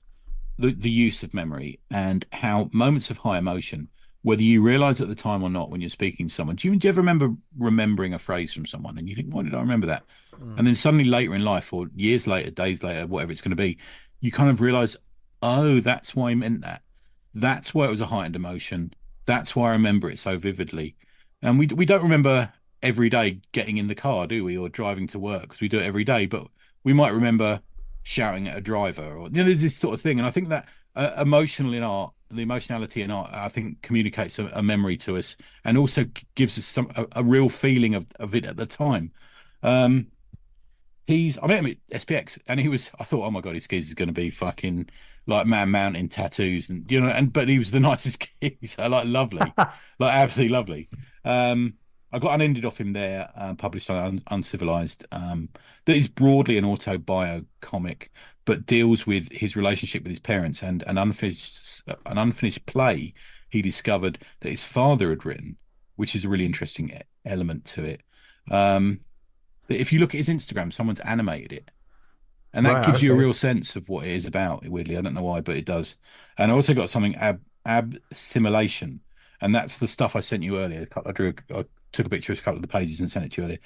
the use of memory and how moments of high emotion, whether you realize at the time or not when you're speaking to someone, do you ever remember remembering a phrase from someone and you think, why did I remember that? And then suddenly later in life, or years later, days later, whatever it's going to be, you kind of realize, oh, that's why I meant that. That's why it was a heightened emotion. That's why I remember it so vividly. And we don't remember every day getting in the car, do we? Or driving to work, because we do it every day. But we might remember shouting at a driver, or there's this sort of thing. And I think that emotional in art, the emotionality in art, I think communicates a memory to us, and also gives us a real feeling of it at the time. I met him at SPX, and I thought, oh my god, his geezer is going to be fucking like Man Mountain tattoos, and but he was the nicest geezer, like lovely, like absolutely lovely. I got unended off him there, published on Uncivilized. That is broadly an autobio comic, but deals with his relationship with his parents and an unfinished play he discovered that his father had written, which is a really interesting element to it. That if you look at his Instagram, someone's animated it, and that gives you a real sense of what it is about. Weirdly, I don't know why, but it does. And I also got something ab-simulation, and that's the stuff I sent you earlier. I took a picture of a couple of the pages and sent it to you earlier.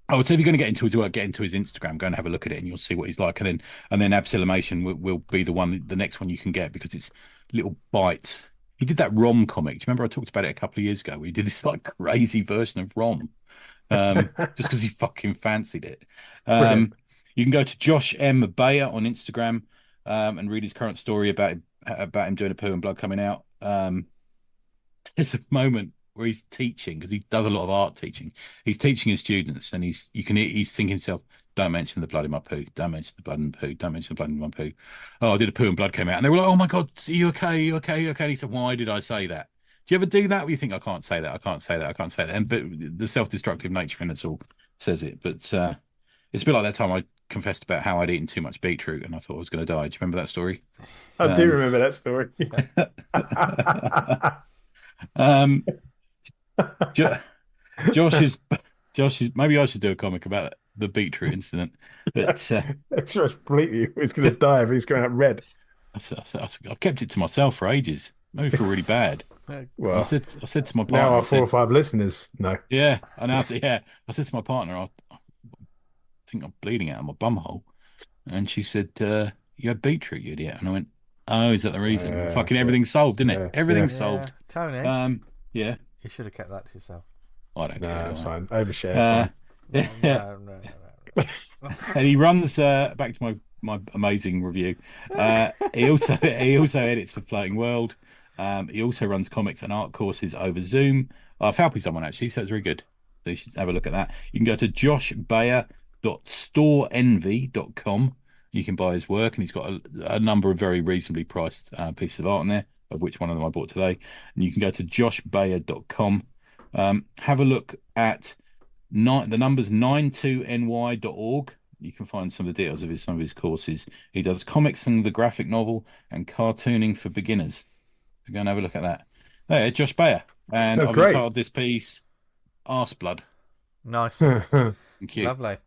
I would say if you're going to get into his work, get into his Instagram, go and have a look at it, and you'll see what he's like. And then Absillimation will be the next one you can get, because it's little bites. He did that Rom comic. Do you remember I talked about it a couple of years ago? Where he did this like crazy version of Rom, just because he fucking fancied it. You can go to Josh M. Bayer on Instagram and read his current story about him doing a poo and blood coming out. There's a moment where he's teaching, because he does a lot of art teaching. He's teaching his students, and he's thinking to himself, don't mention the blood in my poo. Don't mention the blood in the poo. Don't mention the blood in my poo. Oh, I did a poo and blood came out. And they were like, oh my God, are you okay? Are you okay? Are you okay? And he said, why did I say that? Do you ever do that where you think, I can't say that, I can't say that, I can't say that? But the self-destructive nature in it all says it. But it's a bit like that time I confessed about how I'd eaten too much beetroot and I thought I was going to die. Do you remember that story? I do remember that story. Josh is maybe I should do a comic about the beetroot incident. But completely, he's going to die if he's going out red. I've kept it to myself for ages. Maybe feel really bad. Well, I said to my partner, now our 4 or 5 listeners know. Yeah, and I said to my partner, I think I'm bleeding out of my bumhole, and she said, "You had beetroot, you idiot." And I went, "Oh, is that the reason?" Fucking everything's solved, isn't it? Everything's solved. Tony. Yeah. You should have kept that to yourself. I don't care. No, it's fine. Overshare. It's fine. No. And he runs back to my amazing review. He also edits for Floating World. He also runs comics and art courses over Zoom. Falpy's done one actually, so it's very good. So you should have a look at that. You can go to joshbayer.storeenvy.com. You can buy his work, and he's got a number of very reasonably priced pieces of art on there, of which one of them I bought today. And you can go to joshbayer.com. Have a look at the numbers 92ny.org. You can find some of the details of some of his courses. He does comics and the graphic novel and cartooning for beginners. So go and have a look at that. There, Josh Bayer. And I've entitled this piece Arse Blood. Nice. Thank you. Lovely.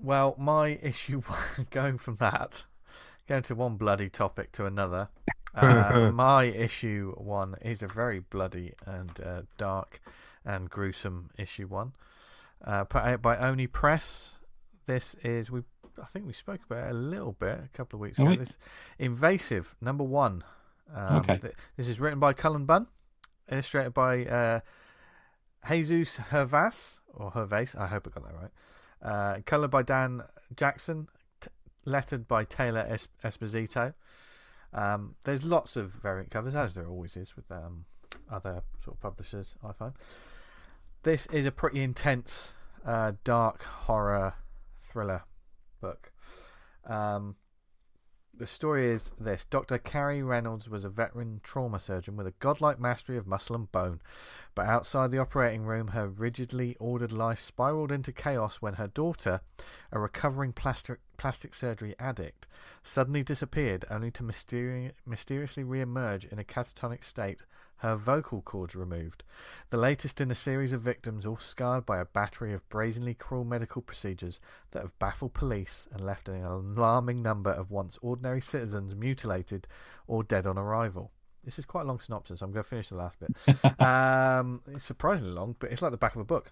Well, my issue, going to one bloody topic to another, my issue 1 is a very bloody and dark and gruesome issue 1, put out by Oni Press. This is, I think we spoke about it a little bit a couple of weeks ago. This Invasive #1. Okay. This is written by Cullen Bunn, illustrated by Jesus Hervas, or Hervase, I hope I got that right. Coloured by Dan Jackson, lettered by Taylor Esposito. There's lots of variant covers, as there always is with other sort of publishers, I find. This is a pretty intense, dark horror thriller book. The story is this. Dr. Carrie Reynolds was a veteran trauma surgeon with a godlike mastery of muscle and bone. But outside the operating room, her rigidly ordered life spiraled into chaos when her daughter, a recovering plastic surgery addict, suddenly disappeared, only to mysteriously re-emerge in a catatonic state, her vocal cords removed. The latest in a series of victims, all scarred by a battery of brazenly cruel medical procedures that have baffled police and left an alarming number of once ordinary citizens mutilated or dead on arrival. This is quite a long synopsis. I'm going to finish the last bit. It's surprisingly long, but it's like the back of a book.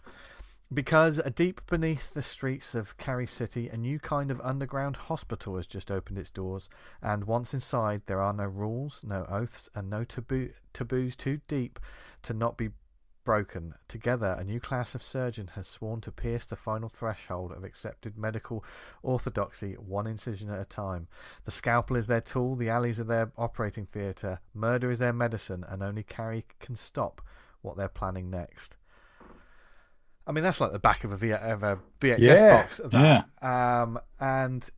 Because deep beneath the streets of Carrie City, a new kind of underground hospital has just opened its doors, and once inside, there are no rules, no oaths, and no taboos too deep to not be broken. Together, a new class of surgeon has sworn to pierce the final threshold of accepted medical orthodoxy, one incision at a time. The scalpel is their tool, the alleys are their operating theatre, murder is their medicine, and only Carrie can stop what they're planning next. I mean, that's like the back of a VHS box. Of that. Yeah. And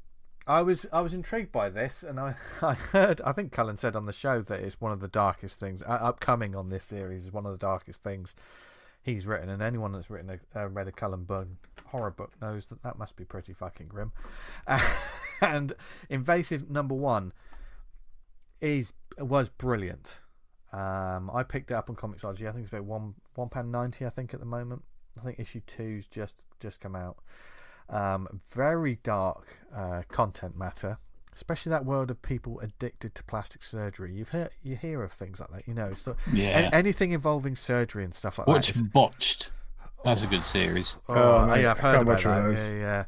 I was intrigued by this, and I heard, I think Cullen said on the show that it's one of the darkest things upcoming on this series is one of the darkest things he's written, and anyone that's read a Cullen Bunn horror book knows that must be pretty fucking grim. And Invasive #1 was brilliant. I picked it up on Comixology. I think it's about £1.90. I think at the moment. I think issue 2's just come out. Very dark content matter, especially that world of people addicted to plastic surgery. You hear of things like that, you know. So anything involving surgery and stuff like Watch that. Botched. That's a good series. I've heard about that.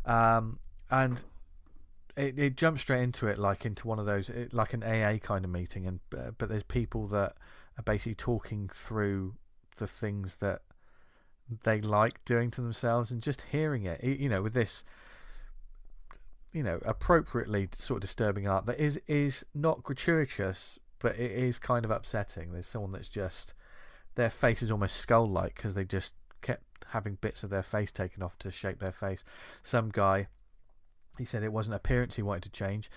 Yeah. And it jumps straight into it, like into one of those, like an AA kind of meeting, and but there's people that are basically talking through the things that they like doing to themselves, and just hearing it, you know, with this, you know, appropriately sort of disturbing art that is not gratuitous, but it is kind of upsetting. There's someone that's just, their face is almost skull-like because they just kept having bits of their face taken off to shape their face. Some guy, he said it wasn't appearance he wanted to change.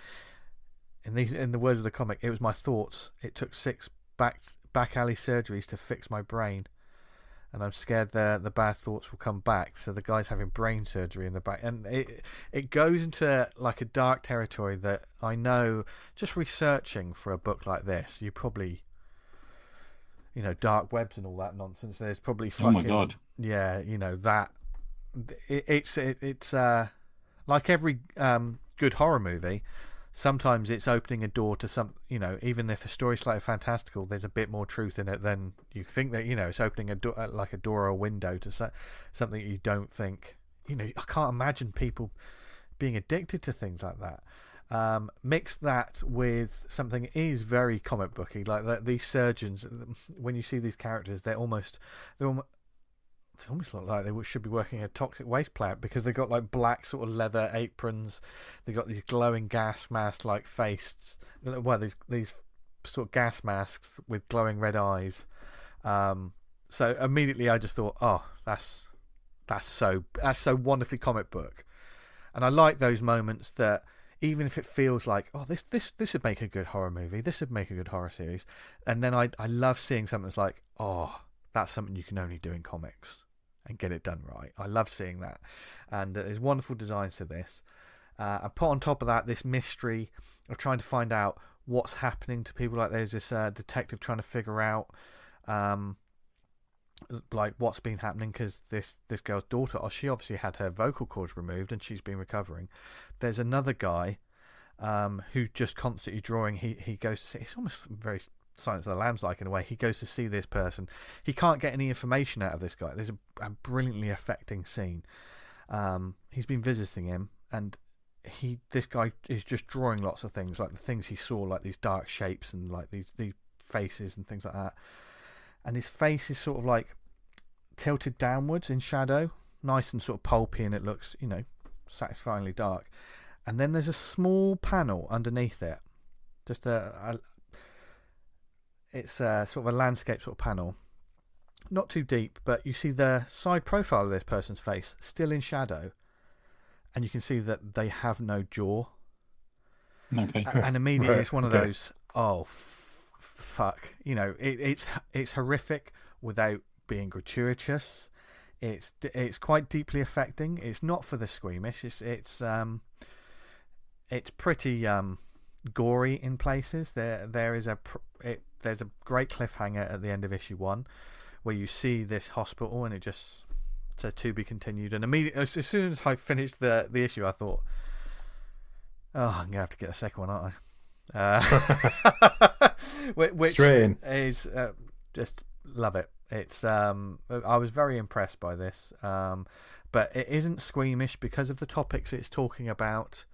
In the words of the comic, it was my thoughts. It took 6 back alley surgeries to fix my brain, and I'm scared the bad thoughts will come back. So the guy's having brain surgery in the back, and it goes into like a dark territory that I know, just researching for a book like this, you probably, you know, dark webs and all that nonsense. There's probably fucking, oh my god, yeah, you know, that it's like every good horror movie. Sometimes it's opening a door to some, you know, even if the story's slightly fantastical, there's a bit more truth in it than you think. That, you know, it's opening a door, like a door or a window to something you don't think. You know, I can't imagine people being addicted to things like that. Mix that with something that is very comic booky, like these surgeons. When you see these characters, they almost look like they should be working at a toxic waste plant, because they've got like black sort of leather aprons. They've got these glowing gas mask like faces. Well, these sort of gas masks with glowing red eyes. So immediately I just thought, oh, that's so wonderfully comic book. And I like those moments that, even if it feels like, oh, this would make a good horror movie, this would make a good horror series, and then I love seeing something that's like, oh, that's something you can only do in comics and get it done right. I love seeing that, and there's wonderful designs to this. I put on top of that this mystery of trying to find out what's happening to people. Like there's this detective trying to figure out like what's been happening, because this girl's daughter, she obviously had her vocal cords removed and she's been recovering. There's another guy who just constantly drawing. He goes to see, it's almost very Silence of the Lambs like in a way. He goes to see this person. He can't get any information out of this guy. There's a brilliantly affecting scene. He's been visiting him, and this guy is just drawing lots of things, like the things he saw, like these dark shapes and like these faces and things like that. And his face is sort of like tilted downwards in shadow, nice and sort of pulpy, and it looks, satisfyingly dark. And then there's a small panel underneath it, just it's sort of a landscape sort of panel, not too deep, but you see the side profile of this person's face still in shadow, and you can see that they have no jaw. Okay. And immediately it's one of those, oh, fuck, it's horrific without being gratuitous. It's quite deeply affecting. It's not for the squeamish. It's pretty gory in places. There's a great cliffhanger at the end of issue 1 where you see this hospital and it just says to be continued, and immediately as soon as I finished the issue I thought, oh, I'm gonna have to get a second one, aren't I? Which is just love it. It's I was very impressed by this, but it isn't squeamish because of the topics it's talking about.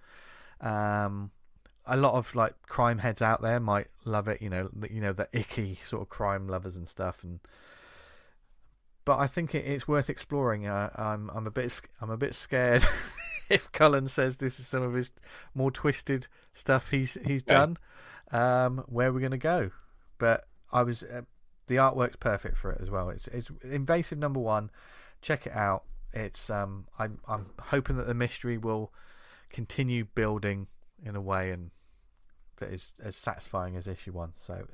A lot of like crime heads out there might love it, the icky sort of crime lovers and stuff, but I think it's worth exploring. I'm a bit scared if Cullen says this is some of his more twisted stuff he's done. Where we're going to go, but the artwork's perfect for it as well. It's Invasive #1. Check it out. It's I'm hoping that the mystery will continue building in a way and that is as satisfying as issue 1. So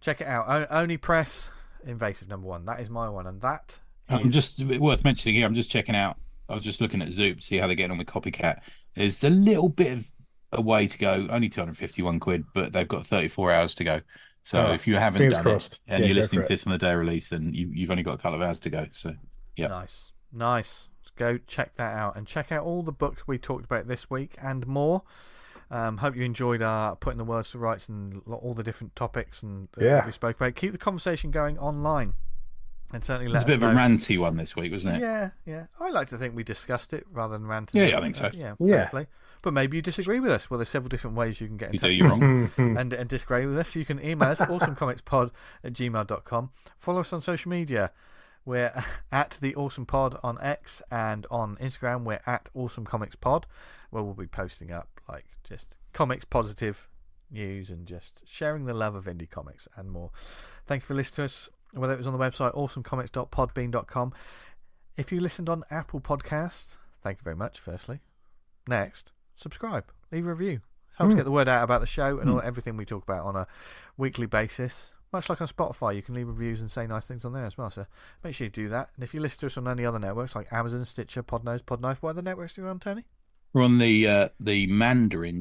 check it out. Only Press, Invasive #1. That is my one, and that I'm just worth mentioning here. I'm just checking out. I was just looking at Zoop, see how they're getting on with Copycat. There's a little bit of a way to go. Only 251 quid, but they've got 34 hours to go. So if you haven't done it and you're listening to this on the day of release, then you've only got a couple of hours to go. So yeah, nice. Let's go check that out, and check out all the books we talked about this week and more. Hope you enjoyed our putting the words to rights and all the different topics and we spoke about. Keep the conversation going online, and certainly let us know. It's a bit of a ranty one this week, wasn't it? Yeah. I like to think we discussed it rather than ranting. Yeah, I think so. Hopefully. But maybe you disagree with us. Well, there's several different ways you can get in touch with us and disagree with us. You can email us awesomecomicspod@gmail.com. Follow us on social media. We're at the Awesome Pod on X, and on Instagram we're at awesomecomicspod, where we'll be posting up like just comics positive news and just sharing the love of indie comics and more. Thank you for listening to us, whether it was on the website awesomecomics.podbean.com. If you listened on Apple Podcast, thank you very much, firstly. Next, subscribe, leave a review. Helps get the word out about the show and everything we talk about on a weekly basis. Much like on Spotify, you can leave reviews and say nice things on there as well, so make sure you do that. And if you listen to us on any other networks like Amazon, Stitcher, Podnose, Podknife, what other networks are you on, Tony? We're on the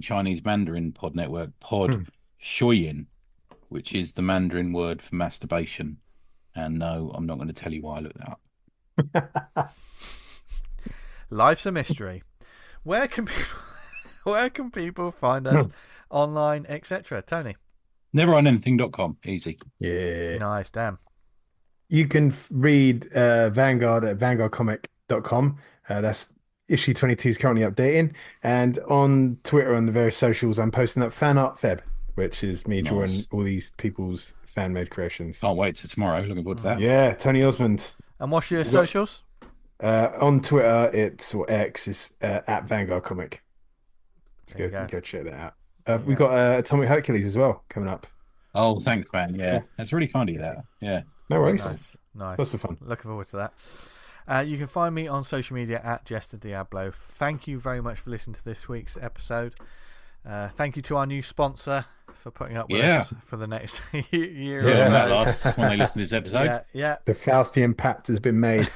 Chinese Mandarin pod network, Pod Shoyin, which is the Mandarin word for masturbation. And no, I'm not going to tell you why I looked that up. Life's a mystery. Where can people find us online, etc.? Tony? Neveronanything.com. Easy. Yeah. Nice, damn. You can read Vanguard at vanguardcomic.com. That's issue 22 is currently updating, and on Twitter and the various socials, I'm posting up Fanart Feb, which is me drawing all these people's fan-made creations. Can't wait till tomorrow. Looking forward to that. Yeah, Tony Osmond. And what's your socials? On Twitter, or X, is at Vanguard Comic. So go check that out. We've got Atomic Hercules as well coming up. Oh, thanks, man. Yeah, that's really kind of you. That. Yeah. No worries. Nice. Lots of fun. Looking forward to that. You can find me on social media at Jester Diablo. Thank you very much for listening to this week's episode. Thank you to our new sponsor for putting up with us for the next year. Yeah, that lasts when they listen to this episode. Yeah. The Faustian pact has been made.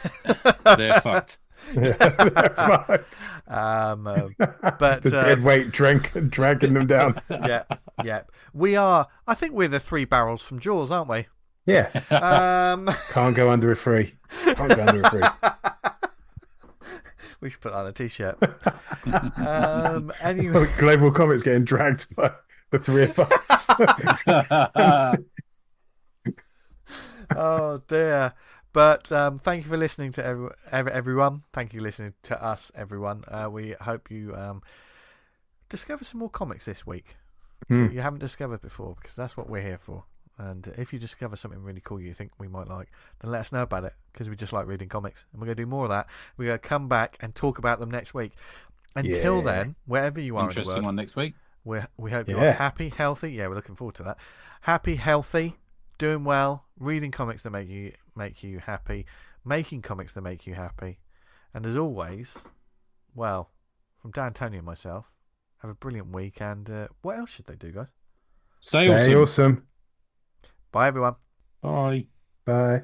They're fucked. They're fucked. But the dead weight dragging them down. Yeah. We are. I think we're the three barrels from Jaws, aren't we? Yeah. Can't go under a free. We should put that on a t-shirt. Anyway, GlobalComix getting dragged by the three of us. Oh dear. But thank you for listening to everyone. Thank you for listening to us, everyone. We hope you discover some more comics this week that you haven't discovered before, because that's what we're here for. And if you discover something really cool you think we might like, then let us know about it, because we just like reading comics. And we're going to do more of that. We're going to come back and talk about them next week. Until then, wherever you are in the world. Interesting one next week. We hope you're happy, healthy. Yeah, we're looking forward to that. Happy, healthy, doing well, reading comics that make you happy, making comics that make you happy. And as always, well, from Dan, Tony and myself, have a brilliant week. And what else should they do, guys? Stay awesome. Awesome. Bye, everyone. Bye. Bye.